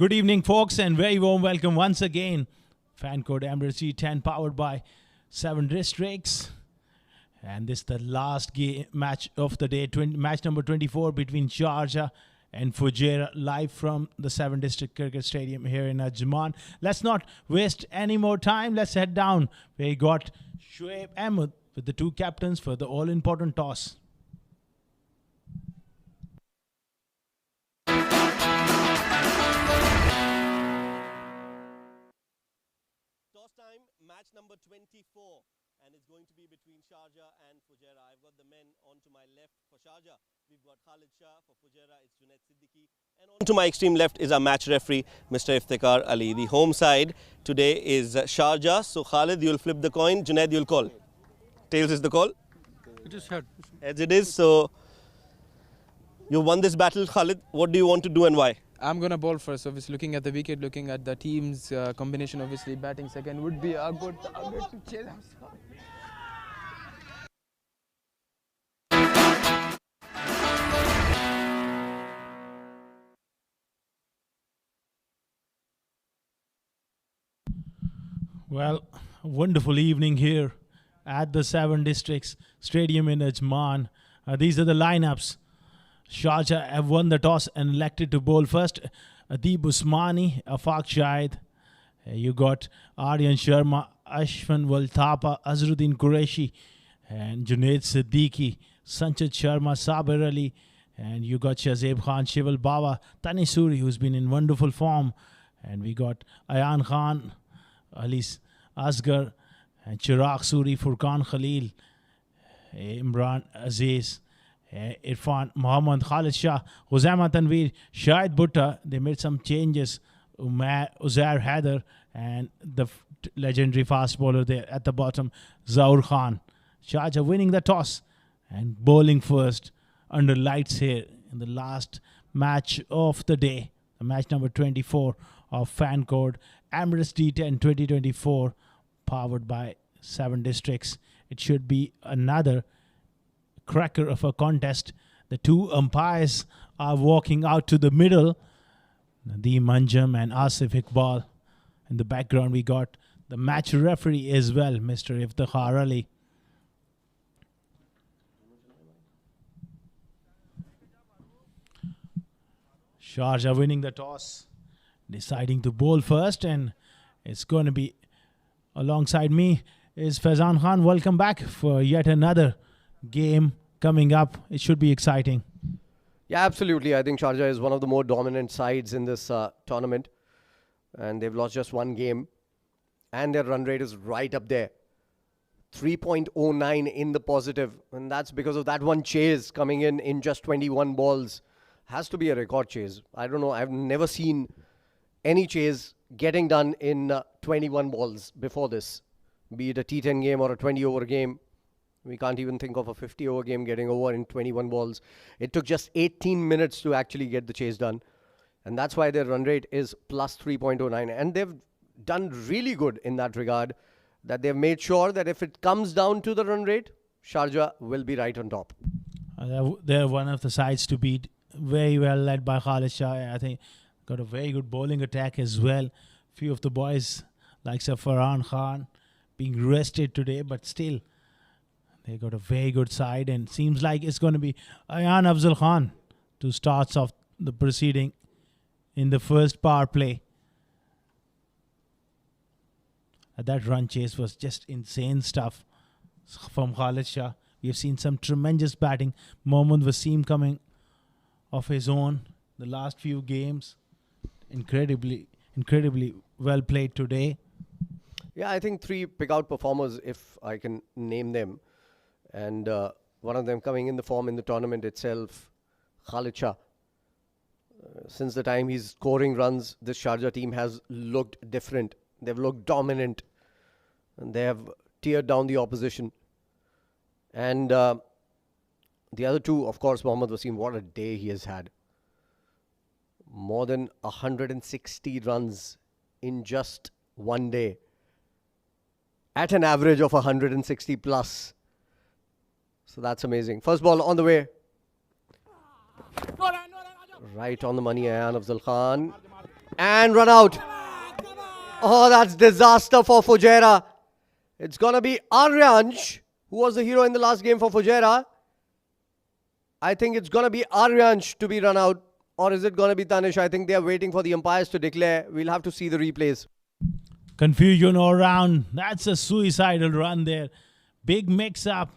Good evening, folks, and very warm welcome once again. Fan code Emirates D10 powered by 7 districts. And this is the last match of the day, match number 24 between Sharjah and Fujairah, live from the 7 District Cricket Stadium here in Ajman. Let's not waste any more time. Let's head down. We got Shoaib Ahmed with the two captains for the all-important toss. Time, match number 24, and it's going to be between Sharjah and Fujairah. I've got the men onto my left for Sharjah. We've got Khalid Shah. For Fujairah, it's Junaid Siddiqui. And onto my extreme left is our match referee, Mr. Iftikhar Ali. The home side today is Sharjah. So Khalid, you'll flip the coin. Junaid, you'll call. Tails is the call. It is head. Heads it is. So you won this battle, Khalid. What do you want to do and why? I'm going to bowl first. Obviously, looking at the wicket, looking at the team's combination, obviously batting second would be a good target to chase. I'm sorry. Well, wonderful evening here at the 7 Districts Stadium in Ajman. These are the lineups. Sharjah have won the toss and elected to bowl first. Adeeb Usmani, Afaq Shahid. You got Aryan Sharma, Ashwin Walthapa, Azruddin Qureshi, and Junaid Siddiqui, Sanchit Sharma, Sabir Ali, and you got Shazeb Khan, Shival Bawa, Tani Suri, who's been in wonderful form, and we got Ayan Khan, Alis Asgar, and Chirag Suri, Furqan Khalil, Imran Aziz, Irfan Muhammad, Khalid Shah, Huzaima Tanveer, Shahid Bhutta. They made some changes. Uzair Haider and the legendary fast bowler there at the bottom, Zaur Khan. Sharjah winning the toss and bowling first under lights here in the last match of the day. The match number 24 of fan code Emirates D10 2024, powered by 7 districts. It should be another cracker of a contest. The two umpires are walking out to the middle, Nadeem Anjum and Asif Iqbal. In the background we got the match referee as well, Mr. Iftikhar Ali. Sharjah winning the toss, deciding to bowl first, and it's going to be alongside me is Faizan Khan. Welcome back for yet another game coming up. It should be exciting. Yeah, absolutely. I think Sharjah is one of the more dominant sides in this tournament, and they've lost just one game, and their run rate is right up there, 3.09 in the positive, and that's because of that one chase coming in just 21 balls. Has to be a record chase. I don't know, I've never seen any chase getting done in 21 balls before this, be it a T10 game or a 20 over game. We can't even think of a 50-over game getting over in 21 balls. It took just 18 minutes to actually get the chase done. And that's why their run rate is plus 3.09. And they've done really good in that regard, that they've made sure that if it comes down to the run rate, Sharjah will be right on top. They're one of the sides to beat. Very well led by Khalid Shah. I think got a very good bowling attack as well. Few of the boys like Farhan Khan being rested today, but still they got a very good side, and seems like it's going to be Ayan Afzal Khan to start off the proceeding in the first power play. That run chase was just insane stuff from Khalid Shah. We have seen some tremendous batting. Mohammad Wasim coming of his own the last few games. Incredibly well played today. Yeah, I think 3 pick-out performers, if I can name them. And one of them coming in the form in the tournament itself, Khalid Shah. Since the time he's scoring runs, this Sharjah team has looked different. They've looked dominant. And they have teared down the opposition. And the other two, of course, Mohammad Wasim, what a day he has had. More than 160 runs in just one day. At an average of 160 plus. So that's amazing. First ball on the way. Right on the money, Ayan Afzal Khan. And run out. Oh, that's disaster for Fujairah. It's going to be Aryansh, who was the hero in the last game for Fujairah. I think it's going to be Aryansh to be run out. Or is it going to be Tanish? I think they are waiting for the umpires to declare. We'll have to see the replays. Confusion all round. That's a suicidal run there. Big mix-up.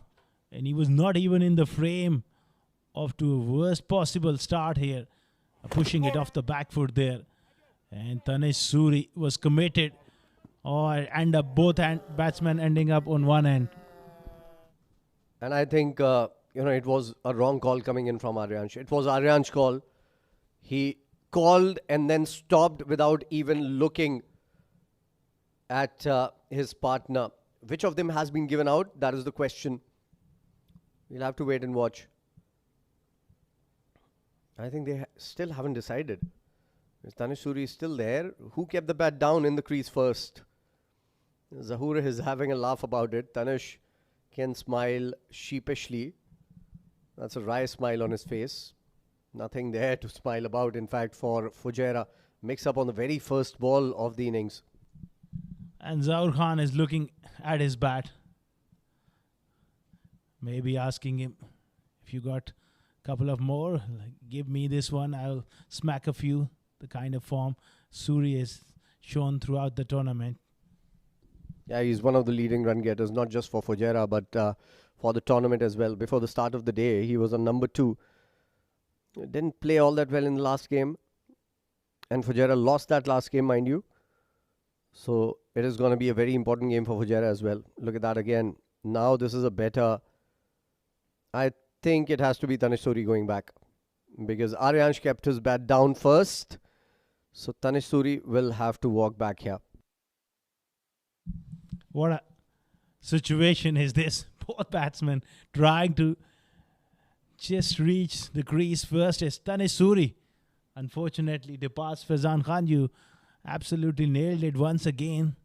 And he was not even in the frame of to a worst possible start here. Pushing it off the back foot there. And Tanish Suri was committed. And both batsmen ending up on one end. And I think, it was a wrong call coming in from Aryansh. It was Aryansh's call. He called and then stopped without even looking at his partner. Which of them has been given out? That is the question. We'll have to wait and watch. I think they still haven't decided. Is Tanish Suri still there? Who kept the bat down in the crease first? Zahoor is having a laugh about it. Tanish can smile sheepishly. That's a wry smile on his face. Nothing there to smile about, in fact, for Fujairah. Mix up on the very first ball of the innings. And Zahoor Khan is looking at his bat. Maybe asking him, if you got a couple of more, like, give me this one, I'll smack a few. The kind of form Suri has shown throughout the tournament. Yeah, he's one of the leading run getters, not just for Fujairah, but for the tournament as well. Before the start of the day, he was on number 2. Didn't play all that well in the last game. And Fujairah lost that last game, mind you. So it is going to be a very important game for Fujairah as well. Look at that again. Now this is a better... I think it has to be Tanish Suri going back. Because Aryansh kept his bat down first. So Tanish Suri will have to walk back here. What a situation is this? Both batsmen trying to just reach the crease first is Tanish Suri. Unfortunately, departs Faizan Khan. You absolutely nailed it once again.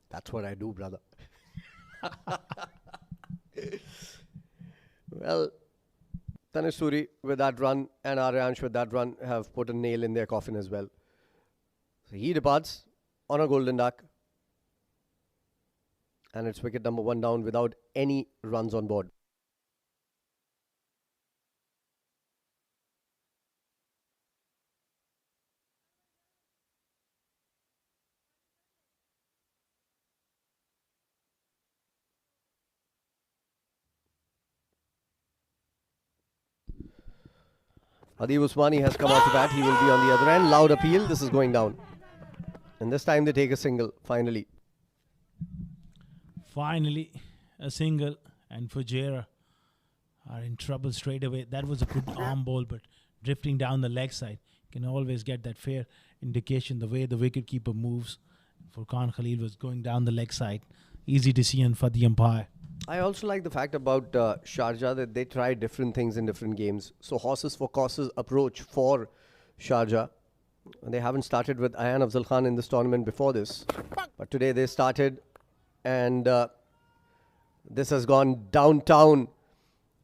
That's what I do, brother. Well, Tanish Suri with that run and Aryansh with that run have put a nail in their coffin as well. So he departs on a golden duck. And it's wicket number 1 down without any runs on board. Adib Usmani has come out to bat. He will be on the other end. Loud appeal. This is going down. And this time they take a single, finally. Finally, a single. And Fujairah are in trouble straight away. That was a good arm ball, but drifting down the leg side. Can always get that fair indication the way the wicketkeeper moves. Furqan Khalil was going down the leg side. Easy to see for the umpire. I also like the fact about Sharjah that they try different things in different games. So horses for courses approach for Sharjah. They haven't started with Ayan Afzal Khan in this tournament before this. But today they started and this has gone downtown.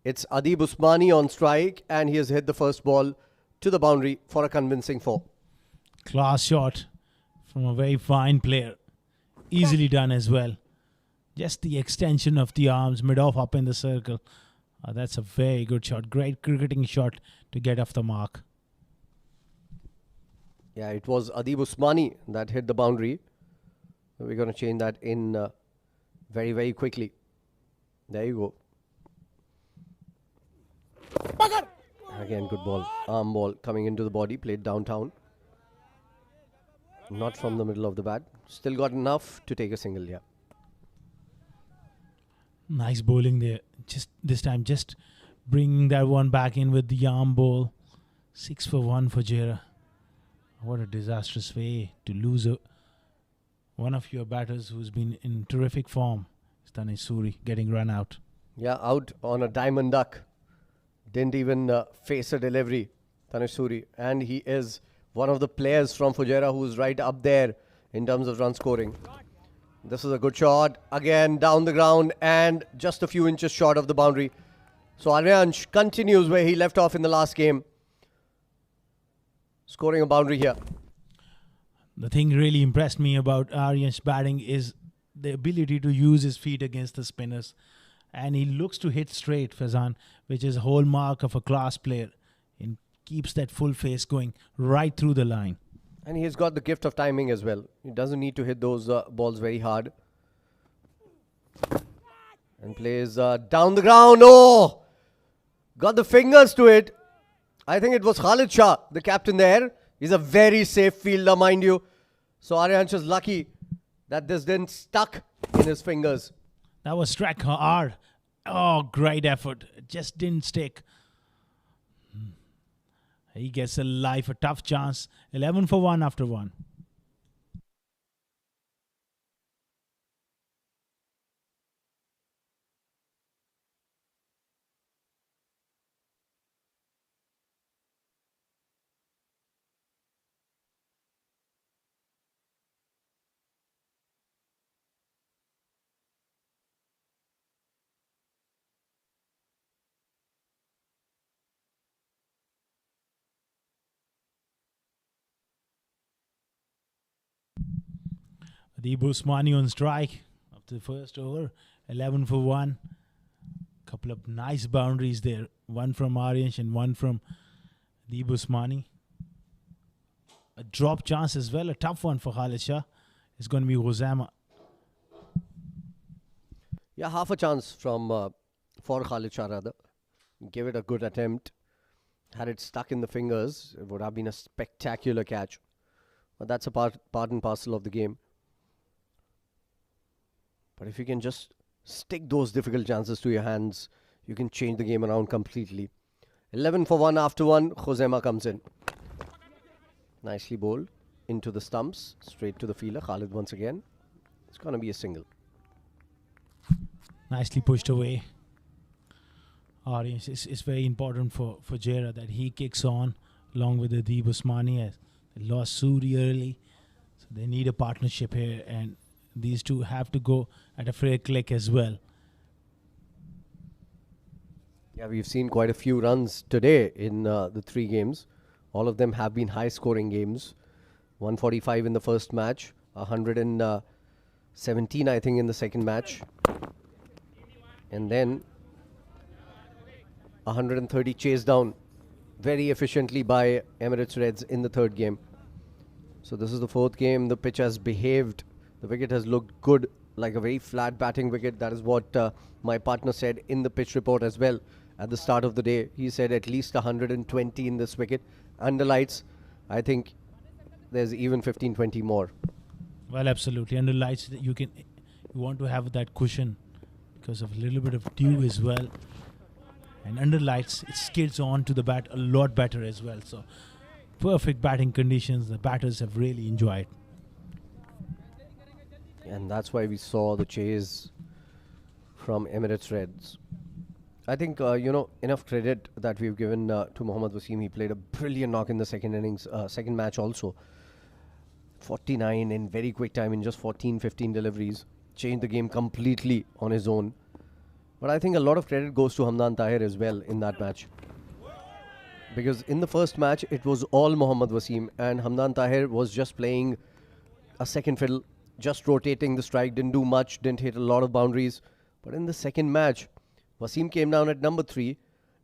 It's Adib Usmani on strike and he has hit the first ball to the boundary for a convincing 4. Class shot from a very fine player. Easily done as well. Just the extension of the arms, mid-off up in the circle. That's a very good shot. Great cricketing shot to get off the mark. Yeah, it was Adib Usmani that hit the boundary. We're going to change that in very, very quickly. There you go. Again, good ball. Arm ball coming into the body, played downtown. Not from the middle of the bat. Still got enough to take a single here. Nice bowling there. Just this time, just bringing that one back in with the arm ball. 6 for 1 for Fujairah. What a disastrous way to lose one of your batters who's been in terrific form. Tanish Suri getting run out. Yeah, out on a diamond duck. Didn't even face a delivery, Tanish Suri. And he is one of the players from Fujairah who's right up there in terms of run scoring. This is a good shot. Again, down the ground and just a few inches short of the boundary. So Aryansh continues where he left off in the last game. scoring a boundary here. The thing really impressed me about Aryan's batting is the ability to use his feet against the spinners. And he looks to hit straight, Fazan, which is a hallmark of a class player. And keeps that full face going right through the line. And he's got the gift of timing as well. He doesn't need to hit those balls very hard. And plays down the ground. Oh! Got the fingers to it. I think it was Khalid Shah, the captain there. He's a very safe fielder, mind you. So Aryansh is lucky that this didn't stuck in his fingers. That was struck hard. Oh, great effort. It just didn't stick. He gets a tough chance. 11 for 1 after 1. Adib Usmani on strike after the first over. 11 for 1. Couple of nice boundaries there. One from Aryansh and one from Adib Usmani. A drop chance as well. A tough one for Khalid Shah. It's going to be Ghuzama. Yeah, half a chance from for Khalid Shah rather. Give it a good attempt. Had it stuck in the fingers, it would have been a spectacular catch. But that's a part and parcel of the game. But if you can just stick those difficult chances to your hands, you can change the game around completely. 11 for 1 after 1. Ghuzama comes in. Nicely bowled into the stumps, straight to the fielder. Khalid once again. It's going to be a single. Nicely pushed away. Aryansh, it's very important for Fujairah that he kicks on along with Adib Usmani, as they lost Suri early. So they need a partnership here, and these two have to go at a fair click as well. Yeah, we've seen quite a few runs today in the 3 games. All of them have been high-scoring games. 145 in the first match, 117, I think, in the second match. And then 130 chased down very efficiently by Emirates Reds in the third game. So this is the fourth game. The pitch has behaved. The wicket has looked good, like a very flat batting wicket. That is what my partner said in the pitch report as well at the start of the day. He said at least 120 in this wicket. Under lights, I think there's even 15-20 more. Well, absolutely. Under lights, you want to have that cushion because of a little bit of dew as well. And under lights, it skids on to the bat a lot better as well. So, perfect batting conditions. The batters have really enjoyed. And that's why we saw the chase from Emirates Reds. I think, enough credit that we've given to Mohammad Wasim. He played a brilliant knock in the second innings, second match also. 49 in very quick time, in just 14-15 deliveries. Changed the game completely on his own. But I think a lot of credit goes to Hamdan Tahir as well in that match. Because in the first match, it was all Mohammad Wasim, and Hamdan Tahir was just playing a second fiddle, just rotating the strike, didn't do much, didn't hit a lot of boundaries. But in the second match, Wasim came down at number 3,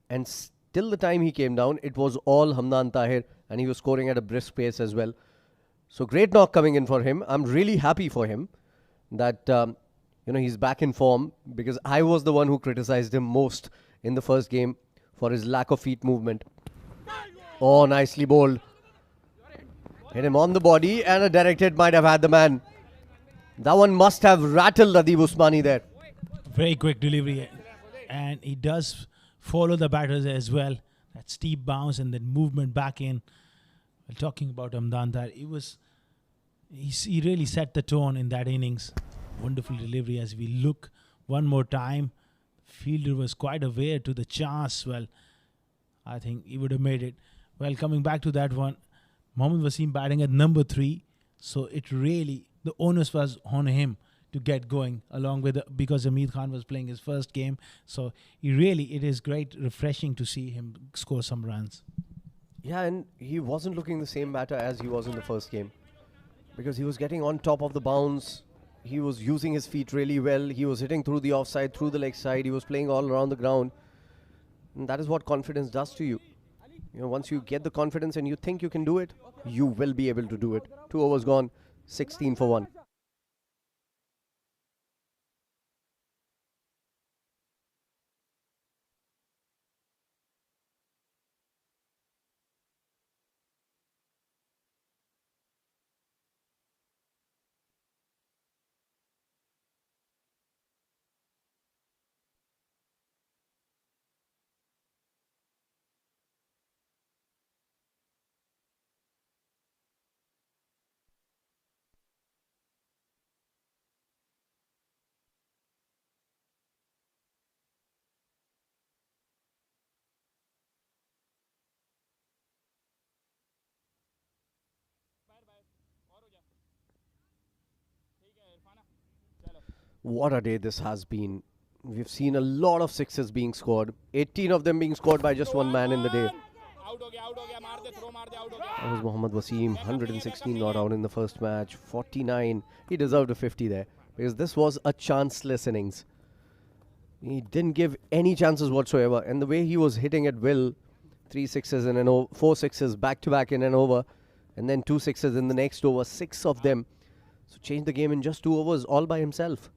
and till the time he came down, it was all Hamdan Tahir, and he was scoring at a brisk pace as well. So great knock coming in for him. I'm really happy for him that he's back in form, because I was the one who criticized him most in the first game for his lack of feet movement. Oh, nicely bowled. Hit him on the body, and a direct hit might have had the man. That one must have rattled Adib Usmani there. Very quick delivery. And he does follow the batters as well. That steep bounce and then movement back in. While talking about Hamdan Tahir, he really set the tone in that innings. Wonderful delivery. As we look one more time, fielder was quite aware to the chance. Well, I think he would have made it. Well, coming back to that one, Mohammad Wasim batting at number 3. So it really, the onus was on him to get going, along with because Hamid Khan was playing his first game. So it is great, refreshing to see him score some runs. Yeah, and he wasn't looking the same batter as he was in the first game, because he was getting on top of the bounce. He was using his feet really well. He was hitting through the offside, through the leg side. He was playing all around the ground. And that is what confidence does to you. You know, once you get the confidence and you think you can do it, you will be able to do it. 2 overs gone, 16 for 1. What a day this has been. We've seen a lot of sixes being scored. 18 of them being scored by just one man in the day. That was Mohammad Wasim, 116 not out in the first match, 49. He deserved a 50 there, because this was a chanceless innings. He didn't give any chances whatsoever, and the way he was hitting at will, 3 sixes in an over, 4 sixes back to back in an over, and then 2 sixes in the next over, 6 of them. So changed the game in just 2 overs all by himself.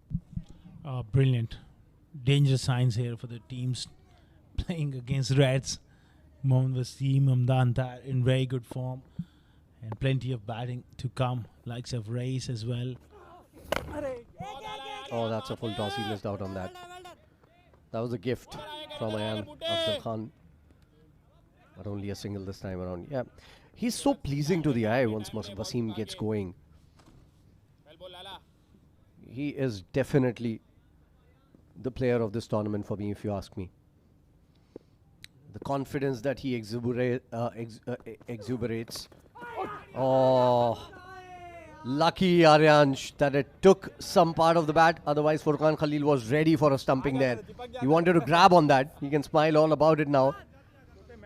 Brilliant. Dangerous signs here for the teams playing against Reds. Mohammad Wasim, Hamdan Tair in very good form, and plenty of batting to come, likes of Race as well. Oh, that's a full toss. He missed out on that. That was a gift from Ayan Afzal Khan, but only a single this time around. Yeah, he's so pleasing to the eye once Wasim gets going. He is definitely the player of this tournament for me, if you ask me. The confidence that he exuberates. Oh, lucky Aryansh that it took some part of the bat. Otherwise, Furqan Khalil was ready for a stumping there. He wanted to grab on that. He can smile all about it now,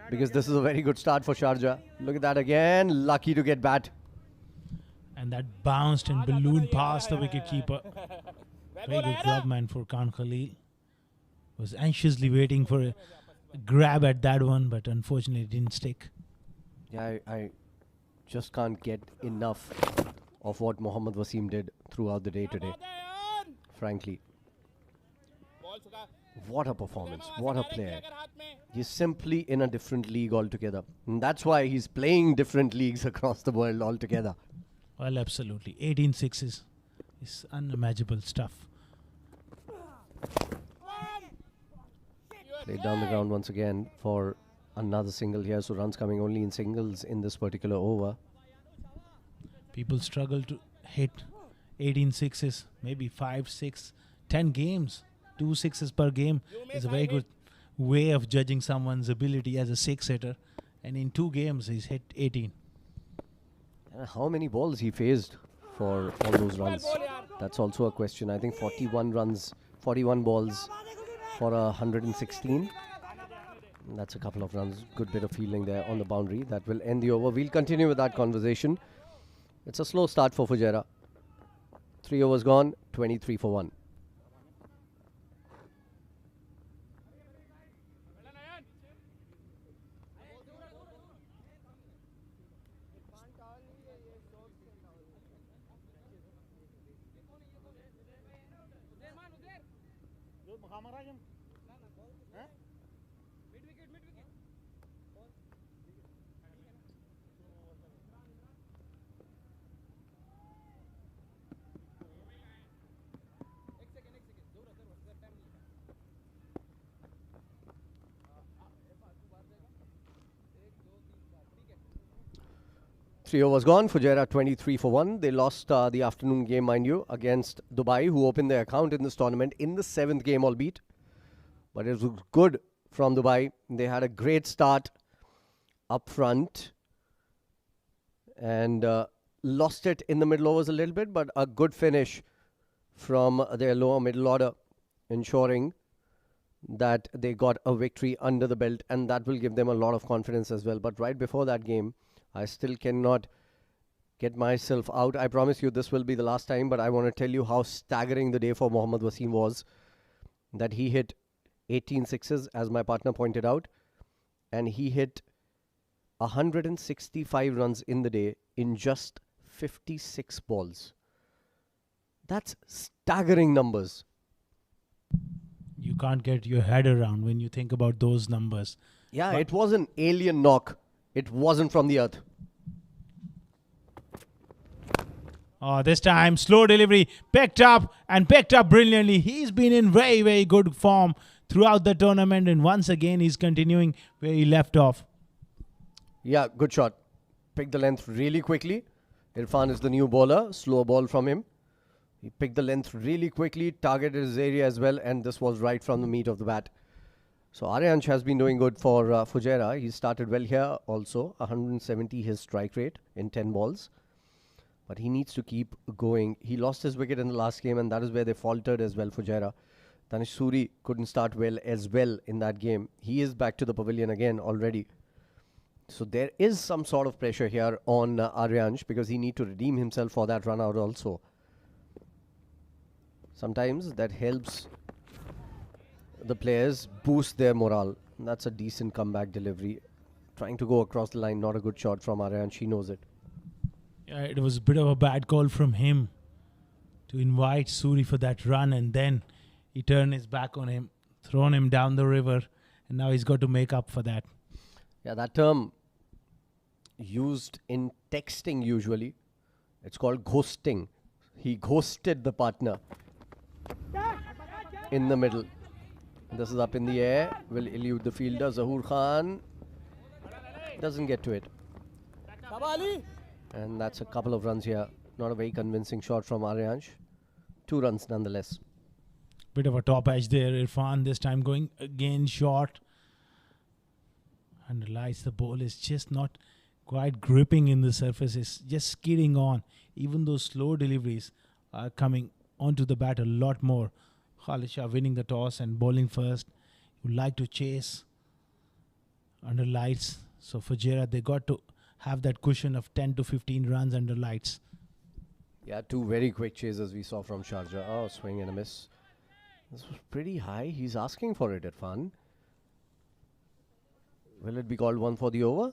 because this is a very good start for Sharjah. Look at that again. Lucky to get bat. And that bounced and ballooned past the wicketkeeper. Very good job, man. Furqan Khalil was anxiously waiting for a grab at that one, but unfortunately it didn't stick. Yeah, I just can't get enough of what Mohammad Wasim did throughout the day today. Frankly. What a performance. What a player. He's simply in a different league altogether. And that's why he's playing different leagues across the world altogether. Well, absolutely. 18 sixes is unimaginable stuff. Played down the ground once again for another single here. So runs coming only in singles in this particular over. People struggle to hit 18 sixes, maybe 5, 6, 10 games. 2 sixes per game is a very good way of judging someone's ability as a 6-hitter. And in 2 games, he's hit 18. How many balls he faced for all those runs? That's also a question. I think 41 runs, 41 balls for 116. That's a couple of runs. Good bit of fielding there on the boundary. That will end the over. We'll continue with that conversation. It's a slow start for Fujairah. 3 overs gone, 23 for 1. Three overs gone. Fujairah 23 for 1. They lost the afternoon game, mind you, against Dubai, who opened their account in this tournament in the 7th game, albeit. But it was good from Dubai. They had a great start up front and lost it in the middle overs a little bit, but a good finish from their lower middle order, ensuring that they got a victory under the belt, and that will give them a lot of confidence as well. But right before that game, I still cannot get myself out. I promise you this will be the last time, but I want to tell you how staggering the day for Mohammad Wasim was. That he hit 18 sixes, as my partner pointed out, and he hit 165 runs in the day in just 56 balls. That's staggering numbers. You can't get your head around when you think about those numbers. Yeah, But- it was an alien knock. It wasn't from the earth. Oh, this time, slow delivery, picked up brilliantly. He's been in very, very good form throughout the tournament, and once again, he's continuing where he left off. Yeah, good shot. Picked the length really quickly. Irfan is the new bowler. Slow ball from him. He picked the length really quickly, targeted his area as well, and this was right from the meat of the bat. So Aryansh has been doing good for Fujairah. He started well here also. 170 his strike rate in 10 balls. But he needs to keep going. He lost his wicket in the last game, and that is where they faltered as well, Fujairah. Danish Suri couldn't start well as well in that game. He is back to the pavilion again already. So there is some sort of pressure here on Aryansh, because he need to redeem himself for that run out also. Sometimes that helps the players boost their morale. That's a decent comeback delivery. Trying to go across the line, not a good shot from Aryansh. He knows it. Yeah, it was a bit of a bad call from him to invite Suri for that run, and then he turned his back on him, thrown him down the river, and now he's got to make up for that. Yeah, that term used in texting usually. It's called ghosting. He ghosted the partner in the middle. This is up in the air. Will elude the fielder. Zahoor Khan doesn't get to it. And that's a couple of runs here. Not a very convincing shot from Aryansh. 2 runs nonetheless. Bit of a top edge there. Irfan this time going again short. And realize the ball is just not quite gripping in the surface. It's just skidding on. Even those slow deliveries are coming onto the bat a lot more. Khalid Shah winning the toss and bowling first. You like to chase under lights. So for Fujairah, they got to have that cushion of 10 to 15 runs under lights. Yeah, 2 very quick chases we saw from Sharjah. Oh, swing and a miss. This was pretty high. He's asking for it, Irfan. Will it be called 1 for the over?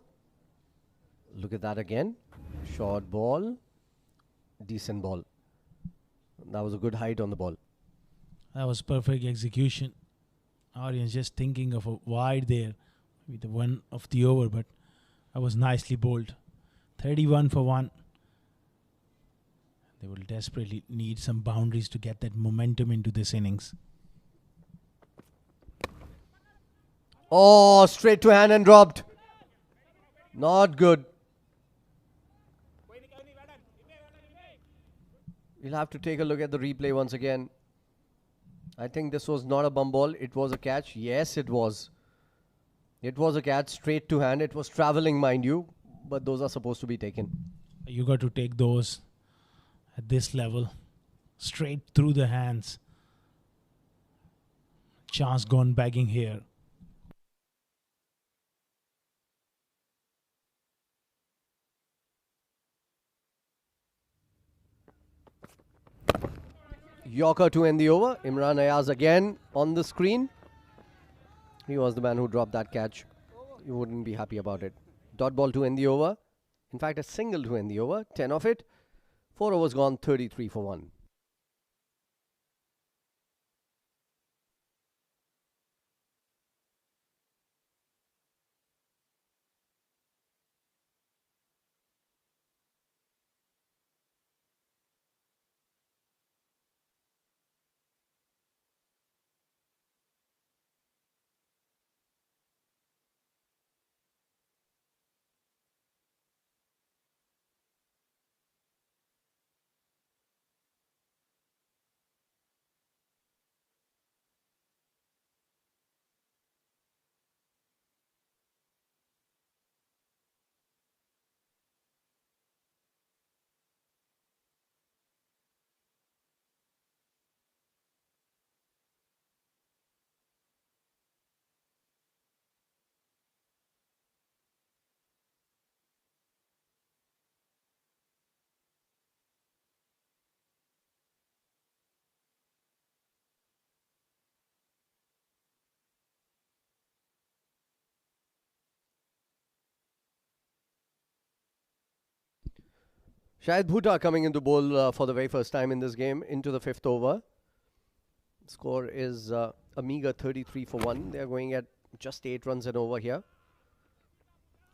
Look at that again. Short ball. Decent ball. That was a good height on the ball. That was perfect execution. Aryan's just thinking of a wide there with the 1 of the over, but that was nicely bowled. 31 for 1. They will desperately need some boundaries to get that momentum into this innings. Oh, straight to hand and dropped. Not good. We'll have to take a look at the replay once again. I think this was not a bum ball. It was a catch. Yes, it was. It was a catch straight to hand. It was traveling, mind you, but those are supposed to be taken. You got to take those at this level, straight through the hands. Chance gone begging here. Yorker to end the over. Imran Ayaz again on the screen. He was the man who dropped that catch. You wouldn't be happy about it. Dot ball to end the over. In fact, a single to end the over. 10 of it. 4 overs gone, 33 for 1. Shahid Bhutta coming into bowl for the very first time in this game into the 5th over. Score is a meager 33 for 1. They are going at just 8 runs and over here.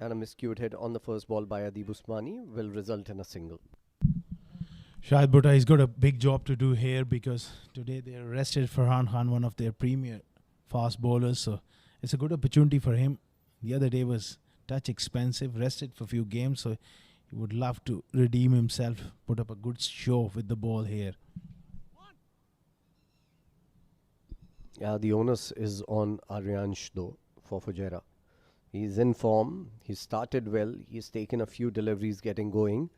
And a miscued hit on the first ball by Adib Usmani will result in a single. Shahid Bhutta has got a big job to do here because today they rested Farhan Khan, one of their premier fast bowlers. So it's a good opportunity for him. The other day was touch expensive, rested for a few games. So he would love to redeem himself, put up a good show with the ball here. Yeah, the onus is on Aryansh though for Fujairah. He's in form. He started well. He's taken a few deliveries getting going.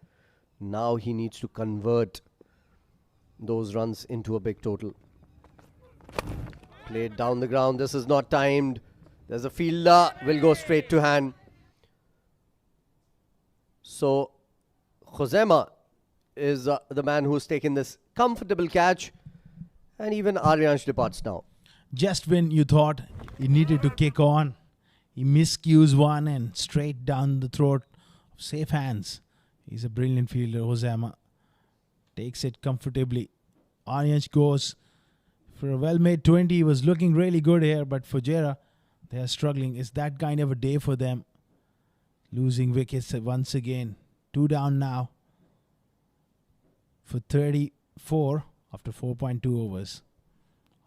Now he needs to convert those runs into a big total. Played down the ground. This is not timed. There's a fielder. Will go straight to hand. So Khuzema is the man who's taken this comfortable catch. And even Aryansh departs now. Just when you thought he needed to kick on, he miscues one and straight down the throat of safe hands. He's a brilliant fielder. Khuzema takes it comfortably. Aryansh goes for a well-made 20. He was looking really good here, but Fujairah, they are struggling. It's that kind of a day for them. Losing wickets once again. 2 down now for 34 after 4.2 overs.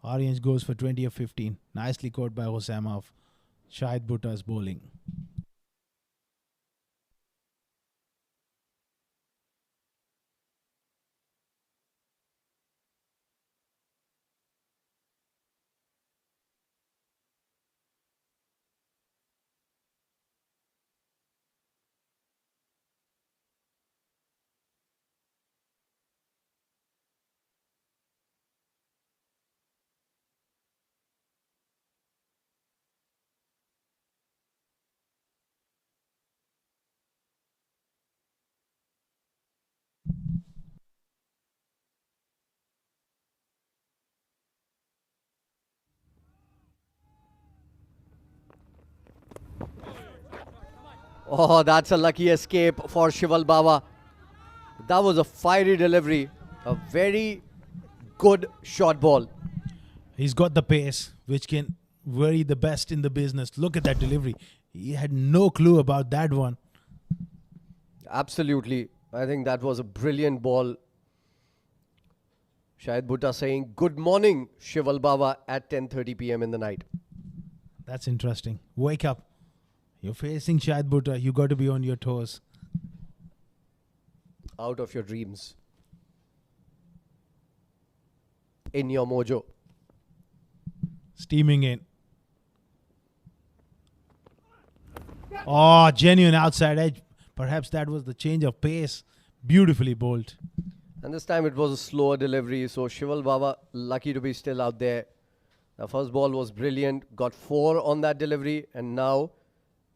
Aryansh goes for 20 of 15. Nicely caught by Khuzema of Shahid Bhutta's bowling. Oh, that's a lucky escape for Shival Baba. That was a fiery delivery. A very good short ball. He's got the pace, which can vary the best in the business. Look at that delivery. He had no clue about that one. Absolutely. I think that was a brilliant ball. Shahid Bhutta saying, good morning, Shival Baba at 10:30 p.m. in the night. That's interesting. Wake up. You're facing Shahid Bhutta. You got to be on your toes. Out of your dreams. In your mojo. Steaming in. Oh, genuine outside edge. Perhaps that was the change of pace. Beautifully bowled. And this time it was a slower delivery. So Shival Baba lucky to be still out there. The first ball was brilliant. Got 4 on that delivery. And now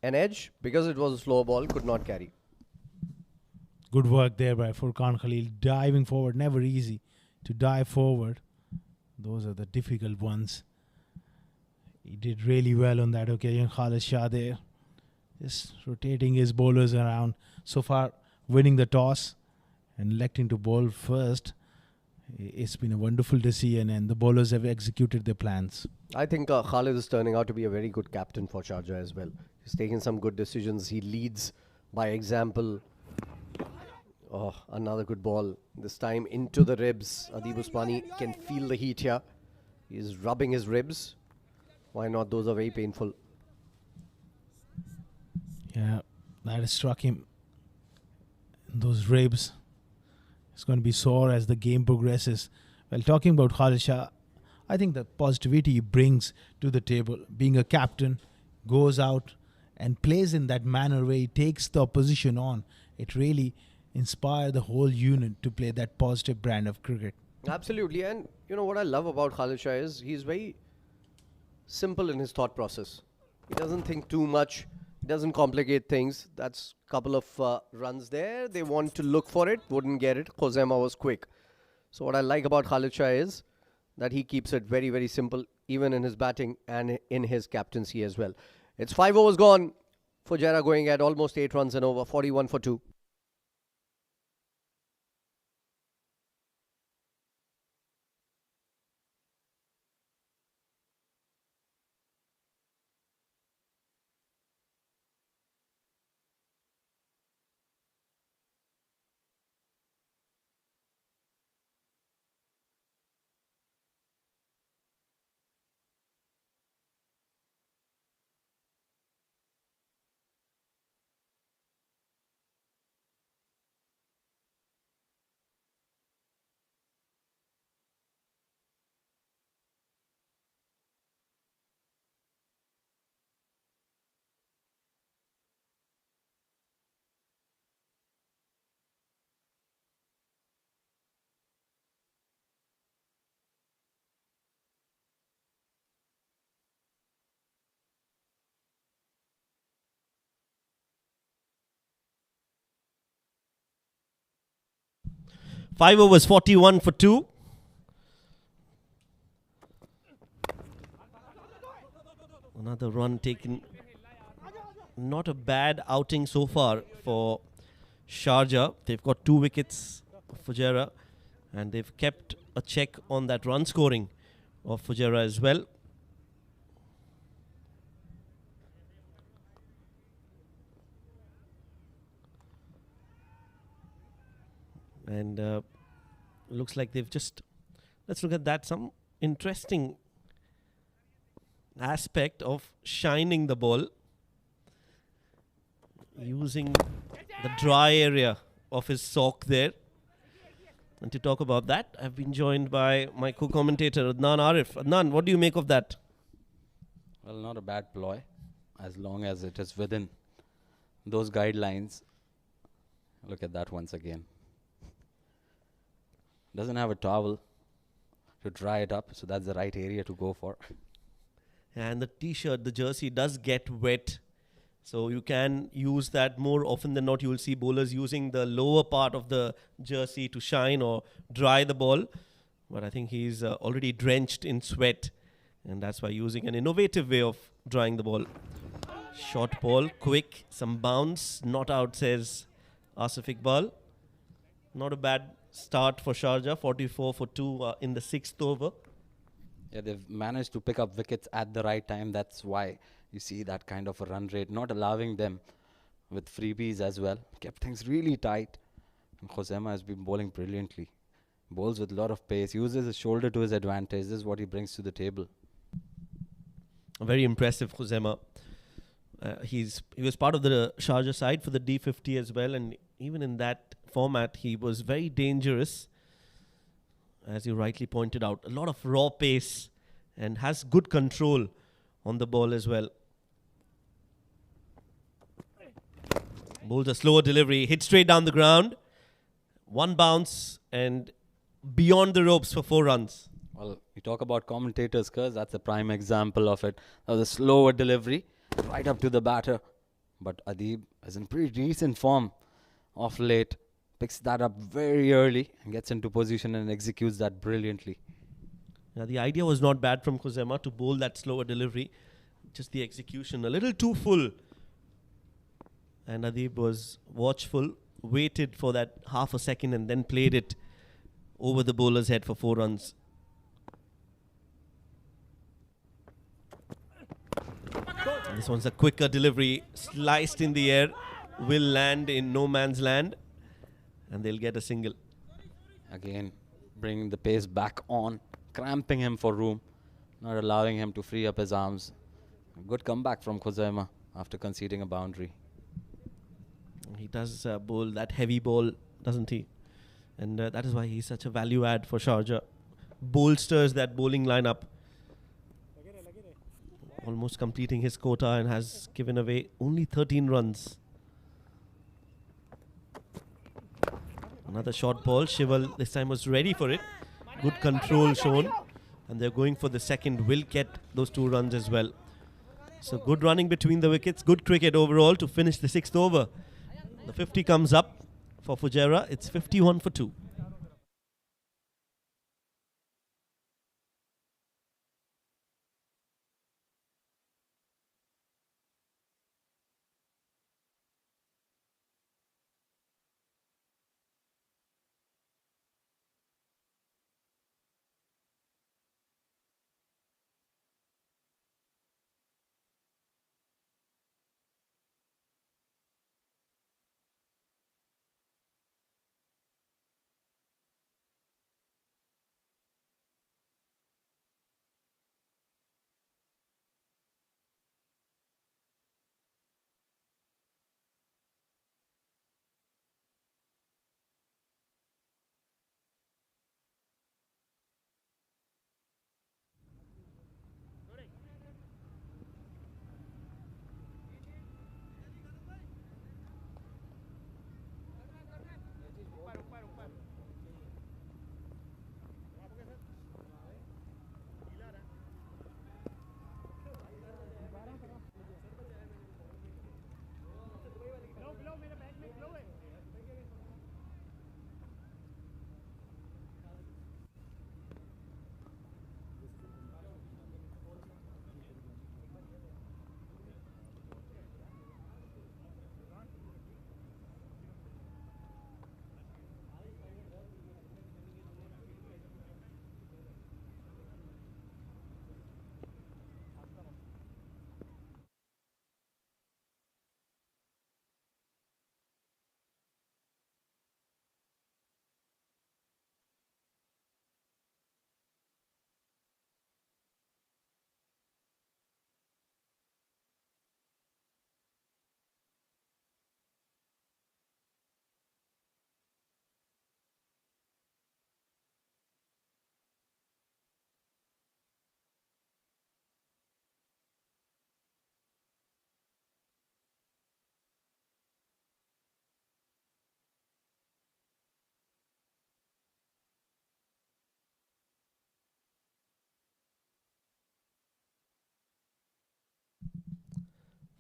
an edge, because it was a slow ball, could not carry. Good work there by Furqan Khalil. Diving forward. Never easy to dive forward. Those are the difficult ones. He did really well on that occasion. Khalid Shah there. Just rotating his bowlers around. So far, winning the toss and electing to bowl first. It's been a wonderful decision and the bowlers have executed their plans. I think Khalid is turning out to be a very good captain for Sharjah as well. He's taking some good decisions. He leads by example. Oh, another good ball. This time into the ribs. Adib Usmani can feel the heat here. He's rubbing his ribs. Why not? Those are very painful. Yeah, that has struck him. Those ribs. It's going to be sore as the game progresses. Well, talking about Khalid Shah, I think the positivity he brings to the table, being a captain, goes out and plays in that manner where he takes the opposition on. It really inspired the whole unit to play that positive brand of cricket. Absolutely. And you know what I love about Khalid Shah is he's very simple in his thought process. He doesn't think too much. He doesn't complicate things. That's a couple of runs there. They want to look for it. Wouldn't get it. Khuzema was quick. So what I like about Khalid Shah is that he keeps it very, very simple, even in his batting and in his captaincy as well. It's 5 overs gone. Fujairah going at almost 8 runs and over, 41 for 2. 5 overs, 41 for 2. Another run taken. Not a bad outing so far for Sharjah. They've got 2 wickets for Fujairah, and they've kept a check on that run scoring of Fujairah as well. And looks like they've just, let's look at that, some interesting aspect of shining the ball, using the dry area of his sock there. And to talk about that, I've been joined by my co-commentator Adnan Arif. Adnan, what do you make of that? Well, not a bad ploy, as long as it is within those guidelines. Look at that once again. Doesn't have a towel to dry it up, so that's the right area to go for. And the t-shirt, the jersey does get wet, so you can use that more often than not. You will see bowlers using the lower part of the jersey to shine or dry the ball, but I think he's already drenched in sweat, and that's why using an innovative way of drying the ball. Short ball, quick, some bounce, not out, says Asif Iqbal. Not a bad start for Sharjah, 44 for 2 in the 6th over. Yeah, they've managed to pick up wickets at the right time. That's why you see that kind of a run rate, not allowing them with freebies as well. Kept things really tight. And Khuzaimah has been bowling brilliantly. Bowls with a lot of pace, uses his shoulder to his advantage. This is what he brings to the table. Very impressive, Khuzaimah. He was part of the Sharjah side for the D50 as well, and even in that format, he was very dangerous, as you rightly pointed out. A lot of raw pace and has good control on the ball as well. Bowls a slower delivery, hit straight down the ground. 1 bounce and beyond the ropes for 4 runs. Well, you talk about commentators, cuz that's a prime example of it. That was a slower delivery, right up to the batter. But Adib is in pretty decent form of late. Picks that up very early and gets into position and executes that brilliantly. Now, the idea was not bad from Khuzaimah to bowl that slower delivery. Just the execution a little too full. And Adib was watchful, waited for that half a second and then played it over the bowler's head for 4 runs. This one's a quicker delivery, sliced in the air, will land in no man's land, and they'll get a single. Again, bringing the pace back on, cramping him for room, not allowing him to free up his arms. Good comeback from Khuzaimah after conceding a boundary. He does bowl that heavy ball, doesn't he? And that is why he's such a value add for Sharjah. Bolsters that bowling lineup. Almost completing his quota and has given away only 13 runs. Another short ball. Shival this time was ready for it. Good control shown. And they're going for the second. Will get those 2 runs as well. So good running between the wickets. Good cricket overall to finish the 6th over. The 50 comes up for Fujairah. It's 51 for 2.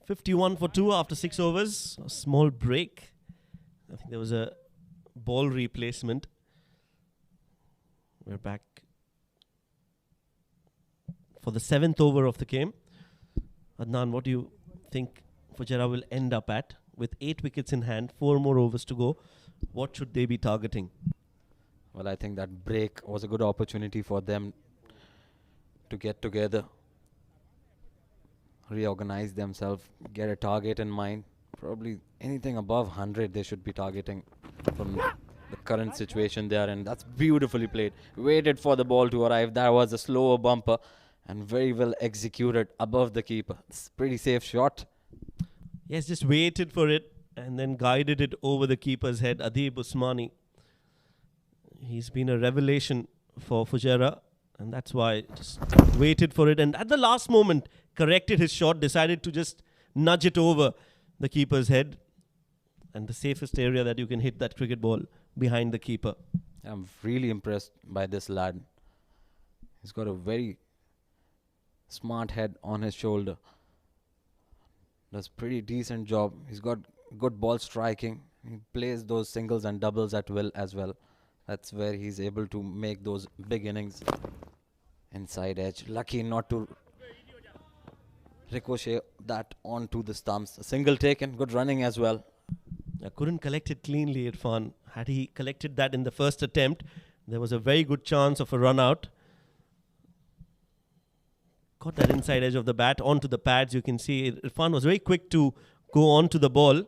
51 for 2 after 6 overs. A small break. I think there was a ball replacement. We're back for the 7th over of the game. Adnan, what do you think Fujairah will end up at? With 8 wickets in hand, 4 more overs to go. What should they be targeting? Well, I think that break was a good opportunity for them to get together, reorganize themselves, get a target in mind. Probably anything above 100 they should be targeting from the current situation they are in. That's beautifully played. Waited for the ball to arrive. That was a slower bumper and very well executed above the keeper. It's a pretty safe shot. Yes, just waited for it and then guided it over the keeper's head. Adib Usmani. He's been a revelation for Fujairah, and that's why just waited for it and at the last moment corrected his shot, decided to just nudge it over the keeper's head, and the safest area that you can hit that cricket ball behind the keeper. I'm really impressed by this lad. He's got a very smart head on his shoulder. Does pretty decent job. He's got good ball striking. He plays those singles and doubles at will as well. That's where he's able to make those big innings. Inside edge. Lucky not to ricochet that onto the stumps. A single taken. Good running as well. I couldn't collect it cleanly, Irfan. Had he collected that in the first attempt, there was a very good chance of a run out. Got that inside edge of the bat onto the pads. You can see Irfan was very quick to go onto the ball,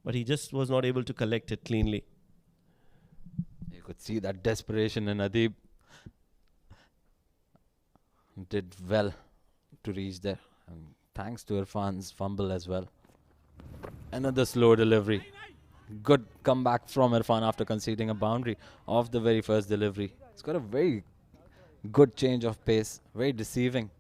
but he just was not able to collect it cleanly. You could see that desperation in Adib. Did well to reach there. And thanks to Irfan's fumble as well. Another slow delivery. Good comeback from Irfan after conceding a boundary of the very first delivery. He's got a very good change of pace. Very deceiving.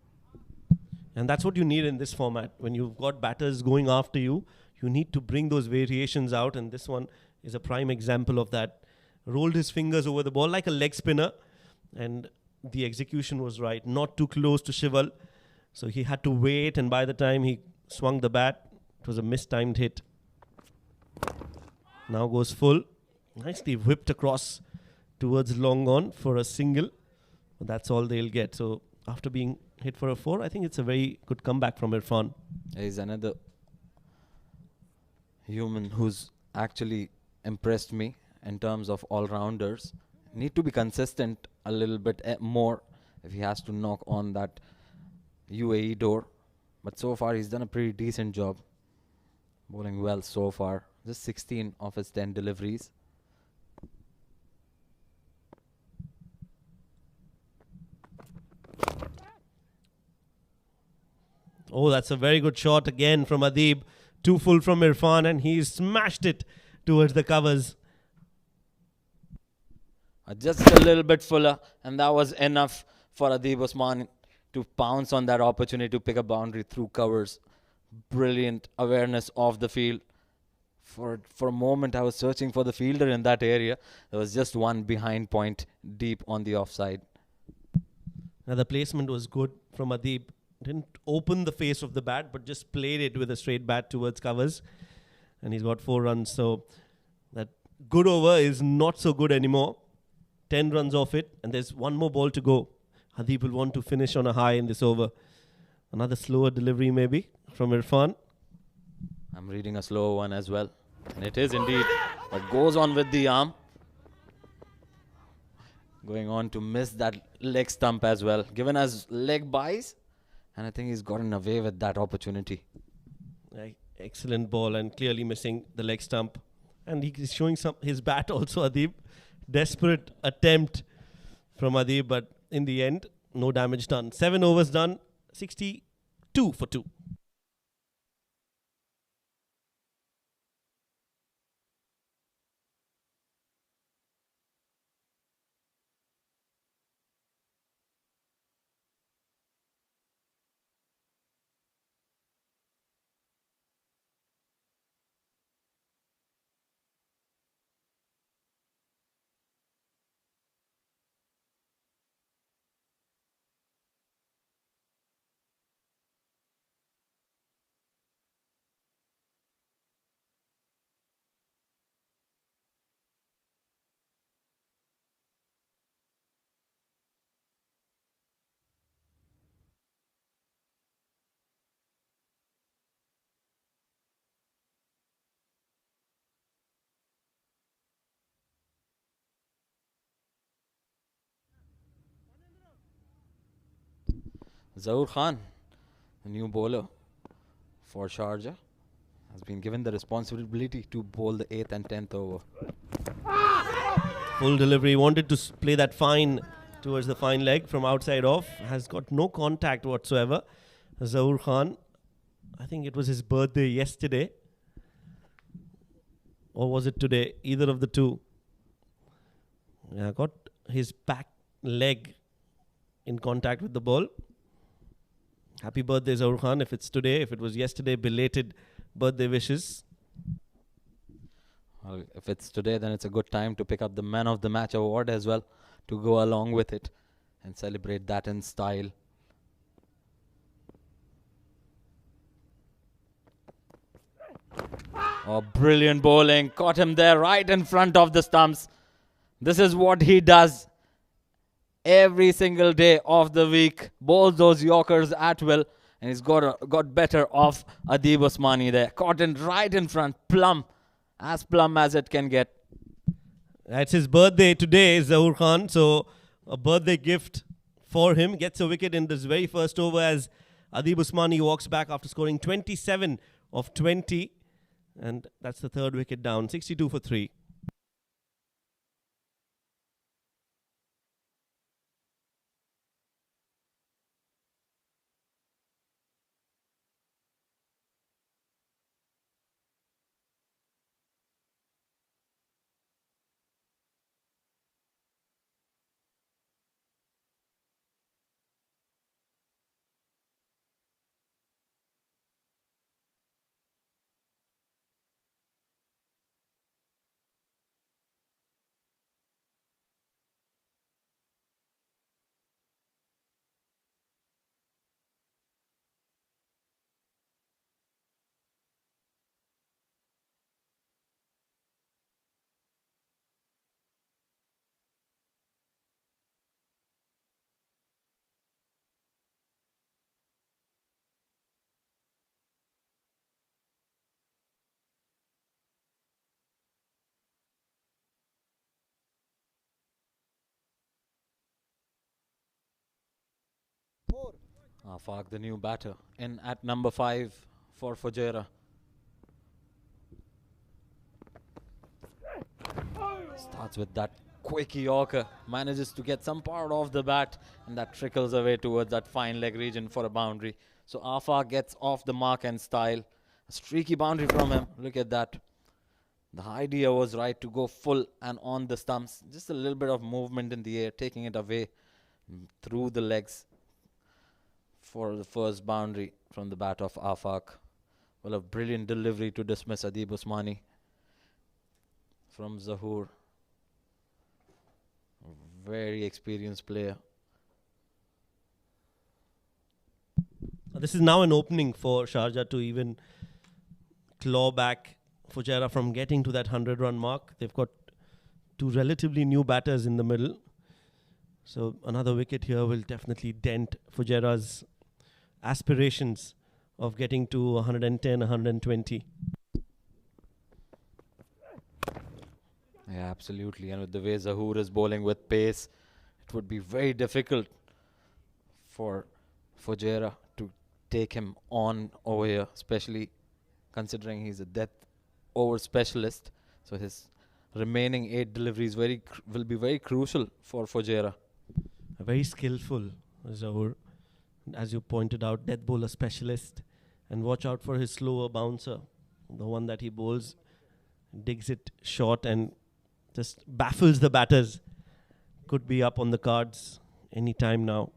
And that's what you need in this format. When you've got batters going after you, you need to bring those variations out. And this one is a prime example of that. Rolled his fingers over the ball like a leg spinner. And the execution was right. Not too close to Shival. So he had to wait. And by the time he swung the bat, it was a mistimed hit. Now goes full. Nicely whipped across towards long on for a single. But that's all they'll get. So after being hit for a 4, I think it's a very good comeback from Irfan. He's another human who's actually impressed me in terms of all-rounders. Need to be consistent a little bit more if he has to knock on that UAE door. But so far he's done a pretty decent job. Bowling well so far. Just 16 of his 10 deliveries. Oh, that's a very good shot again from Adib. Too full from Irfan, and he's smashed it towards the covers. Just a little bit fuller, and that was enough for Adib Osman to pounce on that opportunity to pick a boundary through covers. Brilliant awareness of the field. For a moment, I was searching for the fielder in that area. There was just one behind point deep on the offside. Now the placement was good from Adib. Didn't open the face of the bat, but just played it with a straight bat towards covers. And he's got 4 runs. So that good over is not so good anymore. 10 runs off it. And there's one more ball to go. Adib will want to finish on a high in this over. Another slower delivery maybe from Irfan. I'm reading a slow one as well. And it is indeed. But goes on with the arm. Going on to miss that leg stump as well. Given as leg buys. And I think he's gotten away with that opportunity. Excellent ball and clearly missing the leg stump. And he's showing his bat also, Adib. Desperate attempt from Adib, but in the end, no damage done. 7 overs done, 62 for 2. Zahoor Khan, the new bowler for Sharjah, has been given the responsibility to bowl the 8th and 10th over. Full delivery, wanted to play that fine towards the fine leg from outside off. Has got no contact whatsoever. Zahoor Khan, I think it was his birthday yesterday. Or was it today? Either of the two. Yeah, got his back leg in contact with the ball. Happy birthday, Zahoor Khan. If it's today, if it was yesterday, belated birthday wishes. Well, if it's today, then it's a good time to pick up the Man of the Match award as well, to go along with it and celebrate that in style. Oh, brilliant bowling. Caught him there right in front of the stumps. This is what he does every single day of the week. Bowls those Yorkers at will. And he's got better off Adib Usmani there. Caught in right in front. Plumb. As plumb as it can get. It's his birthday today, Zahoor Khan. So a birthday gift for him. Gets a wicket in this very first over as Adib Usmani walks back after scoring 27 of 20. And that's the third wicket down. 62 for 3. Afaq, the new batter, in at number 5 for Fujairah. Starts with that quick Yorker, manages to get some power off the bat, and that trickles away towards that fine leg region for a boundary. So Afaq gets off the mark and style. A streaky boundary from him. Look at that. The idea was right to go full and on the stumps. Just a little bit of movement in the air, taking it away through the legs for the first boundary from the bat of Afaq. Well, a brilliant delivery to dismiss Adib Usmani from Zahoor. Very experienced player. This is now an opening for Sharjah to even claw back Fujairah from getting to that 100-run mark. They've got two relatively new batters in the middle. So another wicket here will definitely dent Fujairah's aspirations of getting to 110, 120. Yeah, absolutely. And with the way Zahoor is bowling with pace, it would be very difficult for Fujairah to take him on over here, especially considering he's a death over specialist. So his remaining 8 deliveries will be very crucial for Fujairah. A very skillful Zahoor. As you pointed out, death bowler specialist. And watch out for his slower bouncer. The one that he bowls, digs it short and just baffles the batters. Could be up on the cards any time now.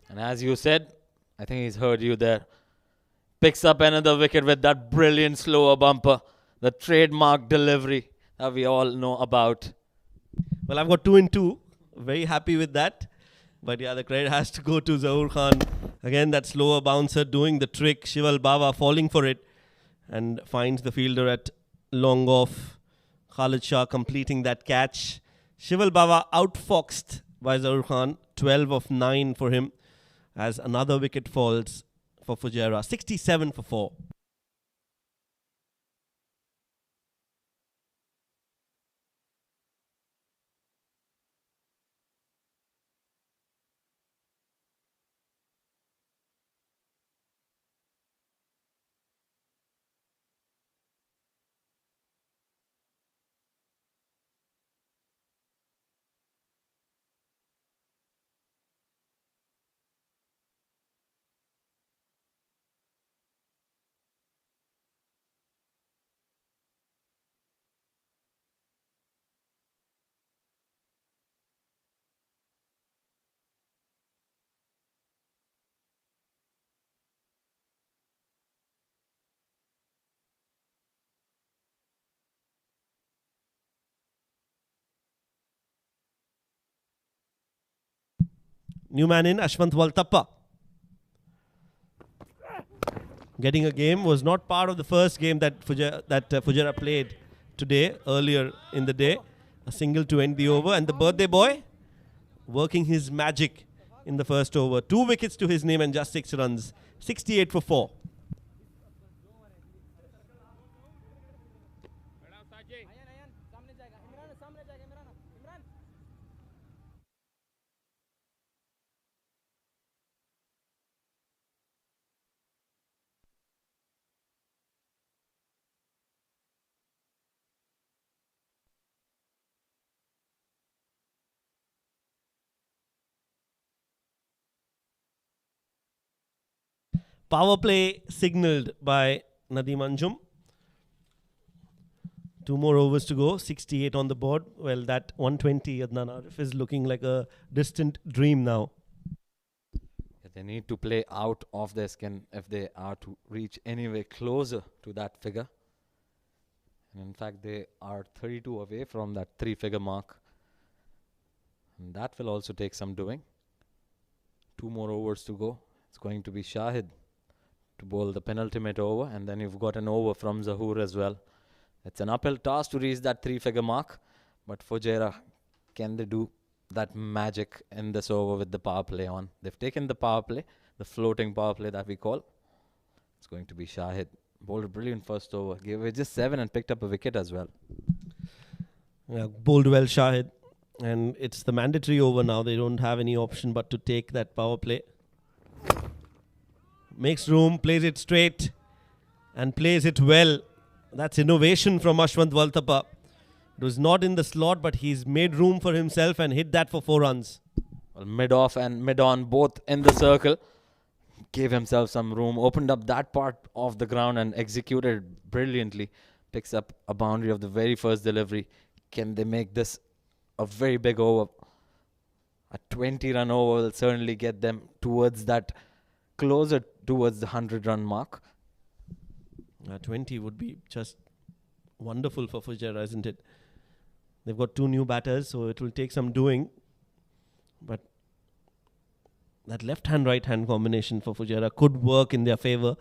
And as you said, I think he's heard you there. Picks up another wicket with that brilliant slower bumper. The trademark delivery that we all know about. Well, I've got 2 in 2. Very happy with that. But yeah, the credit has to go to Zahoor Khan. Again, that slower bouncer doing the trick. Shival Bava falling for it. And finds the fielder at long off. Khalid Shah completing that catch. Shival Bava outfoxed by Zahoor Khan. 12 of 9 for him. As another wicket falls for Fujairah. 67 for 4. New man in, Ashwant Waltappa. Getting a game was not part of the first game that Fujairah played today, earlier in the day. A single to end the over, and the birthday boy working his magic in the first over. 2 wickets to his name and just 6 runs. 68 for 4. Power play signalled by Nadeem Anjum. 2 more overs to go. 68 on the board. Well, that 120 Adnan Arif is looking like a distant dream now. They need to play out of their skin if they are to reach anywhere closer to that figure. And in fact, they are 32 away from that 3-figure mark. And that will also take some doing. 2 more overs to go. It's going to be Shahid to bowl the penultimate over, and then you've got an over from Zahoor as well. It's an uphill task to reach that 3-figure mark, but Fujairah, can they do that magic in this over with the power play on? They've taken the power play, the floating power play that we call. It's going to be Shahid. Bowled a brilliant first over, gave away just 7 and picked up a wicket as well. Yeah, bowled well Shahid, and it's the mandatory over now. They don't have any option but to take that power play. Makes room, plays it straight and plays it well. That's innovation from Ashwant Waltappa. It was not in the slot, but he's made room for himself and hit that for 4 runs. Well, mid-off and mid-on both in the circle. Gave himself some room, opened up that part of the ground and executed brilliantly. Picks up a boundary of the very first delivery. Can they make this a very big over? A 20-run over will certainly get them towards that, closer towards the 100-run mark. 20 would be just wonderful for Fujairah, isn't it? They've got 2 new batters, so it will take some doing. But that left-hand, right-hand combination for Fujairah could work in their favour.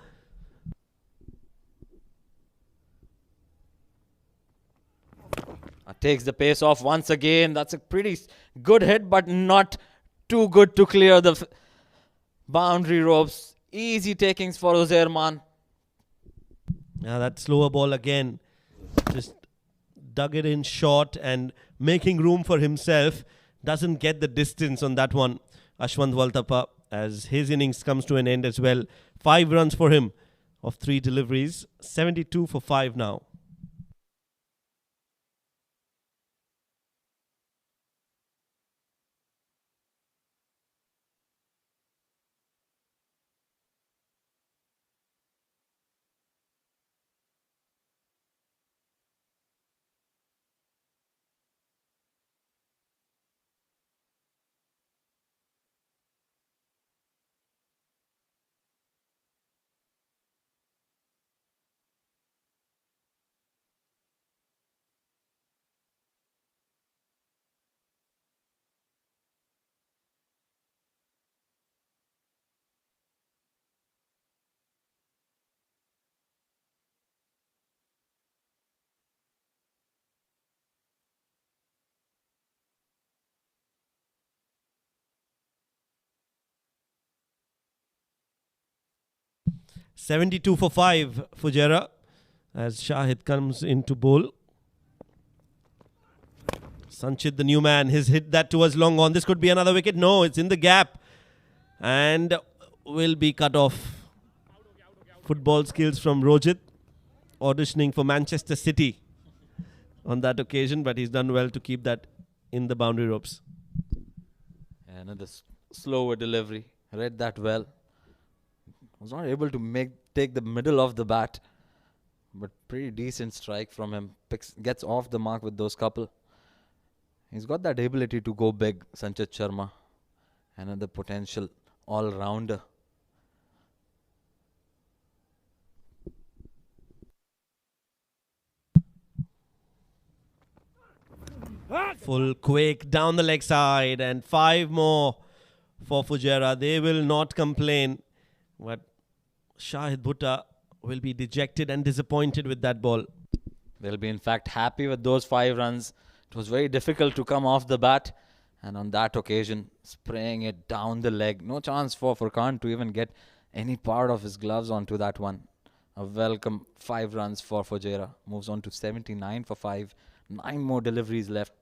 Takes the pace off once again. That's a pretty good hit, but not too good to clear the boundary ropes. Easy takings for Uzzairman. Yeah, that slower ball again. Just dug it in short and making room for himself. Doesn't get the distance on that one. Ashwant Waltappa, as his innings comes to an end as well. 5 runs for him of 3 deliveries. 72 for 5 now. .72 for 5, Fujairah, as Shahid comes into bowl. Sanchit, the new man, has hit that towards long on. This could be another wicket. No, it's in the gap and will be cut off. Football skills from Rojit, auditioning for Manchester City on that occasion, but he's done well to keep that in the boundary ropes. Another slower delivery. Read that well. Was not able to take the middle of the bat, but pretty decent strike from him. Gets off the mark with those couple. He's got that ability to go big, Sanchit Sharma. Another potential all-rounder. Full quake down the leg side and 5 more for Fujairah. They will not complain. But Shahid Bhutta will be dejected and disappointed with that ball. They'll be in fact happy with those 5 runs. It was very difficult to come off the bat, and on that occasion spraying it down the leg. No chance for Furqan to even get any part of his gloves onto that one. A welcome 5 runs for Fujairah. Moves on to 79 for 5. 9 more deliveries left.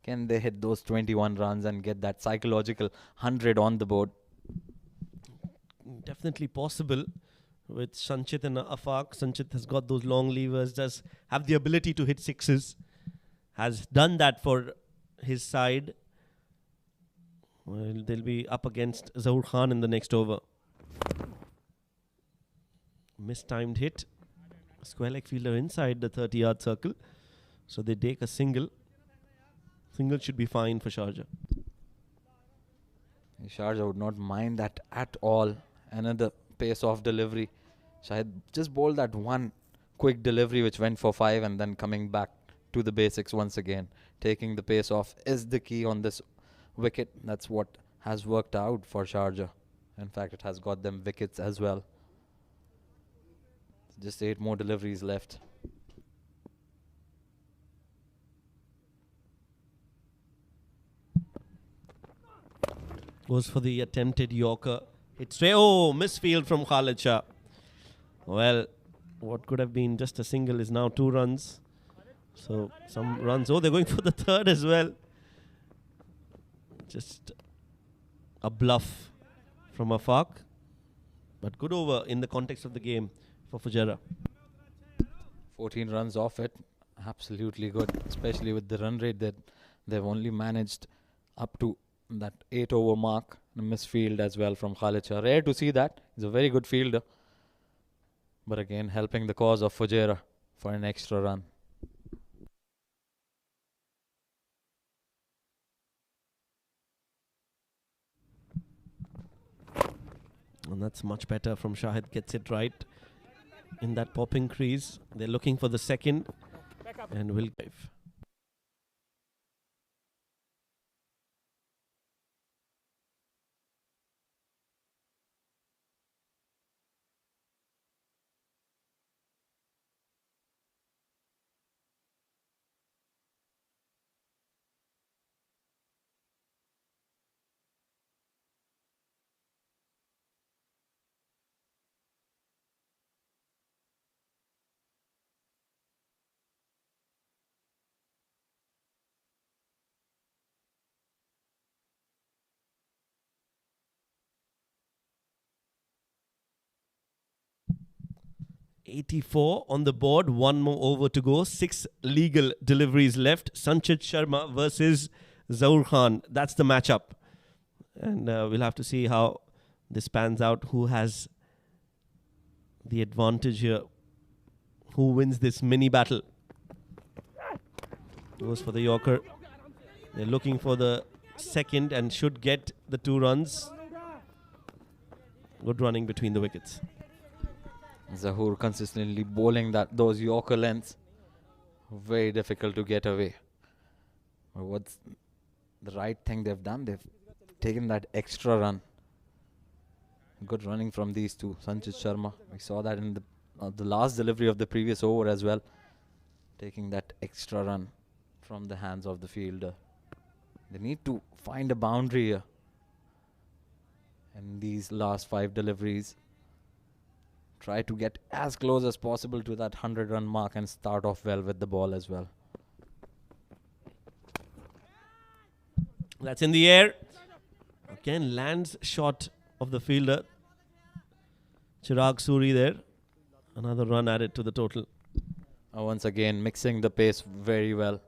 Can they hit those 21 runs and get that psychological 100 on the board? Definitely possible with Sanchit and Afaq. Sanchit has got those long levers, does have the ability to hit sixes. Has done that for his side. Well, they'll be up against Zahoor Khan in the next over. Mistimed hit. Square leg fielder inside the 30-yard circle. So they take a single. Single should be fine for Sharjah. Sharjah would not mind that at all. Another pace-off delivery. Shahid just bowled that one quick delivery which went for 5, and then coming back to the basics once again. Taking the pace off is the key on this wicket. That's what has worked out for Sharjah. In fact, it has got them wickets as well. Just 8 more deliveries left. Goes for the attempted Yorker. Hit straight. Oh, misfield from Khalid Shah. Well, what could have been just a single is now 2 runs. So some runs. Oh, they're going for the third as well. Just a bluff from Afaq. But good over in the context of the game for Fujairah. 14 runs off it. Absolutely good. Especially with the run rate that they've only managed up to that 8-over mark. A misfield as well from Khalid Shah. Rare to see that. He's a very good fielder. But again, helping the cause of Fujairah for an extra run. And that's much better from Shahid. Gets it right in that popping crease. They're looking for the second. And will drive. .84 on the board, 1 more over to go, 6 legal deliveries left. Sanchit Sharma versus Zahoor Khan. That's the matchup. And we'll have to see how this pans out. Who has the advantage here? Who wins this mini battle? Goes for the Yorker. They're looking for the second and should get the 2 runs. Good running between the wickets. Zahoor consistently bowling those Yorker lengths. Very difficult to get away. But what's the right thing they've done? They've taken that extra run. Good running from these two. Sanchit Sharma. We saw that in the last delivery of the previous over as well. Taking that extra run from the hands of the fielder. They need to find a boundary here. And these last 5 deliveries. Try to get as close as possible to that 100-run mark and start off well with the ball as well. That's in the air. Again, lands shot of the fielder. Chirag Suri there. Another run added to the total. Once again, mixing the pace very well.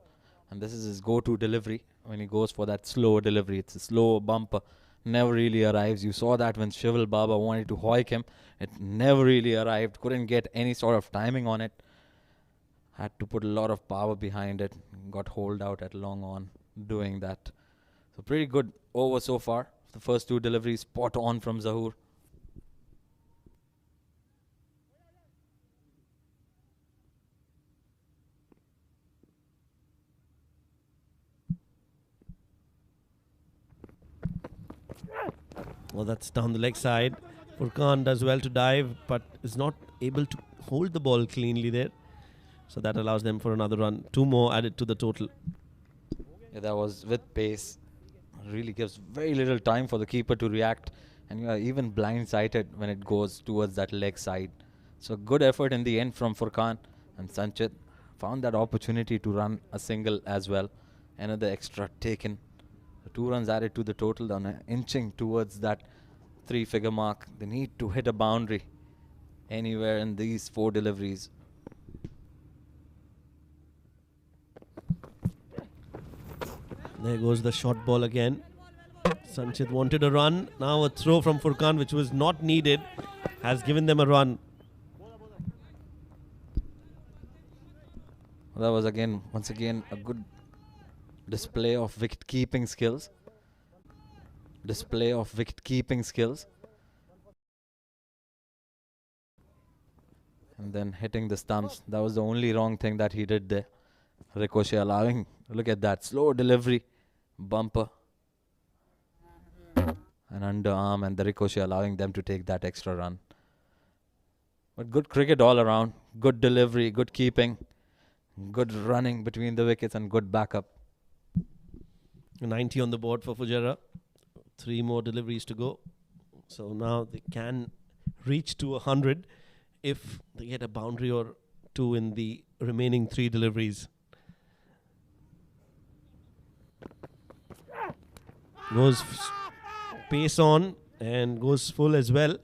And this is his go-to delivery. When he goes for that slow delivery, it's a slow bumper. Never really arrives. You saw that when Shival Baba wanted to hoik him. It never really arrived. Couldn't get any sort of timing on it. Had to put a lot of power behind it. Got holed out at long on doing that. So pretty good over so far. The first 2 deliveries spot on from Zahoor. Well, that's down the leg side. Furkan does well to dive, but is not able to hold the ball cleanly there. So that allows them for another run. 2 more added to the total. Yeah, that was with pace. Really gives very little time for the keeper to react, and you are even blindsided when it goes towards that leg side. So good effort in the end from Furkan, and Sanchit found that opportunity to run a single as well. Another extra taken. 2 runs added to the total, down inching towards that 3-figure mark. They need to hit a boundary anywhere in these 4 deliveries. There goes the short ball again. Sanchit wanted a run. Now a throw from Furkan, which was not needed, has given them a run. That was once again a good display of wicket keeping skills. And then hitting the stumps. That was the only wrong thing that he did there. Ricochet allowing, look at that, slow delivery, bumper, and underarm, and the ricochet allowing them to take that extra run. But good cricket all around, good delivery, good keeping, good running between the wickets, and good backup. 90 on the board for Fujairah. 3 more deliveries to go. So now they can reach to 100 if they get a boundary or 2 in the remaining 3 deliveries. Goes pace on and goes full as well.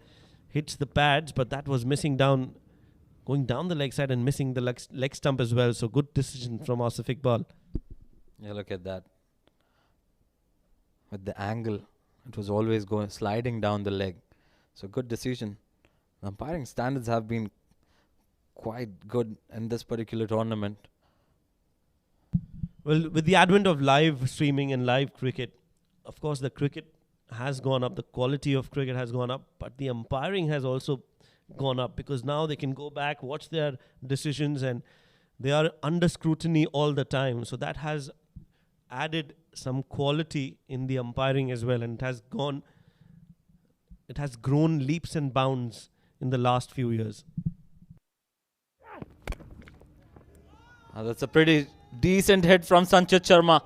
Hits the pads, but that was missing down, going down the leg side and missing the leg stump as well. So good decision from Asif Iqbal. Yeah, look at that. With the angle, it was always sliding down the leg. So good decision. The umpiring standards have been quite good in this particular tournament. Well, with the advent of live streaming and live cricket, of course, the cricket has gone up, the quality of cricket has gone up, but the umpiring has also gone up, because now they can go back, watch their decisions, and they are under scrutiny all the time. So that has added some quality in the umpiring as well, and it has grown leaps and bounds in the last few years. That's a pretty decent hit from Sanchit Sharma.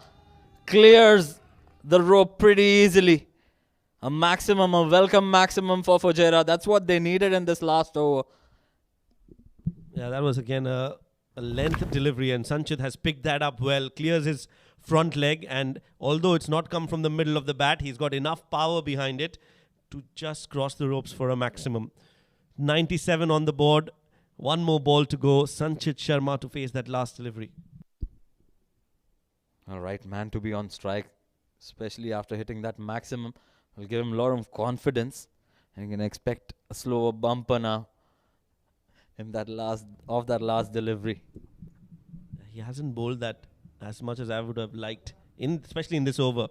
Clears the rope pretty easily. A welcome maximum for Fujairah. That's what they needed in this last over. Yeah, that was again a length delivery, and Sanchit has picked that up well. Clears his front leg, and although it's not come from the middle of the bat, he's got enough power behind it to just cross the ropes for a maximum. 97 on the board. 1 more ball to go. Sanchit Sharma to face that last delivery. All right, man to be on strike, especially after hitting that maximum, will give him a lot of confidence, and you can expect a slower bumper now in that last delivery. He hasn't bowled that as much as I would have liked, especially in this over.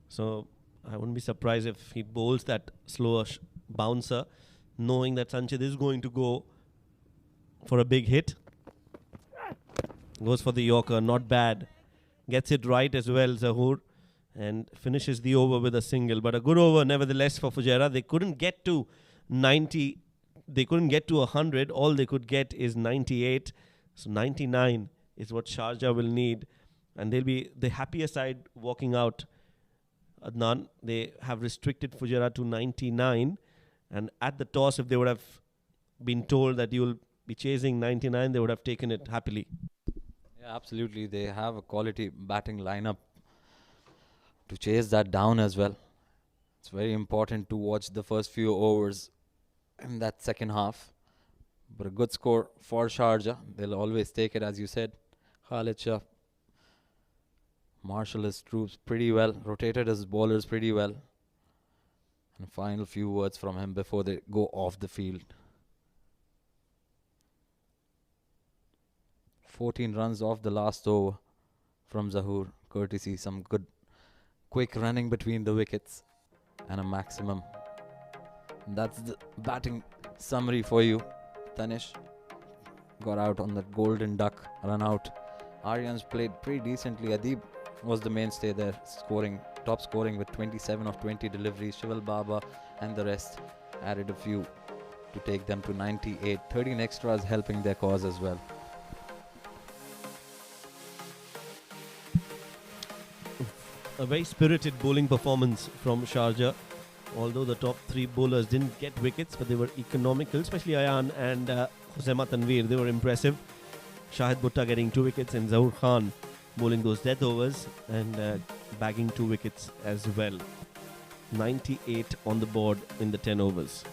So I wouldn't be surprised if he bowls that slower bouncer, knowing that Sanchit is going to go for a big hit. Goes for the Yorker, not bad. Gets it right as well, Zahoor, and finishes the over with a single. But a good over nevertheless for Fujairah. They couldn't get to 90. They couldn't get to 100. All they could get is 98. So 99 is what Sharjah will need. And they'll be the happier side walking out. Adnan, they have restricted Fujairah to 99. And at the toss, if they would have been told that you'll be chasing 99, they would have taken it happily. Yeah, absolutely. They have a quality batting lineup to chase that down as well. It's very important to watch the first few overs in that second half. But a good score for Sharjah. They'll always take it, as you said. Khalid Shah marshaled his troops pretty well, rotated his bowlers pretty well. And final few words from him before they go off the field. 14 runs off the last over from Zahoor, courtesy some good quick running between the wickets and a maximum. And that's the batting summary for you. Tanish got out on that golden duck run out. Aryan's played pretty decently. Adib was the mainstay there, scoring top scoring with 27 of 20 deliveries. Shival Baba and the rest added a few to take them to 98. 13 extras helping their cause as well. A very spirited bowling performance from Sharjah. Although the top three bowlers didn't get wickets, but they were economical, especially Ayan and Hosema Tanveer. They were impressive. Shahid Bhutta getting 2 wickets and Zahoor Khan bowling those death overs and bagging 2 wickets as well. 98 on the board in the 10 overs.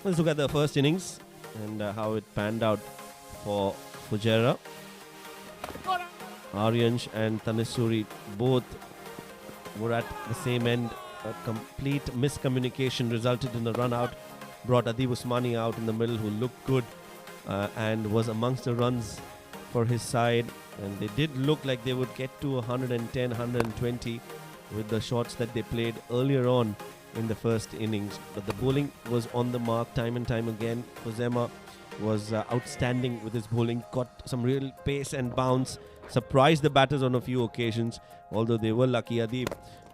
Let's look at the first innings and how it panned out for Fujairah. Aryansh and Tanisuri both were at the same end. A complete miscommunication resulted in a run out. Brought Adib Usmani out in the middle, who looked good and was amongst the runs for his side. And they did look like they would get to 110, 120 with the shots that they played earlier on in the first innings. But the bowling was on the mark time and time again. Hosema was outstanding with his bowling, got some real pace and bounce, surprised the batters on a few occasions, although they were lucky. Adib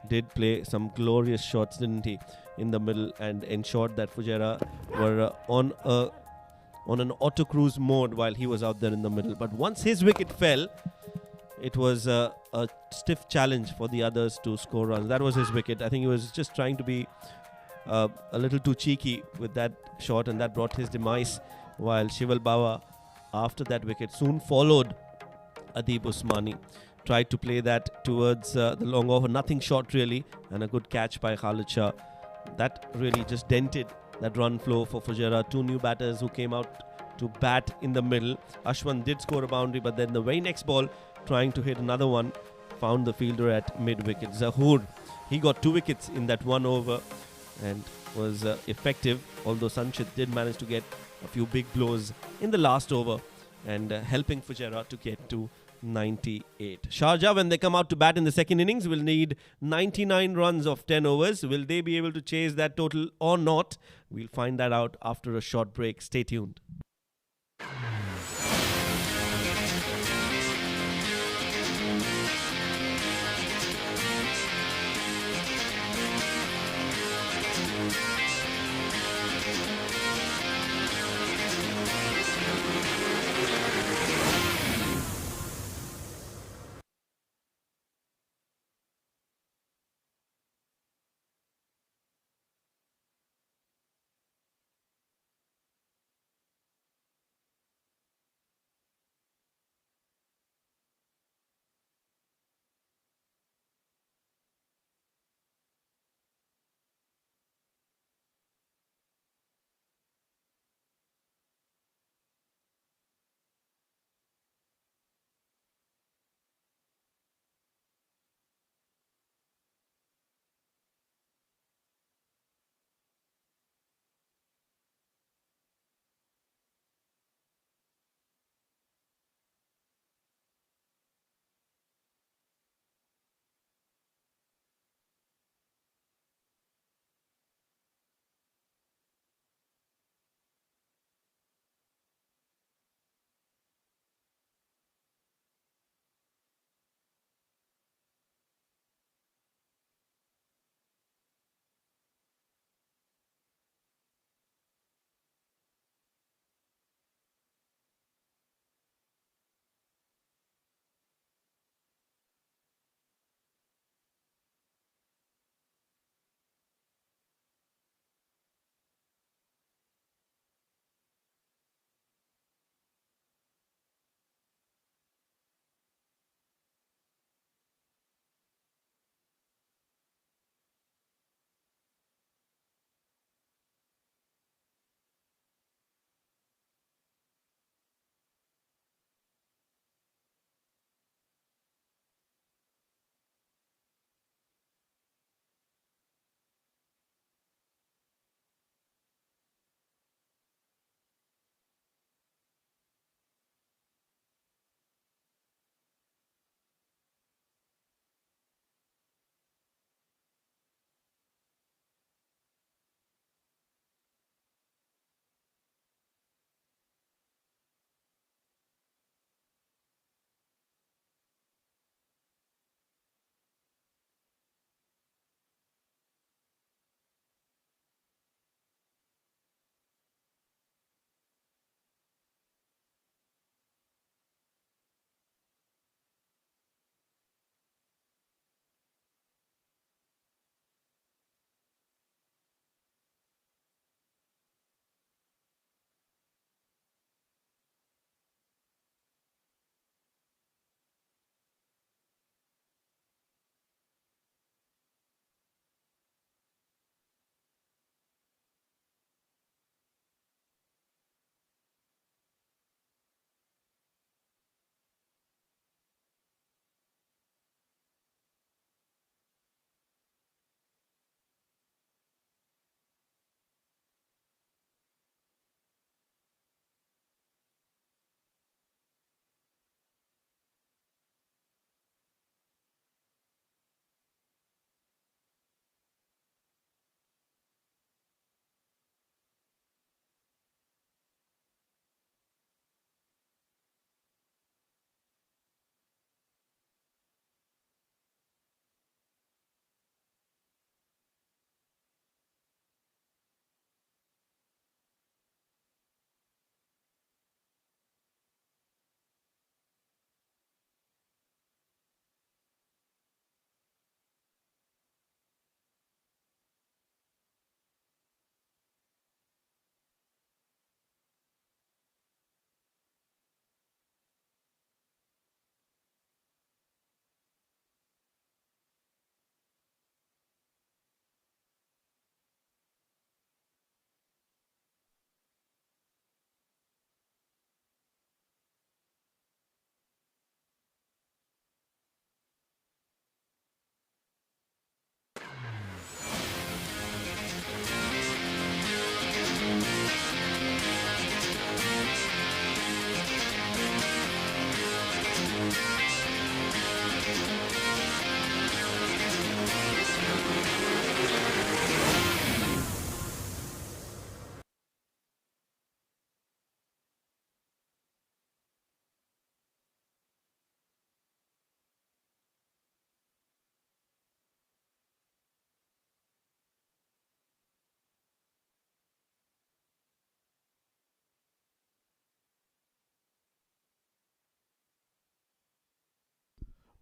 did play some glorious shots, didn't he, in the middle, and ensured that Fujairah were on an auto cruise mode while he was out there in the middle. But once his wicket fell, it was a stiff challenge for the others to score runs. That was his wicket. I think he was just trying to be a little too cheeky with that shot, and that brought his demise, while Shival Baba, after that wicket, soon followed Adib Usmani. Tried to play that towards the long over, nothing short really, and a good catch by Khalid Shah. That really just dented that run flow for Fujairah. 2 new batters who came out to bat in the middle. Ashwin did score a boundary, but then the very next ball, trying to hit another one, found the fielder at mid-wicket. Zahoor, he got 2 wickets in that 1 over and was effective, although Sanchit did manage to get a few big blows in the last over and helping Fujairah to get to 98. Sharjah, when they come out to bat in the second innings, will need 99 runs of 10 overs. Will they be able to chase that total or not? We'll find that out after a short break. Stay tuned.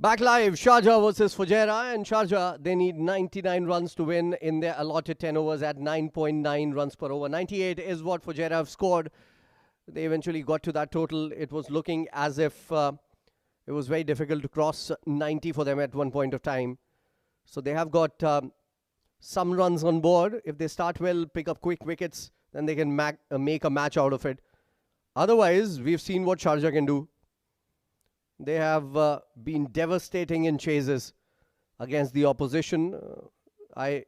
Back live, Sharjah versus Fujairah, and Sharjah, they need 99 runs to win in their allotted 10 overs at 9.9 runs per over. 98 is what Fujairah have scored. They eventually got to that total. It was looking as if it was very difficult to cross 90 for them at one point of time. So they have got some runs on board. If they start well, pick up quick wickets, then they can make a match out of it. Otherwise, we've seen what Sharjah can do. They have been devastating in chases against the opposition. I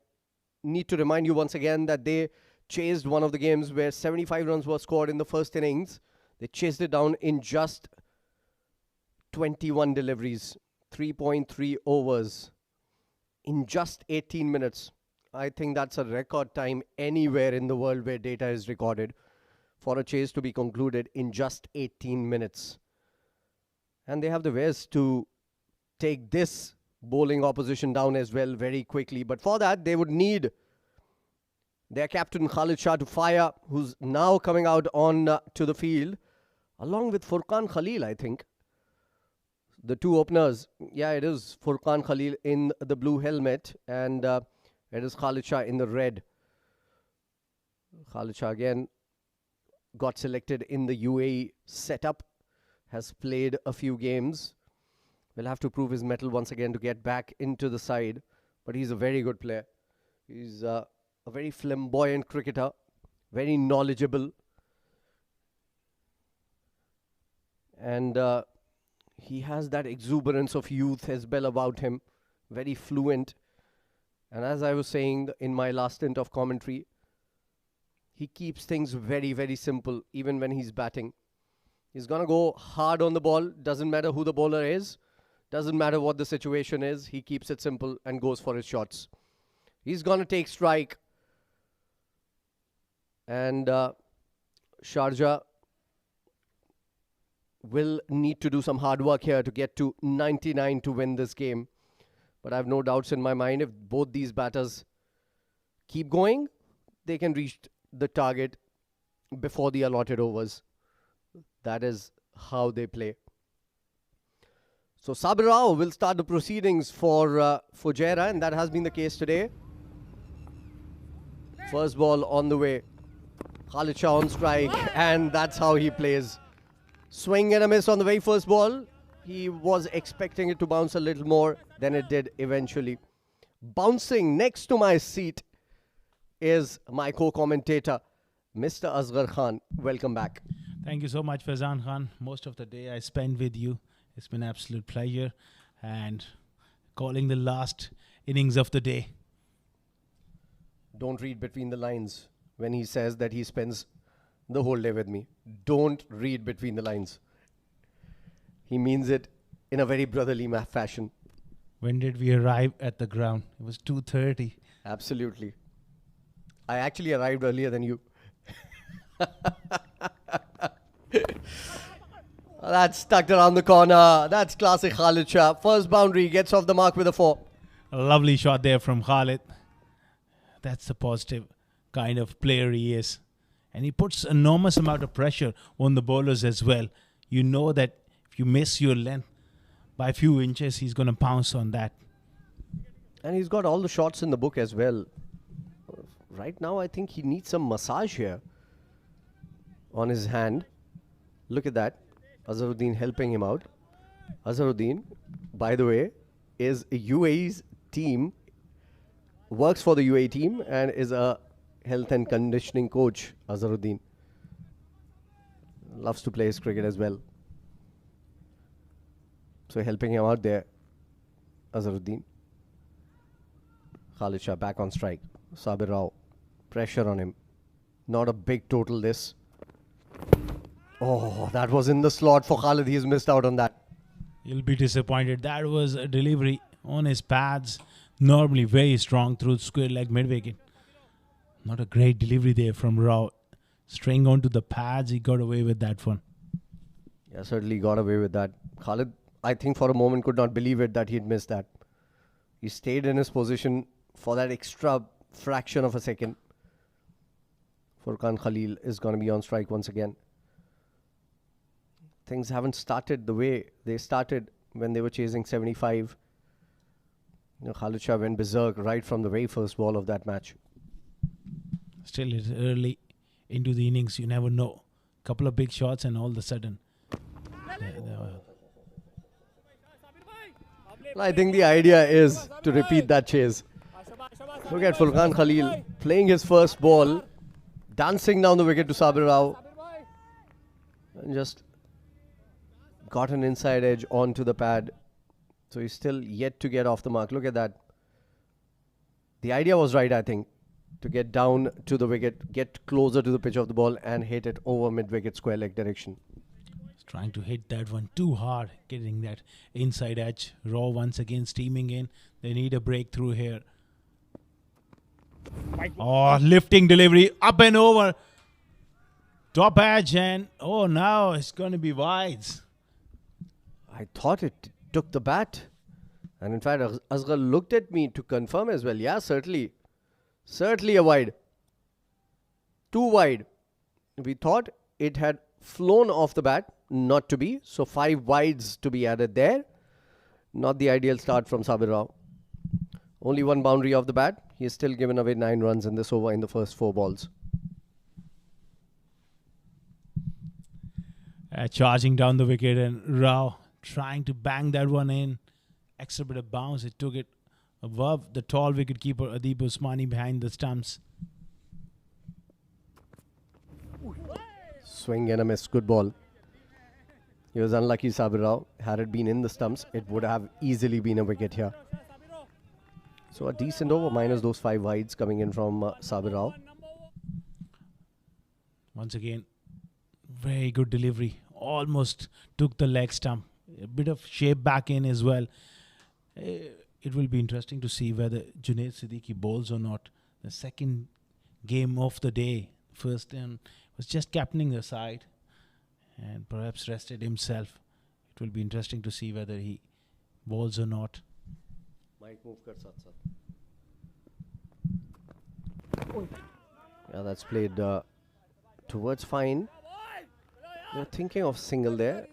need to remind you once again that they chased one of the games where 75 runs were scored in the first innings. They chased it down in just 21 deliveries, 3.3 overs, in just 18 minutes. I think that's a record time anywhere in the world where data is recorded for a chase to be concluded in just 18 minutes. And they have the ways to take this bowling opposition down as well very quickly. But for that, they would need their captain Khalid Shah to fire, who's now coming out on to the field, along with Furqan Khalil, I think. The two openers, yeah, it is Furqan Khalil in the blue helmet, and it is Khalid Shah in the red. Khalid Shah again got selected in the UAE setup, has played a few games. Will have to prove his mettle once again to get back into the side. But he's a very good player. He's a very flamboyant cricketer, very knowledgeable. And he has that exuberance of youth as well about him. Very fluent. And as I was saying in my last stint of commentary, he keeps things very, very simple even when he's batting. He's going to go hard on the ball. Doesn't matter who the bowler is. Doesn't matter what the situation is. He keeps it simple and goes for his shots. He's going to take strike. And Sharjah will need to do some hard work here to get to 99 to win this game. But I have no doubts in my mind if both these batters keep going, they can reach the target before the allotted overs. That is how they play. So Sabir Rao will start the proceedings for Fujairah, and that has been the case today. First ball on the way. Khalid Shah on strike, and that's how he plays. Swing and a miss on the very first ball. He was expecting it to bounce a little more than it did eventually. Bouncing next to my seat is my co-commentator, Mr. Asghar Khan. Welcome back. Thank you so much, Faizan Khan. Most of the day I spent with you. It's been an absolute pleasure. And calling the last innings of the day. Don't read between the lines when he says that he spends the whole day with me. Don't read between the lines. He means it in a very brotherly fashion. When did we arrive at the ground? It was 2:30. Absolutely. I actually arrived earlier than you. That's tucked around the corner. That's classic Khalid Shah. First boundary, gets off the mark with a 4. A lovely shot there from Khalid. That's the positive kind of player he is. And he puts enormous amount of pressure on the bowlers as well. You know that if you miss your length by a few inches, he's going to pounce on that. And he's got all the shots in the book as well. Right now, I think he needs some massage here on his hand. Look at that. Azharuddin helping him out. Azharuddin, by the way, is a UAE's team, works for the UAE team and is a health and conditioning coach, Azharuddin. Loves to play his cricket as well. So helping him out there, Azharuddin. Khalid Shah back on strike. Sabir Rao, pressure on him. Not a big total this. Oh, that was in the slot for Khalid. He's missed out on that. You'll be disappointed. That was a delivery on his pads. Normally very strong through square leg mid wicket. Not a great delivery there from Rao. Straying onto the pads, he got away with that one. Yeah, certainly got away with that. Khalid, I think for a moment could not believe it that he'd missed that. He stayed in his position for that extra fraction of a second. Furqan Khalil is going to be on strike once again. Things haven't started the way they started when they were chasing 75. Khalid Shah went berserk right from the very first ball of that match. Still, it's early into the innings. You never know. Couple of big shots and all of a sudden. I think the idea is to repeat that chase. Look at Furqan Khalil playing his first ball, dancing down the wicket to Sabir Rao, and just got an inside edge onto the pad. So he's still yet to get off the mark. Look at that. The idea was right, I think, to get down to the wicket, get closer to the pitch of the ball and hit it over mid-wicket square leg direction. Trying to hit that one too hard, getting that inside edge. Raw once again steaming in. They need a breakthrough here. Oh, lifting delivery, up and over. Top edge, and oh, now it's going to be wides. I thought it took the bat. And in fact, Asghar looked at me to confirm as well. Yeah, certainly. Certainly a wide. Too wide. We thought it had flown off the bat. Not to be. So 5 wides to be added there. Not the ideal start from Sabir Rao. Only 1 boundary off the bat. He has still given away 9 runs in this over in the first 4 balls. Charging down the wicket, and Rao trying to bang that one in. Extra bit of bounce. It took it above the tall wicketkeeper Adib Usmani behind the stumps. Swing and a miss. Good ball. He was unlucky, Sabir Rao. Had it been in the stumps, it would have easily been a wicket here. So a decent over minus those 5 wides coming in from Sabir Rao. Once again, very good delivery. Almost took the leg stump. A bit of shape back in as well. It will be interesting to see whether Junaid Siddiqui bowls or not. The second game of the day. First was just captaining the side and perhaps rested himself. It will be interesting to see whether he bowls or not. Yeah, that's played towards fine. You're thinking of single there.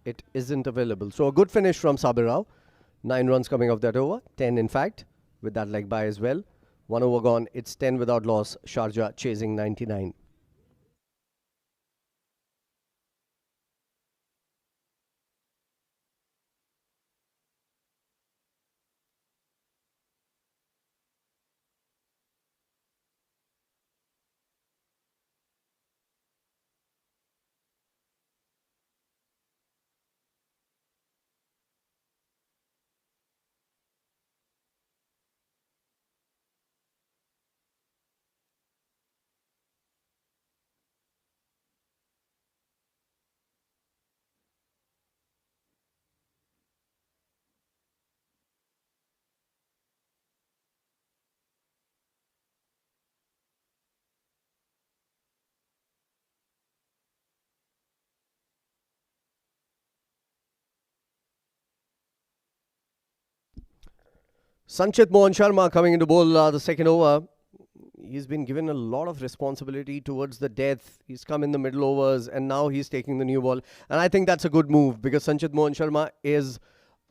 It isn't available. So a good finish from Sabir Rao. 9 runs coming off that over. 10 in fact, with that leg by as well. 1 over gone. It's 10 without loss. Sharjah chasing 99. Sanchit Mohan Sharma coming into bowl the second over. He's been given a lot of responsibility towards the death. He's come in the middle overs and now he's taking the new ball. And I think that's a good move because Sanchit Mohan Sharma is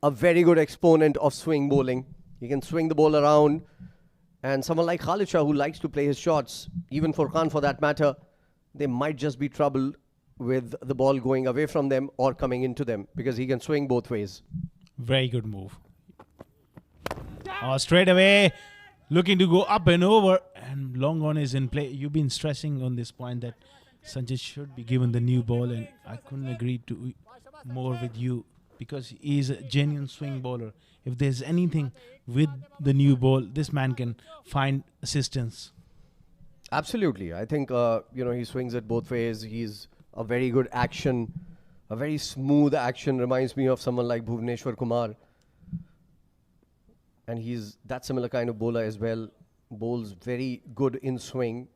a very good exponent of swing bowling. He can swing the ball around. And someone like Khalid Shah who likes to play his shots, even Furqan for that matter, they might just be troubled with the ball going away from them or coming into them because he can swing both ways. Very good move. Straight away, looking to go up and over, and long on is in play. You've been stressing on this point that Sanjay should be given the new ball, and I couldn't agree to more with you because he's a genuine swing bowler. If there's anything with the new ball, this man can find assistance. Absolutely. I think, he swings it both ways. He's a very good action, a very smooth action. Reminds me of someone like Bhuvneshwar Kumar. And he's that similar kind of bowler as well. Bowls very good in swing.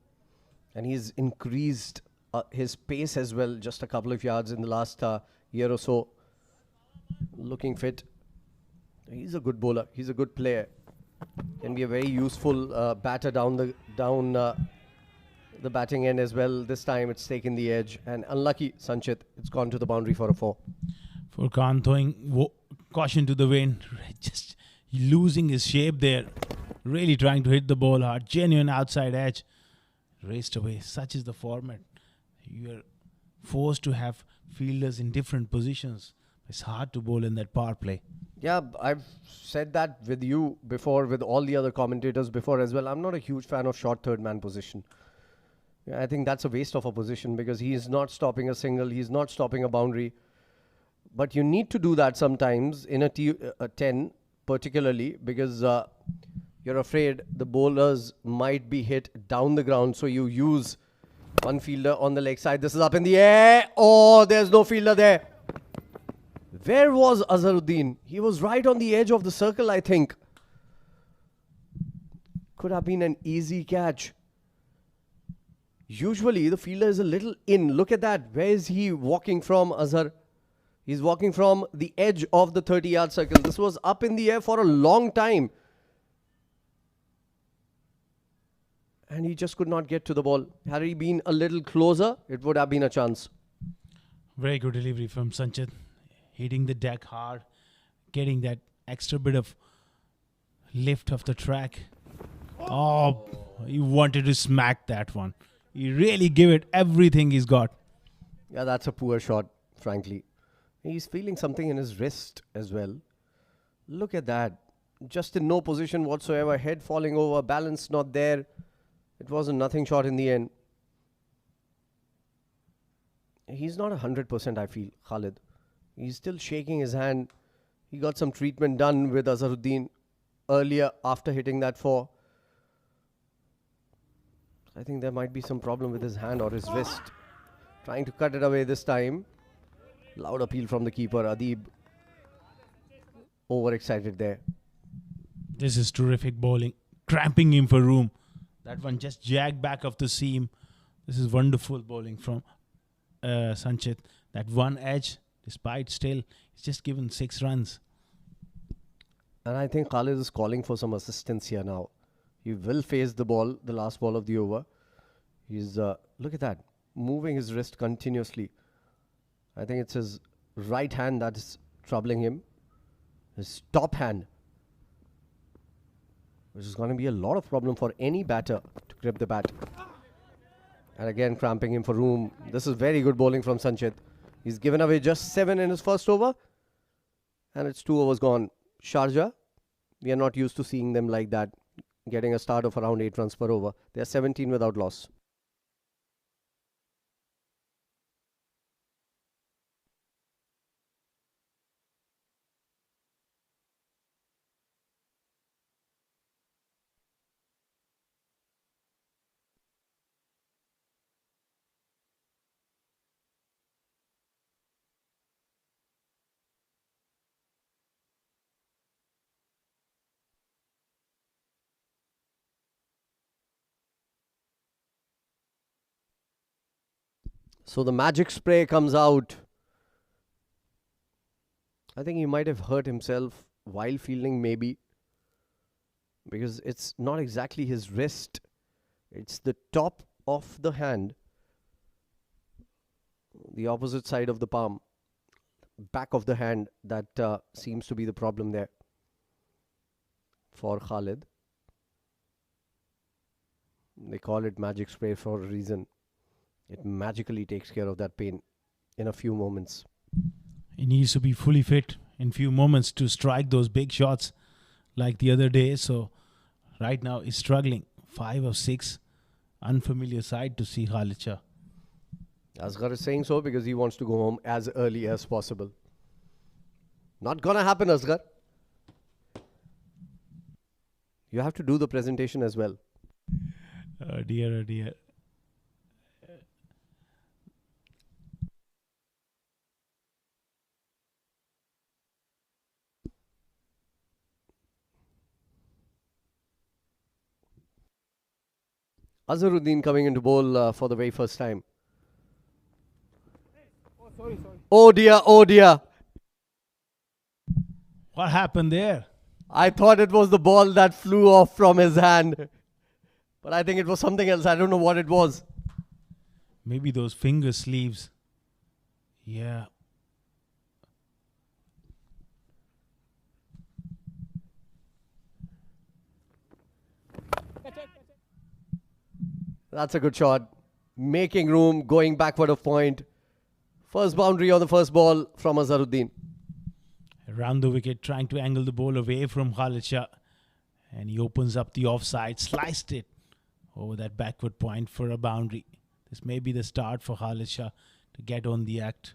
And he's increased his pace as well, just a couple of yards in the last year or so. Looking fit. He's a good bowler. He's a good player. Can be a very useful batter down the batting end as well. This time it's taken the edge. And unlucky, Sanchit. It's gone to the boundary for a 4. Furqan Caution to the wind. Just losing his shape there. Really trying to hit the ball hard. Genuine outside edge. Raced away. Such is the format. You're forced to have fielders in different positions. It's hard to bowl in that power play. Yeah, I've said that with you before, with all the other commentators before as well. I'm not a huge fan of short third man position. Yeah, I think that's a waste of a position because he's not stopping a single, he's not stopping a boundary. But you need to do that sometimes in a 10, particularly because you're afraid the bowlers might be hit down the ground. So you use one fielder on the leg side. This is up in the air. Oh, there's no fielder there. Where was Azharuddin? He was right on the edge of the circle, I think. Could have been an easy catch. Usually the fielder is a little in. Look at that. Where is he walking from, Azhar? He's walking from the edge of the 30-yard circle. This was up in the air for a long time. And he just could not get to the ball. Had he been a little closer, it would have been a chance. Very good delivery from Sanchit. Hitting the deck hard. Getting that extra bit of lift of the track. Oh, he wanted to smack that one. He really gave it everything he's got. Yeah, that's a poor shot, frankly. He's feeling something in his wrist as well. Look at that. Just in no position whatsoever. Head falling over. Balance not there. It was a nothing shot in the end. He's not 100%, I feel, Khalid. He's still shaking his hand. He got some treatment done with Azharuddin earlier after hitting that 4. I think there might be some problem with his hand or his wrist. Trying to cut it away this time. Loud appeal from the keeper, Adib. Overexcited there. This is terrific bowling. Cramping him for room. That one just jagged back off the seam. This is wonderful bowling from Sanchit. That one edge, despite still, he's just given 6 runs. And I think Khalid is calling for some assistance here now. He will face the ball, the last ball of the over. He's, look at that, moving his wrist continuously. I think it's his right hand that is troubling him. His top hand. Which is going to be a lot of problem for any batter to grip the bat. And again, cramping him for room. This is very good bowling from Sanchit. He's given away just 7 in his first over. And it's 2 overs gone. Sharjah, we are not used to seeing them like that. Getting a start of around 8 runs per over. They are 17 without loss. So the magic spray comes out. I think he might have hurt himself while fielding, maybe. Because it's not exactly his wrist. It's the top of the hand. The opposite side of the palm. Back of the hand. That seems to be the problem there for Khalid. They call it magic spray for a reason. It magically takes care of that pain in a few moments. He needs to be fully fit in few moments to strike those big shots like the other day. So right now he's struggling. 5 of 6. Unfamiliar side to see Khalid Shah. Asghar is saying so because he wants to go home as early as possible. Not gonna happen, Asghar. You have to do the presentation as well. Oh dear, oh dear. Azharuddin coming into bowl for the very first time. Oh dear, oh dear. What happened there? I thought it was the ball that flew off from his hand. But I think it was something else. I don't know what it was. Maybe those finger sleeves. Yeah. That's a good shot. Making room, going backward of point. First boundary on the first ball from Azharuddin. Around the wicket, trying to angle the ball away from Khalid Shah. And he opens up the offside, sliced it over that backward point for a boundary. This may be the start for Khalid Shah to get on the act.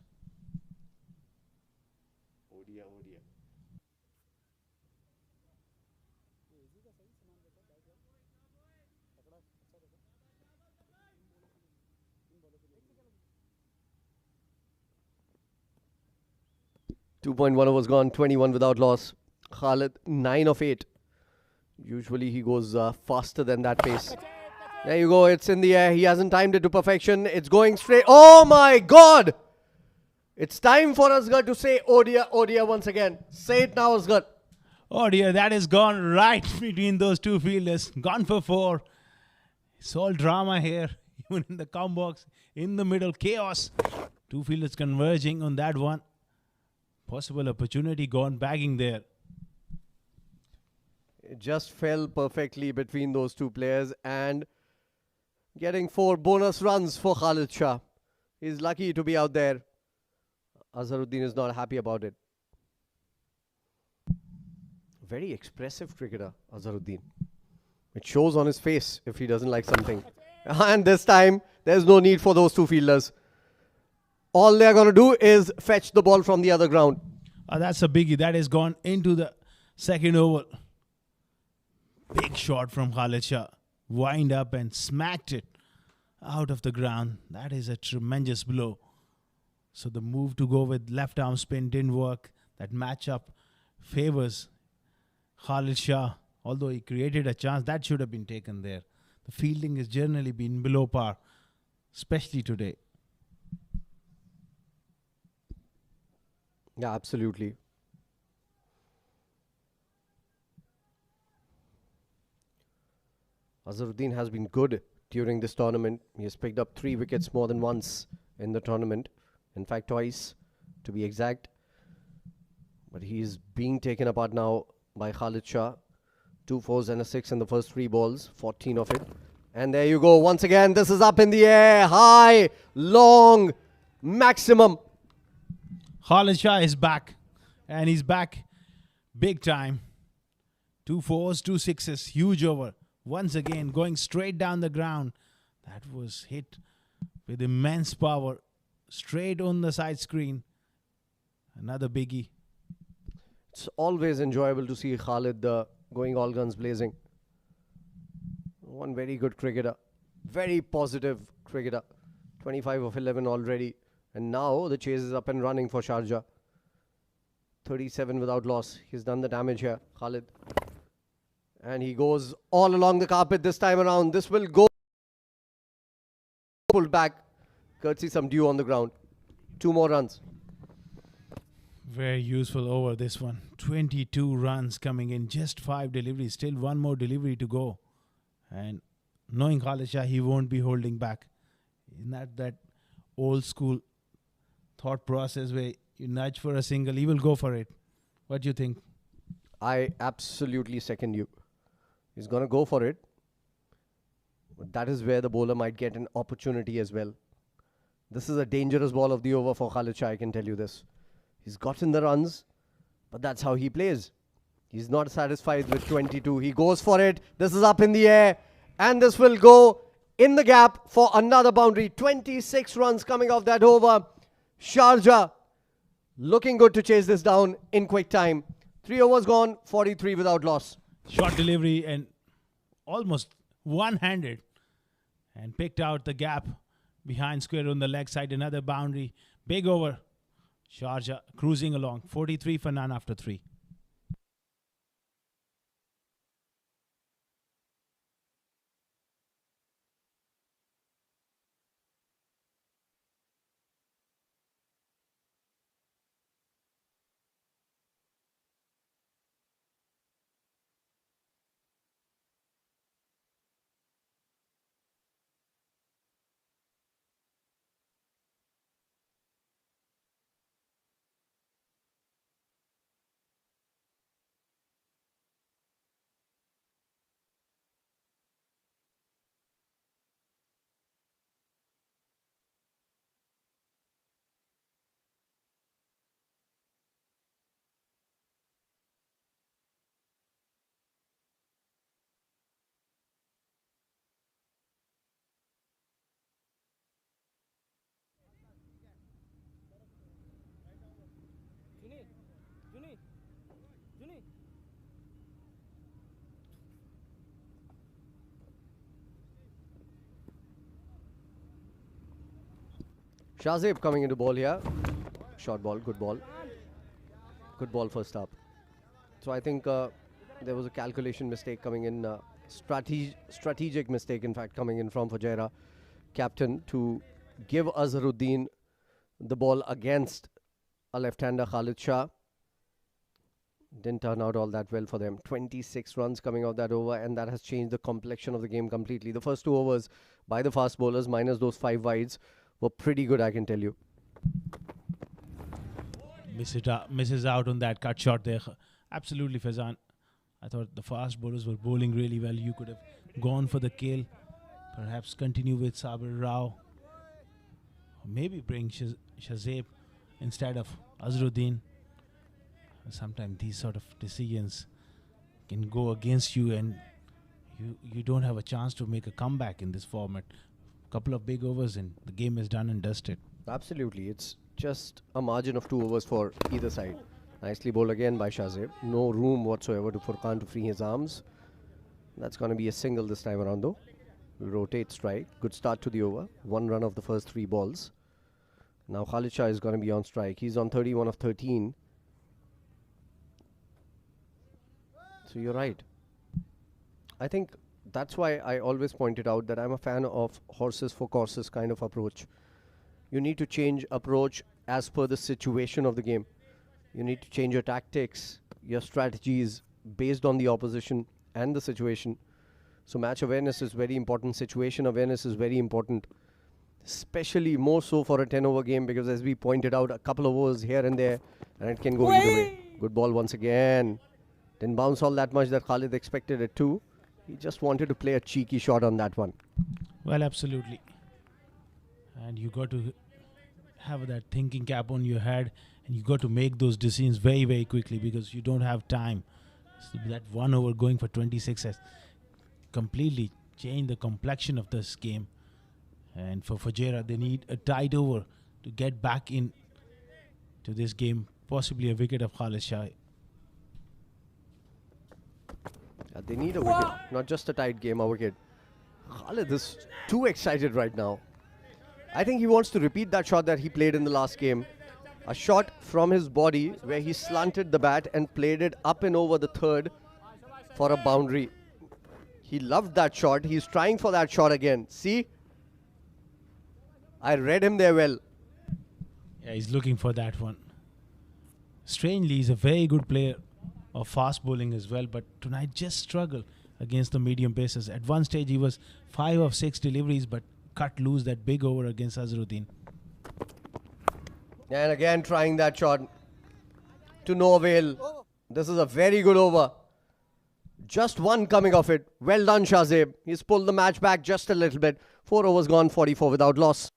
2.1 overs gone, 21 without loss. Khalid, 9 of 8. Usually he goes faster than that pace. There you go, it's in the air. He hasn't timed it to perfection. It's going straight. Oh my God! It's time for Asghar to say oh dear once again. Say it now, Asghar. Oh dear, that has gone right between those two fielders. Gone for 4. It's all drama here. Even in the com box, in the middle, chaos. Two fielders converging on that one. Possible opportunity gone bagging there. It just fell perfectly between those two players and getting 4 bonus runs for Khalid Shah. He's lucky to be out there. Azharuddin is not happy about it. Very expressive cricketer, Azharuddin. It shows on his face if he doesn't like something. And this time, there's no need for those two fielders. All they're going to do is fetch the ball from the other ground. That's a biggie. That has gone into the second over. Big shot from Khalid Shah. Wind up and smacked it out of the ground. That is a tremendous blow. So the move to go with left arm spin didn't work. That matchup favors Khalid Shah. Although he created a chance, that should have been taken there. The fielding has generally been below par, especially today. Yeah, absolutely. Azharuddin has been good during this tournament. He has picked up 3 wickets more than once in the tournament. In fact, twice to be exact. But he is being taken apart now by Khalid Shah. 2 4s and a 6 in the first 3 balls, 14 of it. And there you go. Once again, this is up in the air. High, long, maximum. Khalid Shah is back. And he's back big time. 2 4s, 2 6s. Huge over. Once again, going straight down the ground. That was hit with immense power. Straight on the side screen. Another biggie. It's always enjoyable to see Khalid going all guns blazing. One very good cricketer. Very positive cricketer. 25 of 11 already. And now the chase is up and running for Sharjah. 37 without loss. He's done the damage here, Khalid. And he goes all along the carpet this time around. This will go pulled back. Courtesy some dew on the ground. 2 more runs. Very useful over this one. 22 runs coming in. Just 5 deliveries. Still 1 more delivery to go. And knowing Khalid Shah, he won't be holding back. Isn't that old school thought process where you nudge for a single, he will go for it. What do you think? I absolutely second you. He's going to go for it. But that is where the bowler might get an opportunity as well. This is a dangerous ball of the over for Khalid Shah, I can tell you this. He's gotten the runs, but that's how he plays. He's not satisfied with 22. He goes for it. This is up in the air. And this will go in the gap for another boundary. 26 runs coming off that over. Sharjah looking good to chase this down in quick time. 3 overs gone, 43 without loss. Short delivery and almost one-handed. And picked out the gap behind square on the leg side. Another boundary. Big over. Sharjah cruising along. 43 for none after 3. Shahzeb coming into ball here. Short ball, good ball. Good ball first up. So I think there was a calculation mistake coming in, strategic mistake in fact coming in from Fujairah captain to give Azharuddin the ball against a left-hander Khalid Shah. Didn't turn out all that well for them. 26 runs coming out that over, and that has changed the complexion of the game completely. The first 2 overs by the fast bowlers, minus those 5 wides, were pretty good, I can tell you. Misses out on that cut shot there. Absolutely, Faizan. I thought the fast bowlers were bowling really well. You could have gone for the kill. Perhaps continue with Sabir Rao. Or maybe bring Shahzeb instead of Azharuddin. Sometimes these sort of decisions can go against you, and you don't have a chance to make a comeback in this format. Couple of big overs and the game is done and dusted. Absolutely. It's just a margin of 2 overs for either side. Nicely bowled again by Shahzeb. No room whatsoever for Furqan to free his arms. That's going to be a single this time around though. Rotate strike. Good start to the over. 1 run of the first 3 balls. Now Khalid Shah is going to be on strike. He's on 31 of 13. So you're right. I think that's why I always pointed out that I'm a fan of horses for courses kind of approach. You need to change approach as per the situation of the game. You need to change your tactics, your strategies based on the opposition and the situation. So match awareness is very important. Situation awareness is very important. Especially more so for a 10-over game, because as we pointed out, a couple of overs here and there and it can go either way. Good ball once again. Didn't bounce all that much that Khalid expected it to. He just wanted to play a cheeky shot on that one. Well, absolutely. And you got to have that thinking cap on your head, and you got to make those decisions very, very quickly because you don't have time. So that 1 over going for 26 has completely changed the complexion of this game. And for Fujairah, they need a tight over to get back in to this game. Possibly a wicket of Khalid Shah. They need a wicket, not just a tight game, a wicket. Khalid is too excited right now. I think he wants to repeat that shot that he played in the last game. A shot from his body where he slanted the bat and played it up and over the third for a boundary. He loved that shot. He's trying for that shot again. See? I read him there well. Yeah, he's looking for that one. Strangely, he's a very good player of fast bowling as well, but tonight just struggled against the medium pacers. At one stage, he was 5 of 6 deliveries, but cut loose that big over against Azharuddin. And again trying that shot to no avail. This is a very good over. Just 1 coming off it. Well done, Shahzeb. He's pulled the match back just a little bit. 4 overs gone, 44 without loss.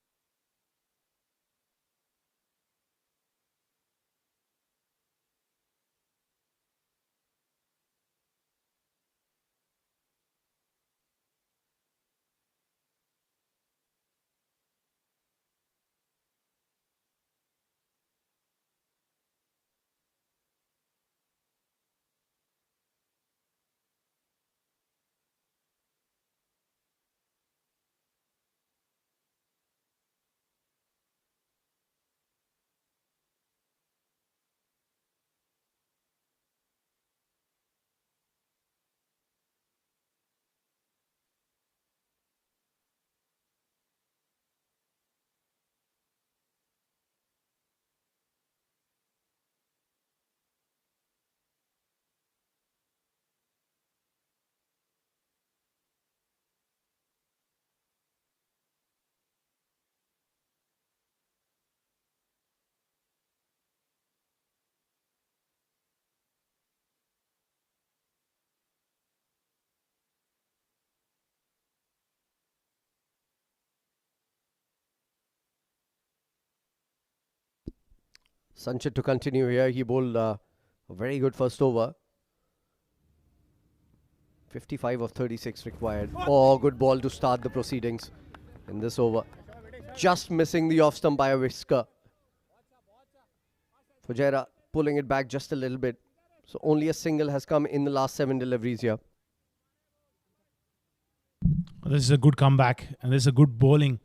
Sanchit to continue here. He bowled a very good first over. 55 of 36 required. Oh, good ball to start the proceedings in this over. Just missing the off stump by a whisker. Fujairah pulling it back just a little bit. So only a single has come in the last 7 deliveries here. This is a good comeback, and this is a good bowling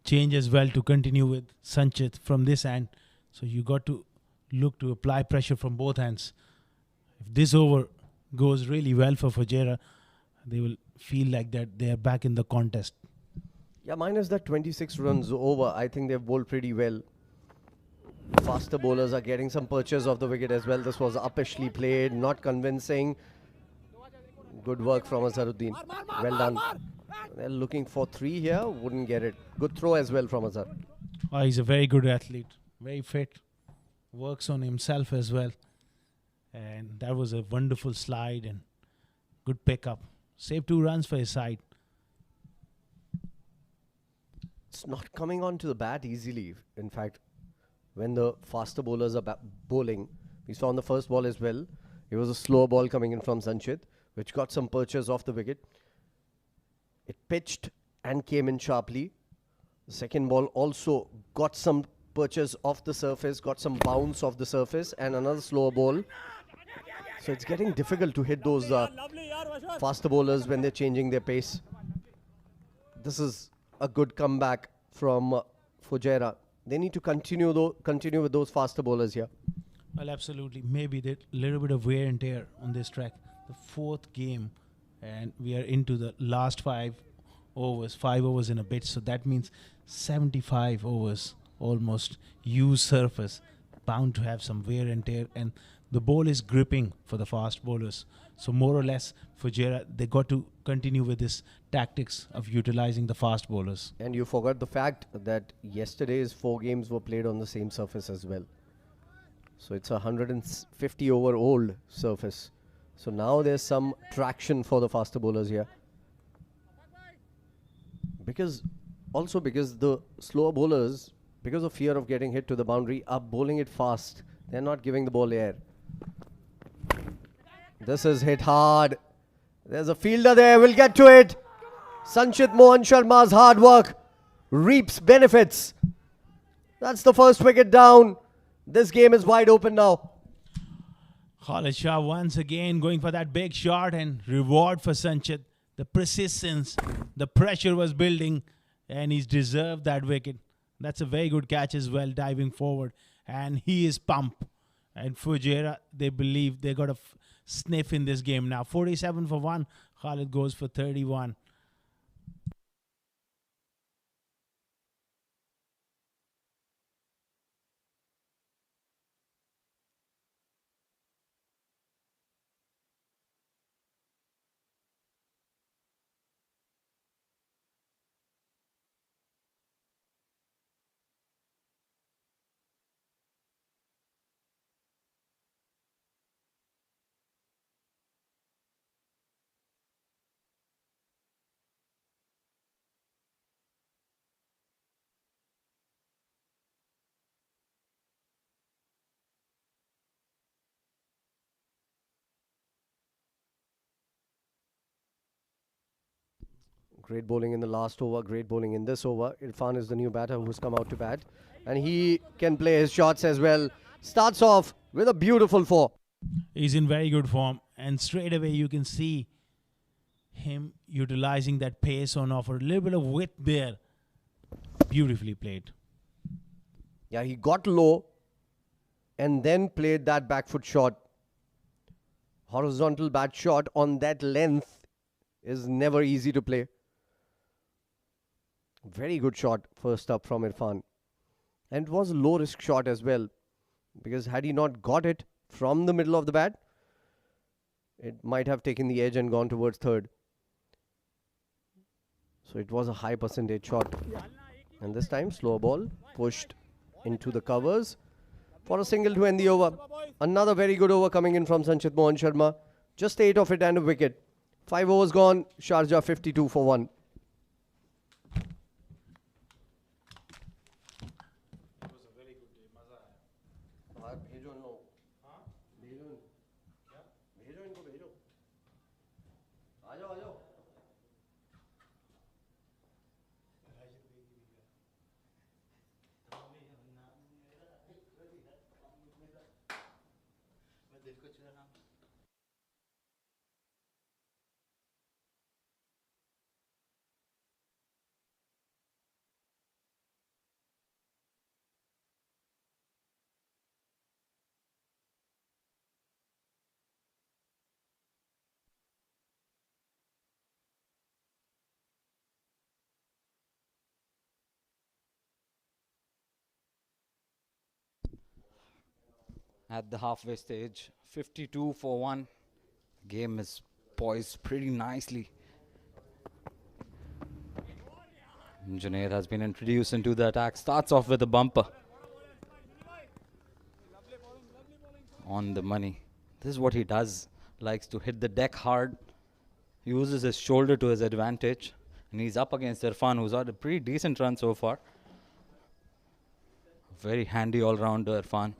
change as well to continue with Sanchit from this end. So you got to look to apply pressure from both ends. If this over goes really well for Fujairah, they will feel like that they are back in the contest. Yeah, minus that 26 runs over. I think they've bowled pretty well. Faster bowlers are getting some purchase of the wicket as well. This was uppishly played, not convincing. Good work from Azharuddin. Well done. They're looking for 3 here. Wouldn't get it. Good throw as well from Azhar. Oh, he's a very good athlete, very fit, works on himself as well. And that was a wonderful slide and good pickup. Saved 2 runs for his side. It's not coming onto the bat easily. In fact, when the faster bowlers are bowling, we saw on the first ball as well, it was a slower ball coming in from Sanchit, which got some purchase off the wicket. It pitched and came in sharply. The second ball also got some purchase off the surface, got some bounce off the surface, and another slower ball. So it's getting difficult to hit those faster bowlers when they're changing their pace. This is a good comeback from Fujairah. They need to continue with those faster bowlers here. Well, absolutely. Maybe a little bit of wear and tear on this track. The 4th game, and we are into the last 5 overs. 5 overs in a bit, so that means 75 overs almost used surface. Bound to have some wear and tear, and the ball is gripping for the fast bowlers. So more or less, Fujairah, they got to continue with this tactics of utilizing the fast bowlers. And you forgot the fact that yesterday's 4 games were played on the same surface as well. So it's a 150 over old surface. So now there's some traction for the faster bowlers here. Because the slower bowlers, because of fear of getting hit to the boundary, are bowling it fast. They're not giving the ball air. This is hit hard. There's a fielder there. We'll get to it. Sanchit Mohan Sharma's hard work reaps benefits. That's the first wicket down. This game is wide open now. Khalid Shah once again going for that big shot, and reward for Sanchit. The persistence, the pressure was building, and he's deserved that wicket. That's a very good catch as well, diving forward. And he is pumped. And Fujairah, they believe they got a sniff in this game now. 47 for 1. Khalid goes for 31. Great bowling in the last over, great bowling in this over. Irfan is the new batter who's come out to bat. And he can play his shots as well. Starts off with a beautiful 4. He's in very good form. And straight away you can see him utilizing that pace on offer. A little bit of width there. Beautifully played. Yeah, he got low and then played that back foot shot. Horizontal bat shot on that length is never easy to play. Very good shot first up from Irfan. And it was a low risk shot as well, because had he not got it from the middle of the bat, it might have taken the edge and gone towards third. So it was a high percentage shot. And this time slow ball pushed into the covers for a single to end the over. Another very good over coming in from Sanchit Mohan Sharma. Just 8 of it and a wicket. 5 overs gone. Sharjah 52 for 1. at the halfway stage. 52 for 1. Game is poised pretty nicely. Junaid has been introduced into the attack. Starts off with a bumper. On the money. This is what he does. Likes to hit the deck hard. Uses his shoulder to his advantage. And he's up against Irfan, who's had a pretty decent run so far. Very handy all-rounder, Irfan.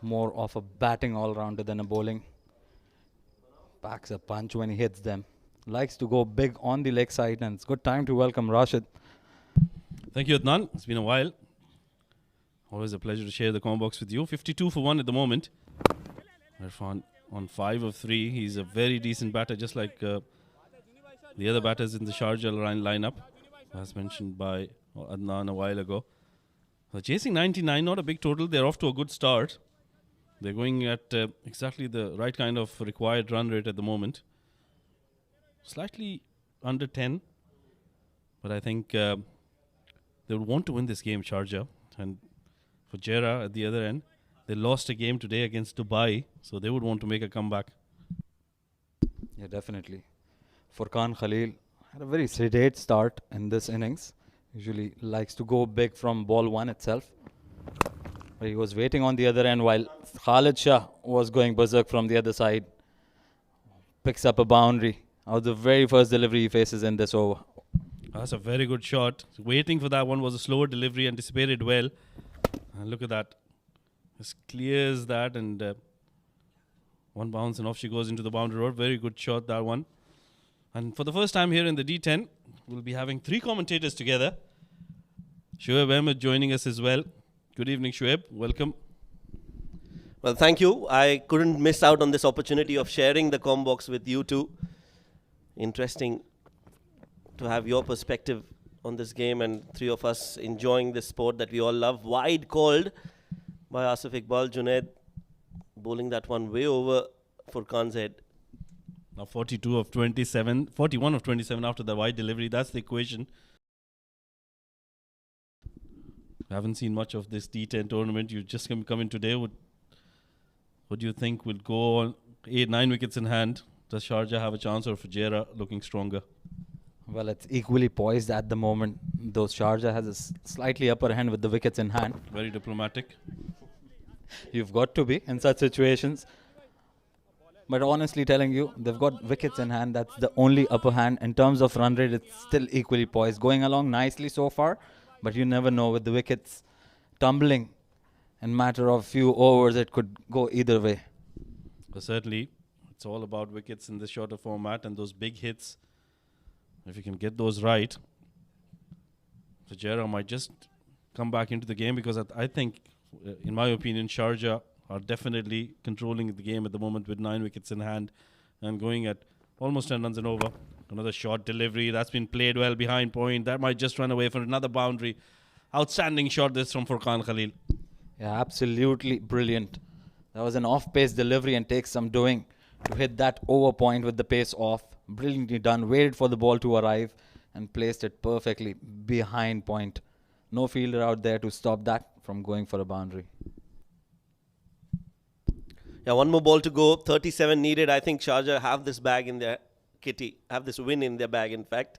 More of a batting all-rounder than a bowling. Packs a punch when he hits them. Likes to go big on the leg side, and it's good time to welcome Rashid. Thank you, Adnan. It's been a while. Always a pleasure to share the comment box with you. 52 for 1 at the moment. Irfan on 5 of 3. He's a very decent batter, just like the other batters in the Sharjah lineup, as mentioned by Adnan a while ago. Chasing 99, not a big total. They're off to a good start. They're going at exactly the right kind of required run rate at the moment. Slightly under 10. But I think they would want to win this game, Sharjah. And Fujairah at the other end, they lost a game today against Dubai, so they would want to make a comeback. Yeah, definitely. Furqan Khalil had a very sedate start in this innings. Usually likes to go big from ball 1 itself. But he was waiting on the other end while Khalid Shah was going berserk from the other side. Picks up a boundary. That was the very first delivery he faces in this over. That's a very good shot. Waiting for that one was a slower delivery, anticipated well. And look at that. Just clears that, and one bounce and off she goes into the boundary road. Very good shot, that one. And for the first time here in the D10, we'll be having 3 commentators together. Shoaib Ahmed joining us as well. Good evening, Shoaib. Welcome. Well, thank you. I couldn't miss out on this opportunity of sharing the com box with you two. Interesting to have your perspective on this game, and 3 of us enjoying this sport that we all love. Wide called by Asif Iqbal. Junaid bowling that one way over Furqan's head. Now 42 of 27, 41 of 27 after the wide delivery. That's the equation. I haven't seen much of this D10 tournament. You just come in today. What do you think will go on? 8-9 wickets in hand. Does Sharjah have a chance, or Fujairah looking stronger? Well, it's equally poised at the moment. Though Sharjah has a slightly upper hand with the wickets in hand. Very diplomatic. You've got to be in such situations. But honestly telling you, they've got wickets in hand. That's the only upper hand. In terms of run rate, it's still equally poised. Going along nicely so far. But you never know, with the wickets tumbling in matter of few overs, it could go either way. But certainly, it's all about wickets in this shorter format, and those big hits. If you can get those right, Fujairah might just come back into the game, because I think, in my opinion, Sharjah are definitely controlling the game at the moment with 9 wickets in hand and going at almost 10 runs and over. Another short delivery that's been played well behind point. That might just run away for another boundary. Outstanding shot this from Furqan Khalil. Yeah, absolutely brilliant. That was an off-pace delivery and takes some doing to hit that over point with the pace off. Brilliantly done. Waited for the ball to arrive and placed it perfectly behind point. No fielder out there to stop that from going for a boundary. Yeah, one more ball to go. 37 needed. I think Sharjah have this bag in their kitty. Have this win in their bag, in fact.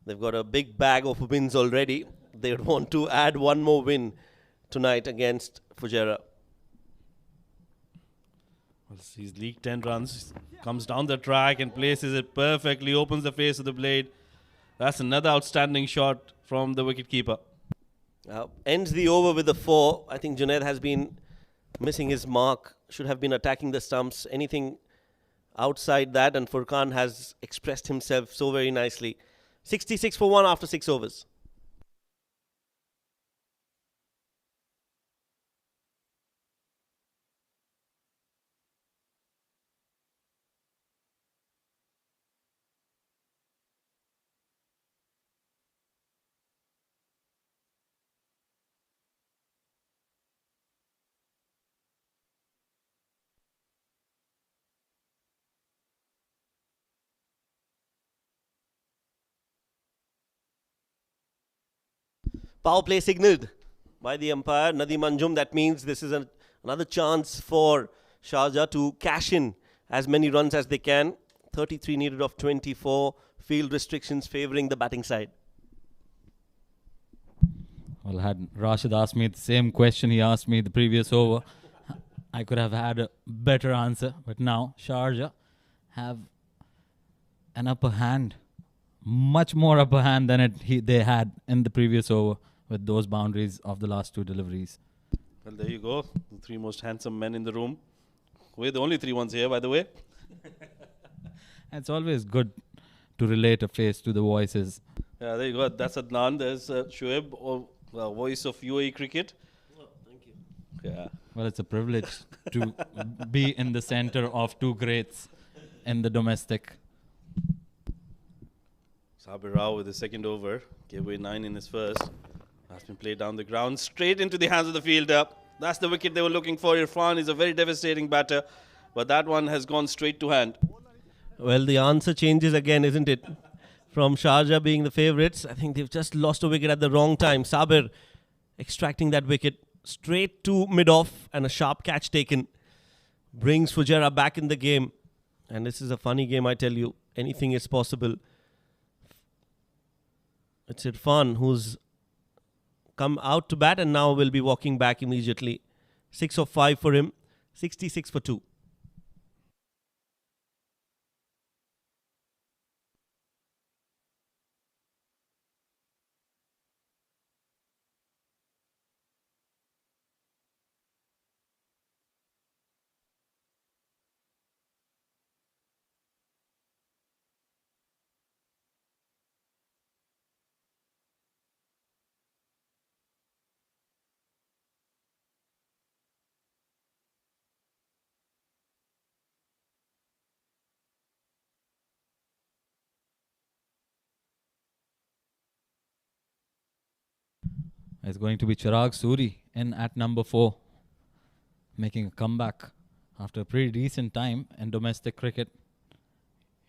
They've got a big bag of wins already. They would want to add one more win tonight against Fujairah. Well, he's leaked 10 runs. Comes down the track and places it perfectly. Opens the face of the blade. That's another outstanding shot from the wicketkeeper. Ends the over with a 4. I think Junaid has been missing his mark. Should have been attacking the stumps. Anything outside that, and Furqan has expressed himself so very nicely. 66 for 1 after 6 overs. Power play signalled by the umpire, Nadeem Anjum. That means this is a Another chance for Sharjah to cash in as many runs as they can. 33 needed of 24. Field restrictions favouring the batting side. Well, had Rashid asked me the same question he asked me the previous over, I could have had a better answer. But now Sharjah have an upper hand, much more upper hand than they had in the previous over with those boundaries of the last two deliveries. Well, there you go. The three most handsome men in the room. We're the only three ones here, by the way. It's always good to relate a face to the voices. Yeah, there you go. That's Adnan. There's Shoaib, voice of UAE cricket. Oh, thank you. Yeah. Well, it's a privilege to be in the center of two greats in the domestic. Sabir Rao with the second over. Gave away 9 in his first. Has been played down the ground. Straight into the hands of the fielder. That's the wicket they were looking for. Irfan is a very devastating batter. But that one has gone straight to hand. Well, the answer changes again, isn't it? From Sharjah being the favourites, I think they've just lost a wicket at the wrong time. Sabir extracting that wicket straight to mid-off, and a sharp catch taken brings Fujairah back in the game. And this is a funny game, I tell you. Anything is possible. It's Irfan who's come out to bat and now will be walking back immediately. 6 of 5 for him, 66 for 2. It's going to be Chirag Suri in at number 4, making a comeback after a pretty decent time in domestic cricket.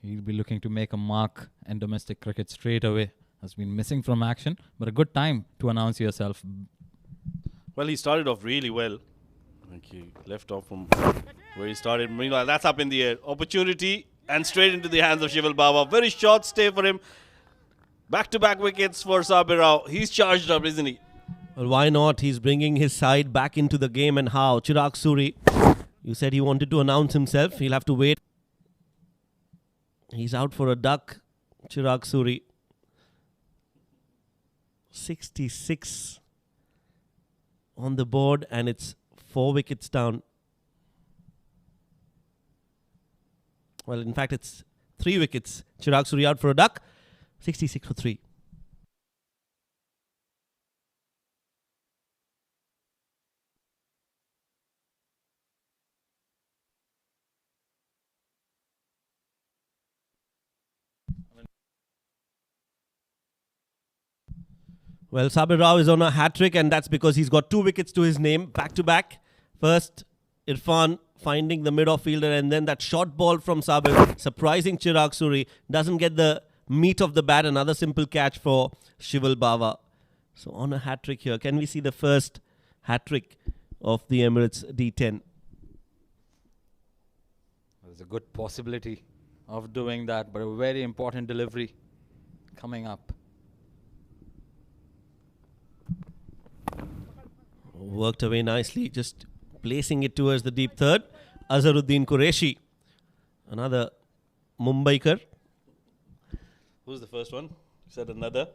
He'll be looking to make a mark in domestic cricket straight away. Has been missing from action, but a good time to announce yourself. Well, he started off really well. I think he left off from where he started. Meanwhile, that's up in the air. Opportunity and straight into the hands of Shival Baba. Very short stay for him. Back-to-back wickets for Sabir Rao. He's charged up, isn't he? Well, why not? He's bringing his side back into the game. And how? Chirag Suri, you said he wanted to announce himself. He'll have to wait. He's out for a duck, Chirag Suri. 66 on the board, and it's 4 wickets down. Well, in fact, it's 3 wickets. Chirag Suri out for a duck. 66 for 3. Well, Sabir Rao is on a hat-trick, and that's because he's got 2 wickets to his name, back-to-back. First, Irfan finding the mid-off fielder, and then that short ball from Sabir, surprising Chirag Suri. Doesn't get the meat of the bat. Another simple catch for Shival Baba. So on a hat-trick here. Can we see the first hat-trick of the Emirates D10? There's a good possibility of doing that, but a very important delivery coming up. Worked away nicely, just placing it towards the deep third. Azharuddin Qureshi, another Mumbaikar. Who's the first one? You said another.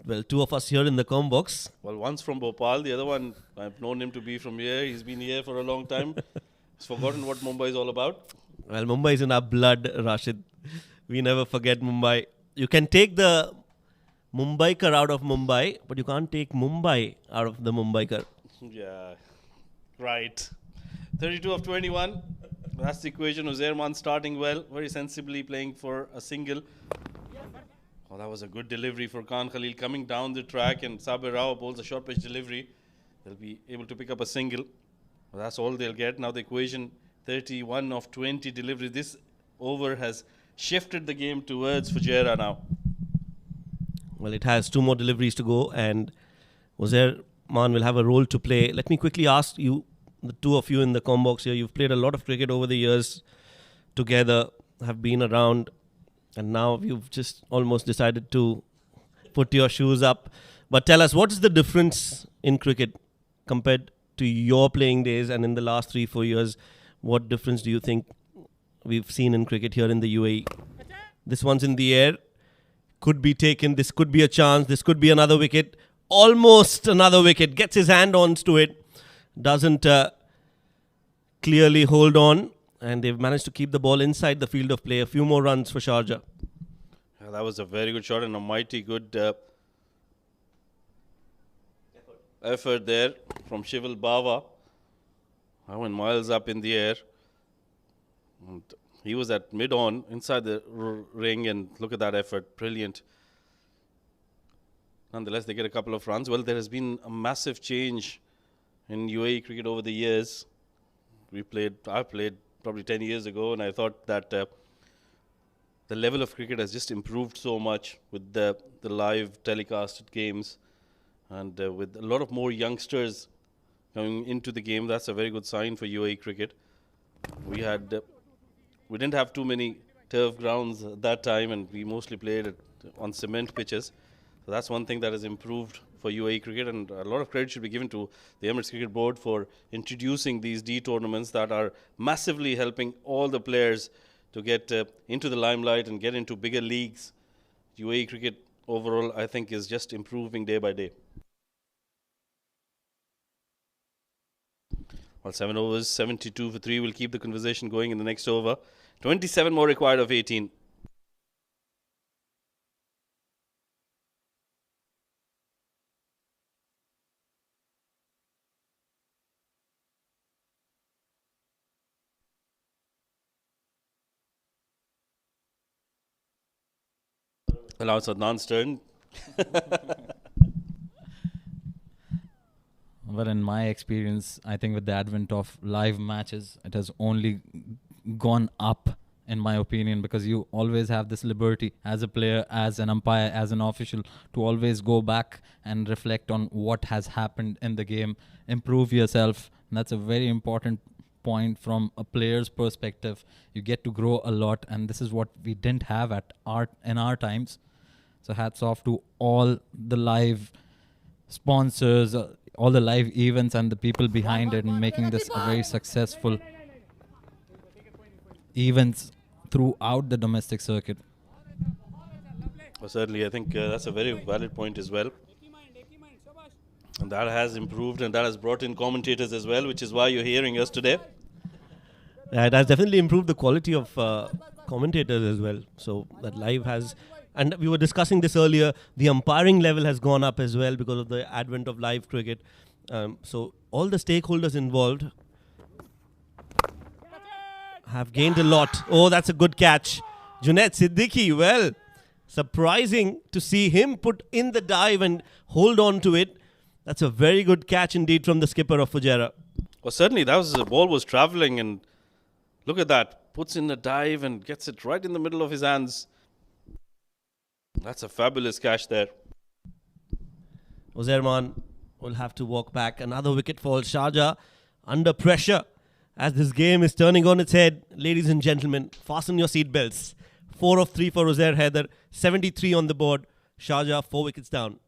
Well, 2 of us here in the com box. Well, one's from Bhopal. The other one, I've known him to be from here. He's been here for a long time. He's forgotten what Mumbai is all about. Well, Mumbai is in our blood, Rashid. We never forget Mumbai. You can take the Mumbaikar out of Mumbai, but you can't take Mumbai out of the Mumbaikar. Yeah, right. 32 of 21. That's the equation. Uzairman starting well, very sensibly playing for a single. Oh, that was a good delivery for Khan Khalil coming down the track, and Sabir Rao bowls a short pitch delivery. They'll be able to pick up a single. Well, that's all they'll get. Now the equation 31 of 20 delivery. This over has shifted the game towards Fujairah now. Well, it has 2 more deliveries to go, and Uzairman will have a role to play. Let me quickly ask you, the two of you in the com box here. You've played a lot of cricket over the years together, have been around, and now you've just almost decided to put your shoes up. But tell us, what is the difference in cricket compared to your playing days and in the last 3-4 years? What difference do you think we've seen in cricket here in the UAE? This one's in the air. Could be taken. This could be a chance. This could be another wicket. Almost another wicket. Gets his hand onto it. Doesn't clearly hold on. And they've managed to keep the ball inside the field of play. A few more runs for Sharjah. Yeah, that was a very good shot and a mighty good effort there from Shival Bawa. I went miles up in the air. And he was at mid-on inside the ring, and look at that effort. Brilliant. Nonetheless, they get a couple of runs. Well, there has been a massive change in UAE cricket over the years. I played probably 10 years ago, and I thought that the level of cricket has just improved so much with the live telecasted games, and with a lot of more youngsters coming into the game. That's a very good sign for UAE cricket. We didn't have too many turf grounds at that time, and we mostly played on cement pitches. So that's one thing that has improved for UAE cricket, and a lot of credit should be given to the Emirates Cricket Board for introducing these D tournaments that are massively helping all the players to get into the limelight and get into bigger leagues. UAE cricket overall, I think, is just improving day by day. Well, 7 overs, 72 for 3. We'll keep the conversation going in the next over. 27 more required of 18. Well, now it's Adnan's turn. Well, in my experience, I think with the advent of live matches, it has only gone up, in my opinion, because you always have this liberty as a player, as an umpire, as an official, to always go back and reflect on what has happened in the game, improve yourself. And that's a very important point from a player's perspective. You get to grow a lot, and this is what we didn't have in our times. So hats off to all the live sponsors, all the live events and the people behind it, and making this a very successful events throughout the domestic circuit. Well, certainly, I think that's a very valid point as well. And that has improved, and that has brought in commentators as well, which is why you're hearing us today. Yeah, it has definitely improved the quality of commentators as well. So that live has... And we were discussing this earlier, the umpiring level has gone up as well because of the advent of live cricket. So all the stakeholders involved have gained a lot. Oh, that's a good catch. Junaid Siddiqui, well, surprising to see him put in the dive and hold on to it. That's a very good catch indeed from the skipper of Fujairah. Well, certainly, the ball was travelling, and look at that. Puts in the dive and gets it right in the middle of his hands. That's a fabulous catch there. Ajman will have to walk back. Another wicket for Sharjah under pressure as this game is turning on its head. Ladies and gentlemen, fasten your seatbelts. 4 of 3 for Uzair Haider. 73 on the board. Sharjah 4 wickets down.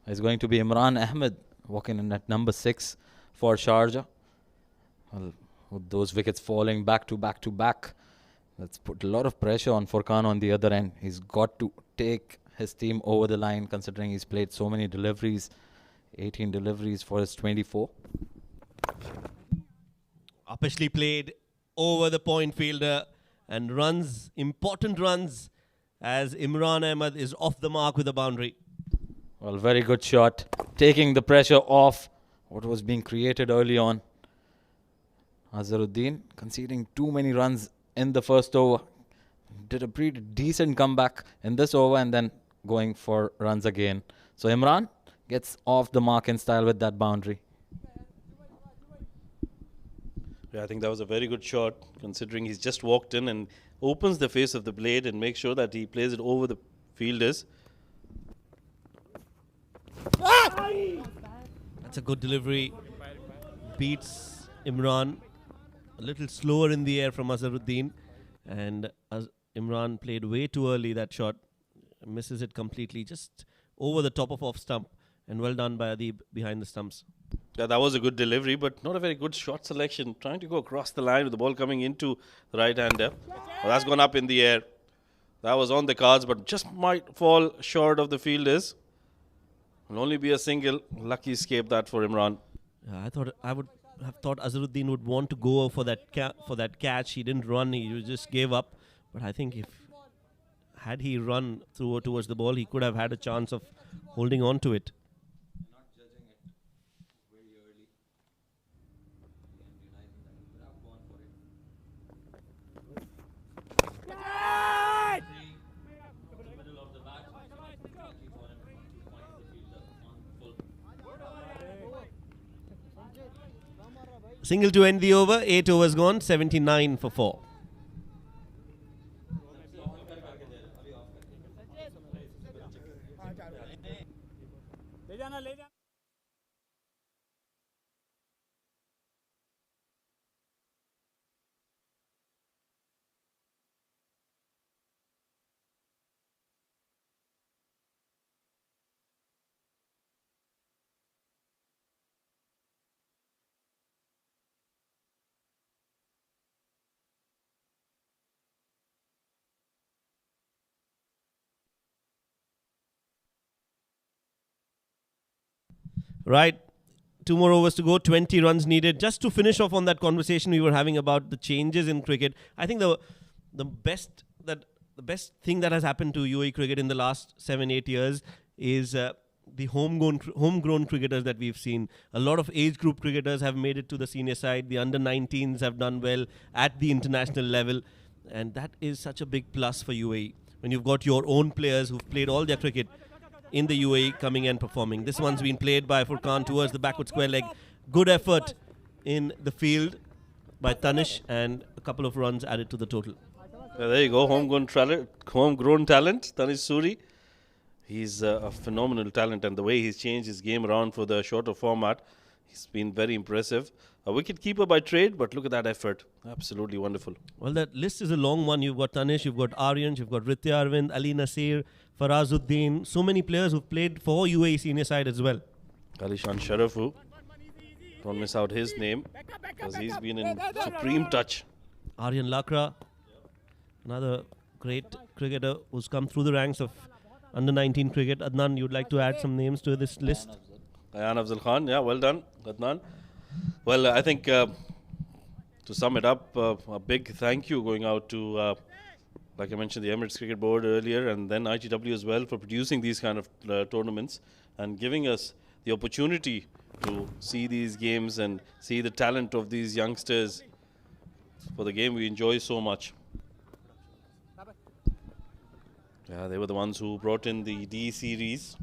It's going to be Imran Ahmed walking in at number 6 for Sharjah. Well, with those wickets falling back to back to back, that's put a lot of pressure on Furqan on the other end. He's got to take his team over the line, considering he's played so many deliveries. 18 deliveries for his 24. Uppishly played over the point fielder, and runs, important runs, as Imran Ahmed is off the mark with a boundary. Well, very good shot. Taking the pressure off what was being created early on. Azharuddin conceding too many runs in the first over. Did a pretty decent comeback in this over and then going for runs again. So Imran gets off the mark in style with that boundary. Yeah, I think that was a very good shot, considering he's just walked in and opens the face of the blade and makes sure that he plays it over the fielders. That's a good delivery. Beats Imran. A little slower in the air from Azharuddin. And Imran played way too early that shot. Misses it completely. Just over the top of off stump. And well done by Adib behind the stumps. Yeah, that was a good delivery, but not a very good shot selection. Trying to go across the line with the ball coming into the right-hander. Well, that's gone up in the air. That was on the cards, but just might fall short of the fielders. Will only be a single. Lucky escape that for Imran. I would have thought Azharuddin would want to go for that catch. He didn't run. He just gave up. But I think had he run towards the ball, he could have had a chance of holding on to it. Single to end the over. 8 overs gone. 79 for 4. Right. 2 more overs to go. 20 runs needed. Just to finish off on that conversation we were having about the changes in cricket, I think the best thing that has happened to UAE cricket in the last 7-8 years is the homegrown cricketers that we've seen. A lot of age group cricketers have made it to the senior side. The under-19s have done well at the international level, and that is such a big plus for UAE when you've got your own players who've played all their cricket in the UAE coming and performing. This one's been played by Furqan towards the backward square leg. Good effort in the field by Tanish, and a couple of runs added to the total. There you go, homegrown talent, Tanish Suri. He's a phenomenal talent, and the way he's changed his game around for the shorter format, he's been very impressive. A wicket keeper by trade, but look at that effort. Absolutely wonderful. Well, that list is a long one. You've got Tanish, you've got Aryan, you've got Ritya Arvind, Ali Nasir, Farazuddin. So many players who've played for UAE senior side as well. Alishan Sharafu. Don't miss out his name, because he's been in supreme touch. Aryan Lakra, another great cricketer who's come through the ranks of under-19 cricket. Adnan, you'd like to add some names to this list? Ayan Afzal Khan, yeah, well done, Adnan. Well, I think to sum it up, a big thank you going out to, like I mentioned, the Emirates Cricket Board earlier, and then ITW as well, for producing these kind of tournaments and giving us the opportunity to see these games and see the talent of these youngsters for the game we enjoy so much. Yeah, they were the ones who brought in the D series.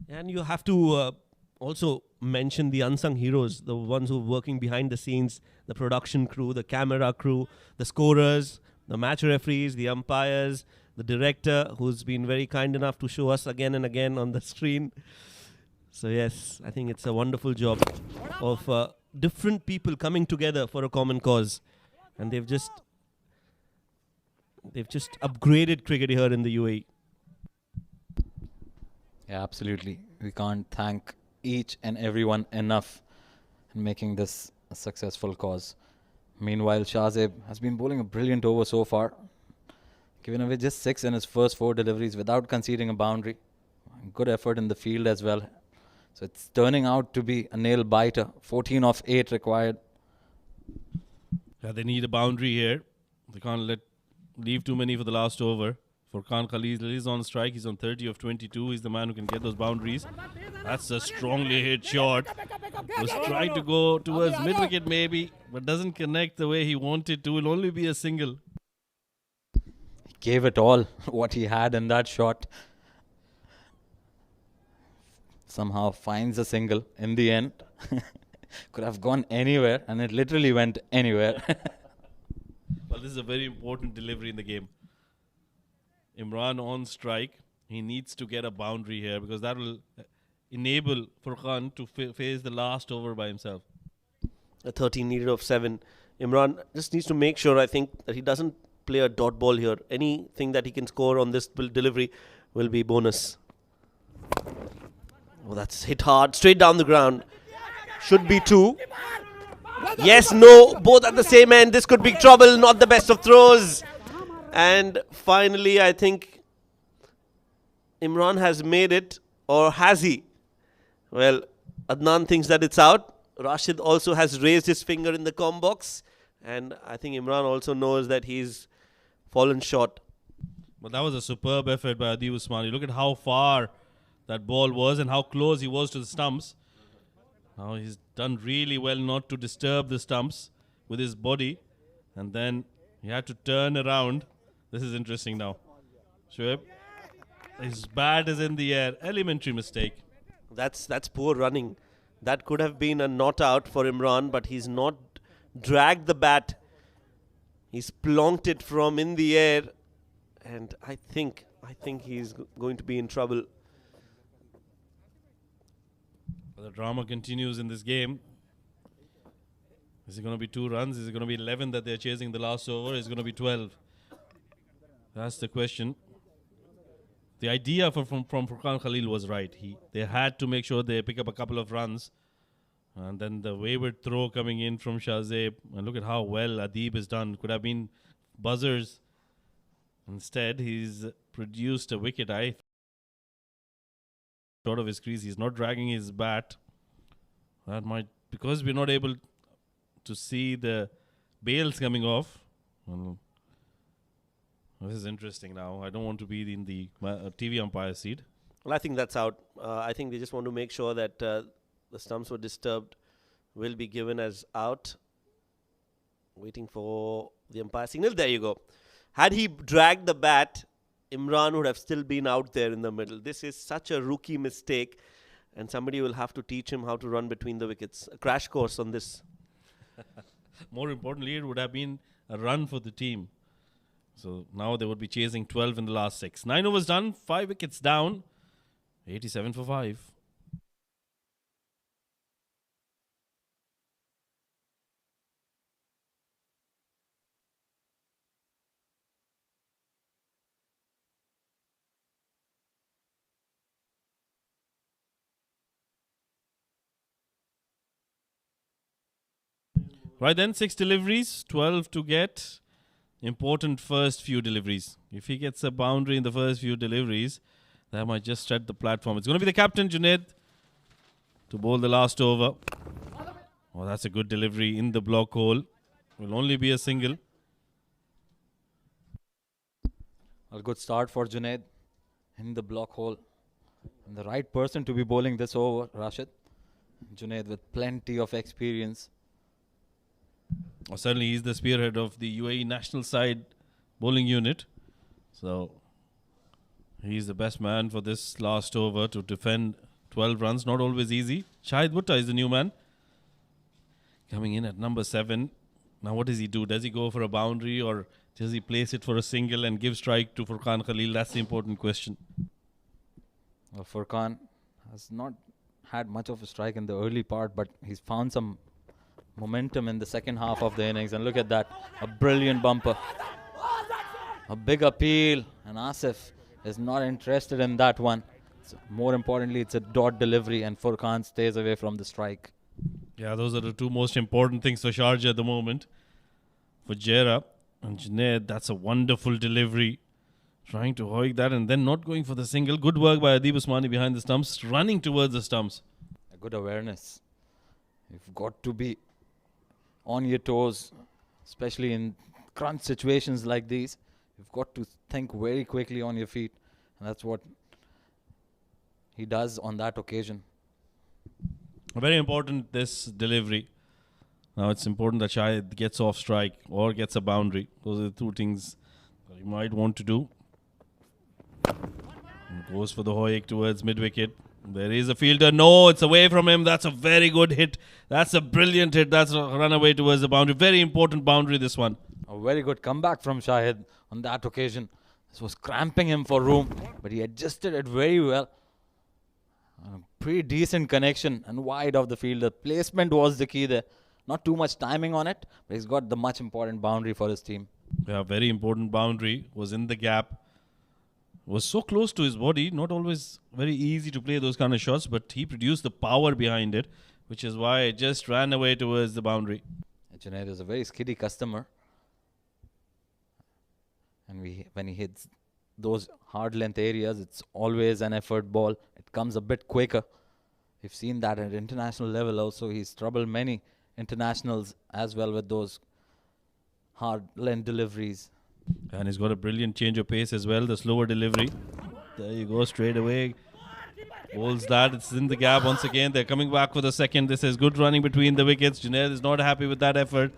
And you have to also mention the unsung heroes, the ones who are working behind the scenes, the production crew, the camera crew, the scorers, the match referees, the umpires, the director, who's been very kind enough to show us again and again on the screen. So yes, I think it's a wonderful job of different people coming together for a common cause. And they've just upgraded cricket here in the UAE. Yeah, absolutely. We can't thank each and everyone enough in making this a successful cause. Meanwhile, Shahzeb has been bowling a brilliant over so far, giving away just 6 in his first 4 deliveries without conceding a boundary. Good effort in the field as well. So it's turning out to be a nail biter. 14 of 8 required. Yeah, they need a boundary here. They can't let leave too many for the last over. Furqan Khalil is on strike. He's on 30 of 22. He's the man who can get those boundaries. That's a strongly hit shot. Was trying to go towards mid-wicket maybe, but doesn't connect the way he wanted to. Will only be a single. He gave it all, what he had in that shot. Somehow finds a single in the end. Could have gone anywhere, and it literally went anywhere. Well, this is a very important delivery in the game. Imran on strike. He needs to get a boundary here because that will enable Furqan to face the last over by himself. A 13 needed of 7. Imran just needs to make sure, I think, that he doesn't play a dot ball here. Anything that he can score on this delivery will be bonus. Oh, that's hit hard, straight down the ground. Should be 2. Yes, no, both at the same end. This could be trouble, not the best of throws. And finally, I think Imran has made it, or has he? Well, Adnan thinks that it's out. Rashid also has raised his finger in the com box. And I think Imran also knows that he's fallen short. But that was a superb effort by Adib Usmani. Look at how far that ball was and how close he was to the stumps. Now he's done really well not to disturb the stumps with his body. And then he had to turn around. This is interesting now. Shoaib, his bat is in the air. Elementary mistake. That's poor running. That could have been a not out for Imran, but he's not dragged the bat. He's plonked it from in the air. And I think he's going to be in trouble. But the drama continues in this game. Is it going to be 2 runs? Is it going to be 11 that they're chasing the last over? Is it going to be 12? That's the question. The idea from Furqan Khalil was right. They had to make sure they pick up a couple of runs. And then the wayward throw coming in from Shahzeb. And look at how well Adib has done. Could have been buzzers. Instead, he's produced a wicket. Short of his crease. He's not dragging his bat. That might, because we're not able to see the bails coming off. Well, this is interesting now. I don't want to be in the TV umpire seat. Well, I think that's out. I think they just want to make sure that the stumps were disturbed. Will be given as out. Waiting for the umpire signal. There you go. Had he dragged the bat, Imran would have still been out there in the middle. This is such a rookie mistake, and somebody will have to teach him how to run between the wickets. A crash course on this. More importantly, it would have been a run for the team. So now they would be chasing 12 in the last 6. 9 overs done, 5 wickets down, 87 for 5. Right then, 6 deliveries, 12 to get. Important first few deliveries. If he gets a boundary in the first few deliveries, that might just set the platform. It's going to be the captain, Junaid, to bowl the last over. Oh, that's a good delivery in the block hole. Will only be a single. A good start for Junaid in the block hole. And the right person to be bowling this over, Rashid. Junaid with plenty of experience. Well, certainly he's the spearhead of the UAE national side bowling unit. So he's the best man for this last over to defend 12 runs. Not always easy. Shahid Bhutta is the new man. Coming in at number 7. Now what does he do? Does he go for a boundary or does he place it for a single and give strike to Furqan Khalil? That's the important question. Well, Furqan has not had much of a strike in the early part, but he's found some momentum in the second half of the innings. And look at that. A brilliant bumper. A big appeal. And Asif is not interested in that one. So more importantly, it's a dot delivery and Furqan stays away from the strike. Yeah, those are the 2 most important things for Sharjah at the moment. Fujairah and Junaid, that's a wonderful delivery. Trying to hoik that and then not going for the single. Good work by Adib Usmani behind the stumps, running towards the stumps. A good awareness. You've got to be on your toes, especially in crunch situations like these. You've got to think very quickly on your feet. And that's what he does on that occasion. Very important, this delivery. Now it's important that Shahid gets off strike or gets a boundary. Those are the two things that he might want to do. And goes for the hoik towards mid-wicket. There is a fielder. No, it's away from him. That's a very good hit. That's a brilliant hit. That's a run away towards the boundary. Very important boundary, this one. A very good comeback from Shahid on that occasion. This was cramping him for room, but he adjusted it very well. A pretty decent connection and wide of the field. The placement was the key there. Not too much timing on it, but he's got the much important boundary for his team. Yeah, very important boundary. Was in the gap. Was so close to his body. Not always very easy to play those kind of shots, but he produced the power behind it, which is why it just ran away towards the boundary. Junaid is a very skiddy customer. And when he hits those hard length areas, it's always an effort ball. It comes a bit quicker. We've seen that at international level also. He's troubled many internationals as well with those hard length deliveries. And he's got a brilliant change of pace as well. The slower delivery. There you go, straight away. Holds that. It's in the gap once again. They're coming back for the second. This is good running between the wickets. Junaid is not happy with that effort.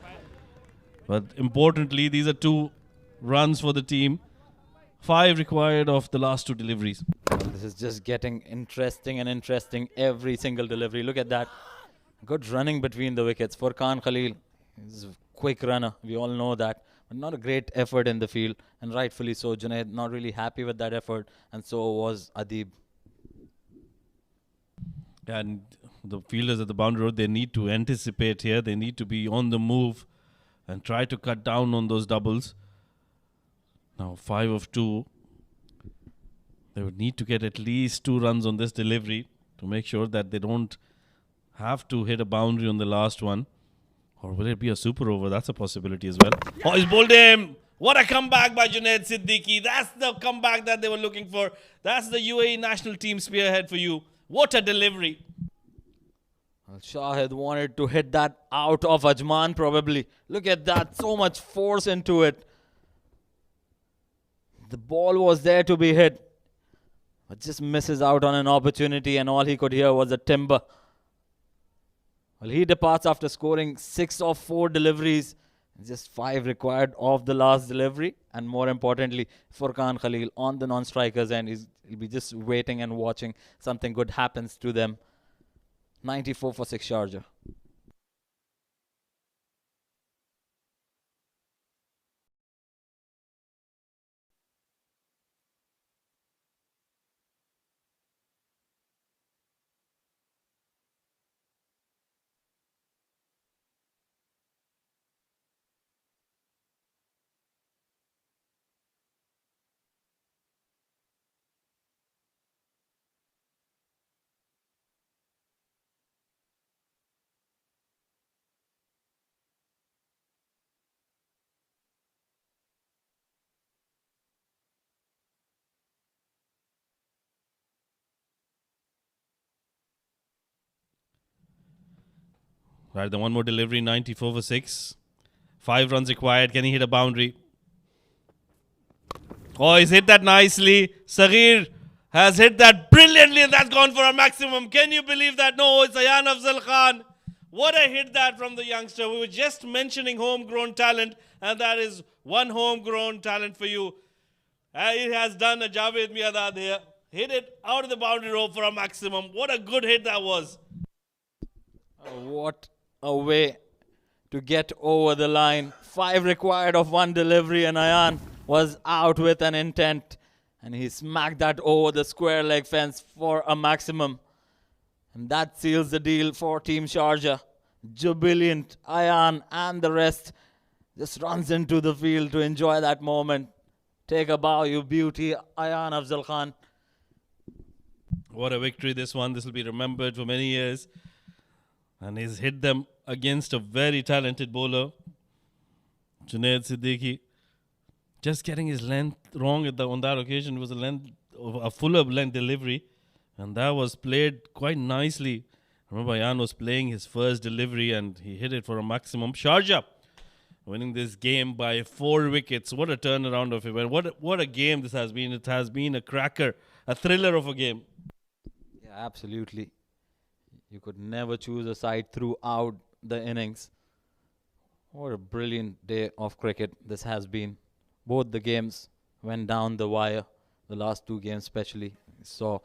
But importantly, these are 2 runs for the team. 5 required of the last 2 deliveries. This is just getting interesting and interesting every single delivery. Look at that. Good running between the wickets. Furqan Khalil is a quick runner. We all know that. But not a great effort in the field. And rightfully so. Junaid not really happy with that effort. And so was Adib. And the fielders at the boundary road, they need to anticipate here. They need to be on the move and try to cut down on those doubles. Now 5 of 2. They would need to get at least 2 runs on this delivery to make sure that they don't have to hit a boundary on the last one. Or will it be a super over? That's a possibility as well. Oh, he's bowled him. What a comeback by Junaid Siddiqui. That's the comeback that they were looking for. That's the UAE national team spearhead for you. What a delivery. Well, Shahid wanted to hit that out of Ajman probably. Look at that. So much force into it. The ball was there to be hit. But just misses out on an opportunity and all he could hear was a timber. Well, he departs after scoring 6 of 4 deliveries. Just 5 required of the last delivery. And more importantly, Furqan Khalil on the non-strikers end. He'll be just waiting and watching something good happens to them. 94 for 6 Sharjah. Right, then one more delivery, 94 for 6. 5 runs required. Can he hit a boundary? Oh, he's hit that nicely. Saghir has hit that brilliantly and that's gone for a maximum. Can you believe that? No, it's Ayan Afzal Khan. What a hit that from the youngster. We were just mentioning homegrown talent and that is one homegrown talent for you. He has done a Javed Miadad here. Hit it out of the boundary rope for a maximum. What a good hit that was. What a way to get over the line. 5 required of 1 delivery and Ayan was out with an intent. And he smacked that over the square leg fence for a maximum. And that seals the deal for Team Sharjah. Jubilant, Ayan and the rest just runs into the field to enjoy that moment. Take a bow, you beauty, Ayan Afzal Khan. What a victory this one. This will be remembered for many years. And he's hit them against a very talented bowler, Junaid Siddiqui. Just getting his length wrong on that occasion. It was a fuller length delivery. And that was played quite nicely. I remember Ayan was playing his first delivery and he hit it for a maximum. Sharjah winning this game by 4 wickets. What a turnaround of it. What a game this has been. It has been a cracker, a thriller of a game. Yeah, absolutely. You could never choose a side throughout the innings. What a brilliant day of cricket this has been. Both the games went down the wire. The last 2 games especially. Saw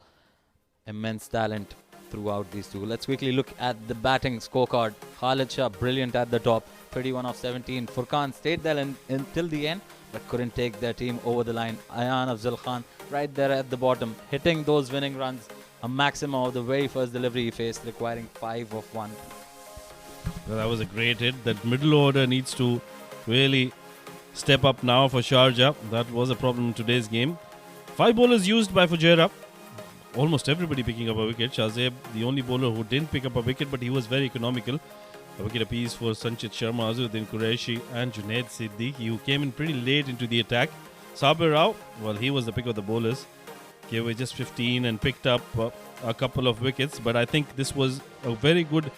immense talent throughout these two. Let's quickly look at the batting scorecard. Khalid Shah, brilliant at the top. 31 of 17. Furqan stayed there until the end, but couldn't take their team over the line. Ayan Afzal Khan right there at the bottom, hitting those winning runs. A maximum of the very first delivery he faced, requiring 5 of 1. Well, that was a great hit. That middle order needs to really step up now for Sharjah. That was a problem in today's game. 5 bowlers used by Fujairah. Almost everybody picking up a wicket. Shahzeb, the only bowler who didn't pick up a wicket, but he was very economical. A wicket apiece for Sanchit Sharma, Azharuddin Qureshi and Junaid Siddiqui, who came in pretty late into the attack. Sabir Rao, well, he was the pick of the bowlers. Gave away just 15 and picked up a couple of wickets. But I think this was a very good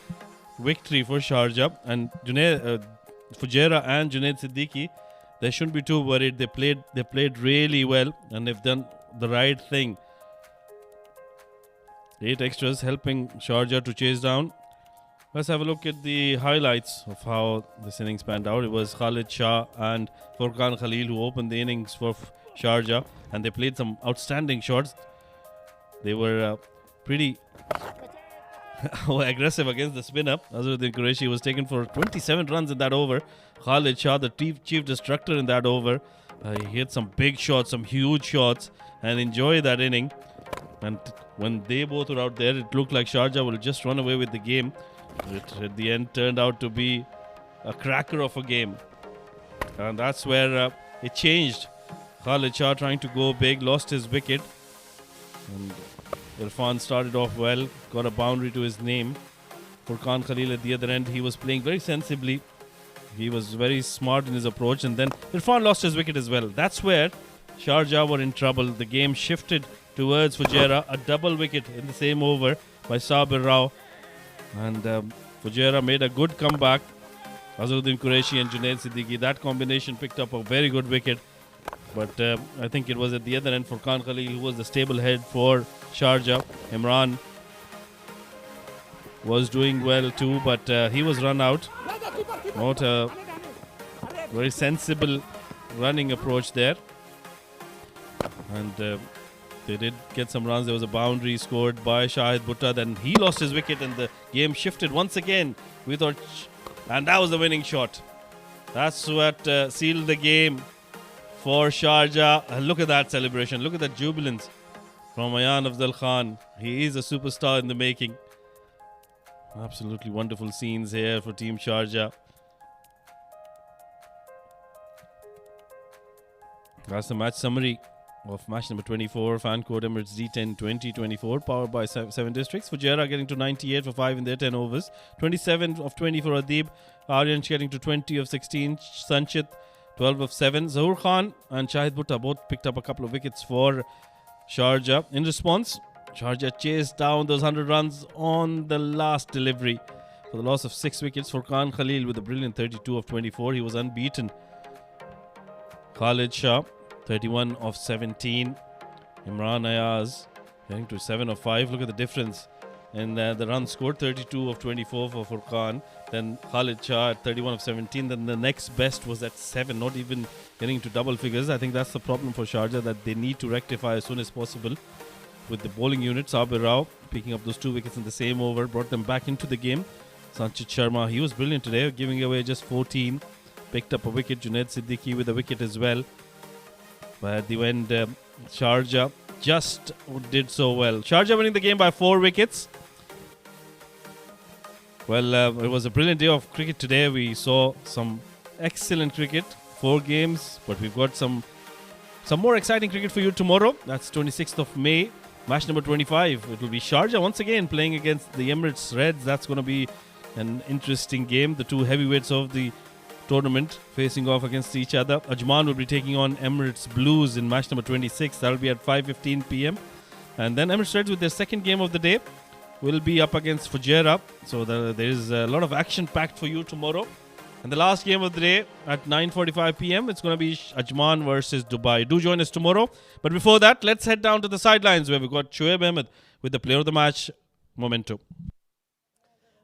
victory for Sharjah. And Fujairah and Junaid Siddiqui, they shouldn't be too worried. They played really well and they've done the right thing. 8 extras helping Sharjah to chase down. Let's have a look at the highlights of how this innings panned out. It was Khalid Shah and Furqan Khalil who opened the innings for Sharjah, and they played some outstanding shots. They were pretty aggressive against the spinner. Azharuddin Qureshi was taken for 27 runs in that over. Khalid Shah, the chief destructor in that over. He hit some big shots, some huge shots, and enjoyed that inning. And when they both were out there, it looked like Sharjah will just run away with the game. It at the end turned out to be a cracker of a game. And that's where it changed. Khalid Shah trying to go big, lost his wicket. And Irfan started off well, got a boundary to his name. Furqan Khalil at the other end, he was playing very sensibly. He was very smart in his approach. And then Irfan lost his wicket as well. That's where Sharjah were in trouble. The game shifted towards Fujairah. A double wicket in the same over by Sabir Rao. And Fujairah made a good comeback. Azharuddin Qureshi and Junaid Siddiqui, that combination picked up a very good wicket. But I think it was at the other end Furqan Khalil who was the stable head for Sharjah. Imran was doing well too, but he was run out. Not a very sensible running approach there. And they did get some runs. There was a boundary scored by Shahid Bhutta. Then he lost his wicket and the game shifted once again. We thought, and that was the winning shot. That's what sealed the game for Sharjah. Look at that celebration. Look at that jubilance from Ayan Afzal Khan. He is a superstar in the making. Absolutely wonderful scenes here for Team Sharjah. That's the match summary of match number 24, fan code Emirates D10 2024, powered by 7 districts. Fujairah getting to 98 for 5 in their 10 overs. 27 of 20 for Adib. Aryansh getting to 20 of 16. Sanchit 12 of 7. Zahoor Khan and Shahid Bhutta both picked up a couple of wickets for Sharjah. In response, Sharjah chased down those 100 runs on the last delivery for the loss of 6 wickets. Furqan Khalil with a brilliant 32 of 24. He was unbeaten. Khalid Shah 31 of 17. Imran Ayaz getting to 7 of 5. Look at the difference. And the runs scored 32 of 24 for Furqan. Then Khalid Shah at 31 of 17. Then the next best was at 7, not even getting to double figures. I think that's the problem for Sharjah that they need to rectify as soon as possible. With the bowling unit, Sabir Rao picking up those 2 wickets in the same over, brought them back into the game. Sanchit Sharma, he was brilliant today, giving away just 14. Picked up a wicket. Junaid Siddiqui with a wicket as well. But at the end, Sharjah just did so well. Sharjah winning the game by 4 wickets. Well, it was a brilliant day of cricket today. We saw some excellent cricket, 4 games, but we've got some more exciting cricket for you tomorrow. That's 26th of May, match number 25. It will be Sharjah once again playing against the Emirates Reds. That's going to be an interesting game. The 2 heavyweights of the tournament facing off against each other. Ajman will be taking on Emirates Blues in match number 26. That will be at 5:15 p.m. And then Emirates Reds with their second game of the day will be up against Fujairah. So there is a lot of action packed for you tomorrow. And the last game of the day at 9:45 p.m. It's going to be Ajman versus Dubai. Do join us tomorrow. But before that, let's head down to the sidelines where we've got Shoaib Ahmed with the player of the match memento.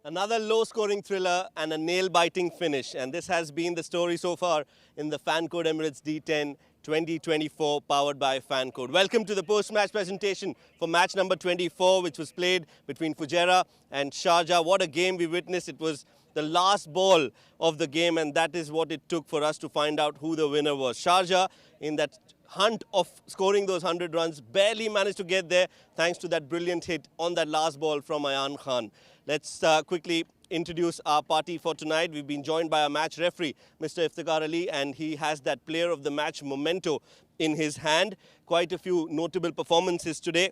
Another low-scoring thriller and a nail-biting finish. And this has been the story so far in the Fan Code Emirates D10 2024, powered by Fan Code. Welcome to the post-match presentation for match number 24, which was played between Fujairah and Sharjah. What a game we witnessed. It was the last ball of the game, and that is what it took for us to find out who the winner was. Sharjah, in that hunt of scoring those 100 runs, barely managed to get there thanks to that brilliant hit on that last ball from Ayan Khan. Let's quickly introduce our party for tonight. We've been joined by our match referee, Mr. Iftikhar Ali, and he has that player of the match memento in his hand. Quite a few notable performances today.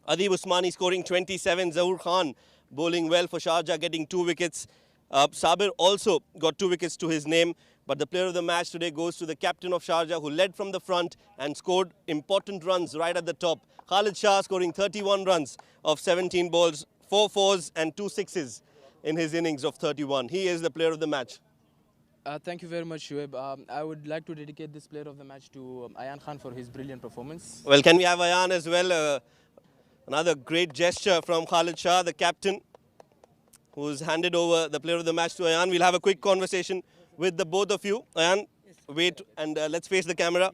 Adib Usmani scoring 27, Zahoor Khan bowling well for Sharjah, getting 2 wickets. Sabir also got 2 wickets to his name. But the player of the match today goes to the captain of Sharjah, who led from the front and scored important runs right at the top. Khalid Shah scoring 31 runs of 17 balls, 4 fours and 2 sixes in his innings of 31. He is the player of the match. Thank you very much, Shoaib. I would like to dedicate this player of the match to Ayan Khan for his brilliant performance. Well, can we have Ayan as well? Another great gesture from Khalid Shah, the captain, who's handed over the player of the match to Ayan. We'll have a quick conversation with the both of you. Ayan, wait and let's face the camera.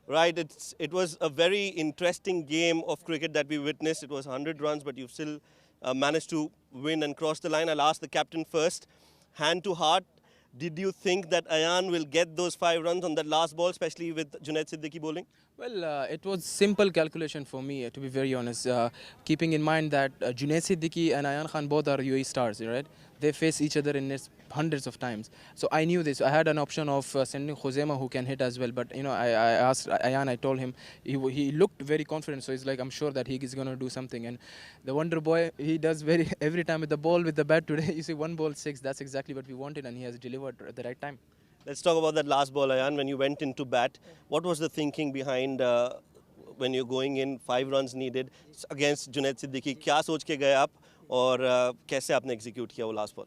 Right, it was a very interesting game of cricket that we witnessed. It was 100 runs, but you've still managed to win and cross the line. I'll ask the captain first. Hand to heart, did you think that Ayan will get those 5 runs on that last ball, especially with Junaid Siddiqui bowling? Well, it was simple calculation for me, to be very honest. Keeping in mind that Junaid Siddiqui and Ayan Khan both are UAE stars, right? They face each other in nets hundreds of times. So I knew this. I had an option of sending Khuzaimah, who can hit as well. But, you know, I asked Ayan, I told him, he looked very confident. So he's like, I'm sure that he is going to do something. And the wonder boy, he does every time with the ball, with the bat today. You see, 1 ball 6, that's exactly what we wanted. And he has delivered at the right time. Let's talk about that last ball, Ayan. When you went into bat, what was the thinking behind when you're going in, 5 runs needed against Junaid Siddiqui? क्या सोच के गए आप और कैसे आपने execute किया वो last ball?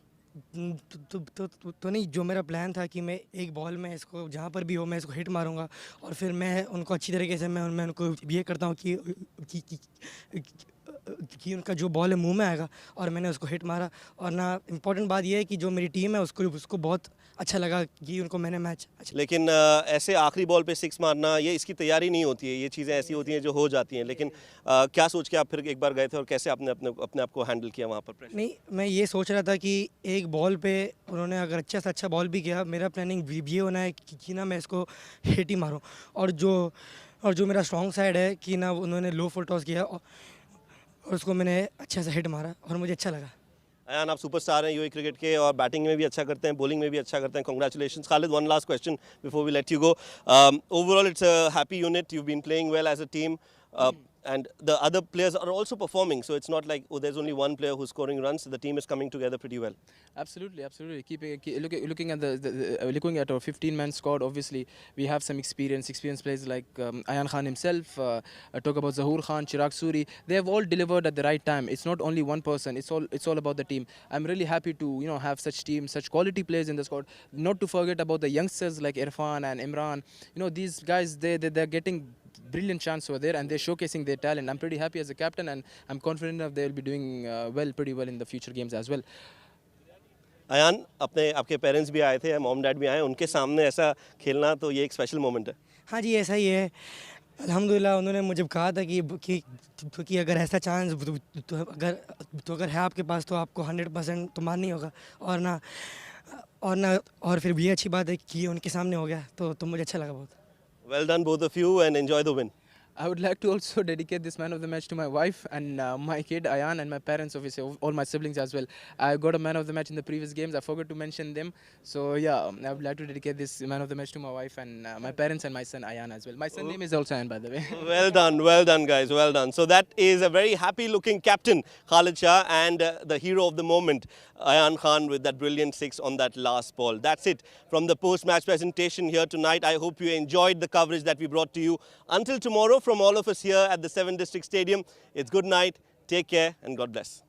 तो नहीं, जो मेरा प्लान था कि मैं एक बॉल में इसको जहाँ पर भी हो मैं इसको हिट मारूंगा और फिर मैं उनको अच्छी तरीके से मैं उनको ये करता हूँ कि उनका जो बॉल है मुंह में आएगा और मैंने उसको हिट मारा. और ना इम्पोर्टेंट बात यह है कि जो मेरी टीम है उसको बहुत अच्छा लगा कि उनको मैंने मैच अच्छा. लेकिन ऐसे आखिरी बॉल पे 6 मारना, ये इसकी तैयारी नहीं होती है. ये चीज़ें ऐसी होती हैं जो हो जाती हैं. लेकिन क्या सोच के आप फिर एक बार गए थे और कैसे आपने अपने आप को हैंडल किया वहाँ पर? नहीं, मैं ये सोच रहा था कि एक बॉल पे उन्होंने अगर अच्छा से अच्छा बॉल भी किया, मेरा प्लानिंग ये होना है कि ना मैं इसको हिट ही मारूँ. और जो मेरा स्ट्रॉन्ग साइड है कि ना उन्होंने लो फुल टॉस किया और उसको मैंने अच्छे से हिट मारा और मुझे अच्छा लगा. अयान, आप सुपरस्टार हैं यूएई क्रिकेट के और बैटिंग में भी अच्छा करते हैं, बॉलिंग में भी अच्छा करते हैं. Congratulations. Khalid, one last question before we let you go. Overall it's a happy unit. You been playing well as a team. And the other players are also performing, so it's not like there's only one player who's scoring runs. The team is coming together pretty well. Absolutely. Looking at our 15-man squad, obviously we have some experienced players like Ayan Khan himself. I talk about Zahoor Khan, Chirag Suri. They have all delivered at the right time. It's not only one person. It's all about the team. I'm really happy to have such teams, such quality players in the squad. Not to forget about the youngsters like Irfan and Imran. These guys they're getting brilliant chance over there and they're showcasing their talent. I'm pretty happy as a captain and I'm confident that they'll be doing pretty well in the future games as well. Ayaan, आपके parents भी आए थे, mom dad भी आए, उनके सामने ऐसा खेलना तो ये एक स्पेशल मोमेंट है. हाँ जी, ऐसा ही है. अल्हम्दुलिल्लाह उन्होंने मुझे कहा था कि अगर ऐसा चांस तो अगर है आपके पास तो आपको 100% तो मानना ही होगा. और फिर भी अच्छी बात है कि उनके सामने हो गया तो मुझे अच्छा लगा बहुत. Well done both of you and enjoy the win. I would like to also dedicate this man of the match to my wife and my kid Ayan and my parents, obviously all my siblings as well. I got a man of the match in the previous games. I forgot to mention them. So yeah, I would like to dedicate this man of the match to my wife and my parents and my son Ayan as well. My son name is also Ayan, by the way. Well done guys, well done. So that is a very happy looking captain, Khalid Shah, and the hero of the moment, Ayan Khan, with that brilliant 6 on that last ball. That's it from the post-match presentation here tonight. I hope you enjoyed the coverage that we brought to you. Until tomorrow, from all of us here at the 7 District Stadium, it's good night, take care and God bless.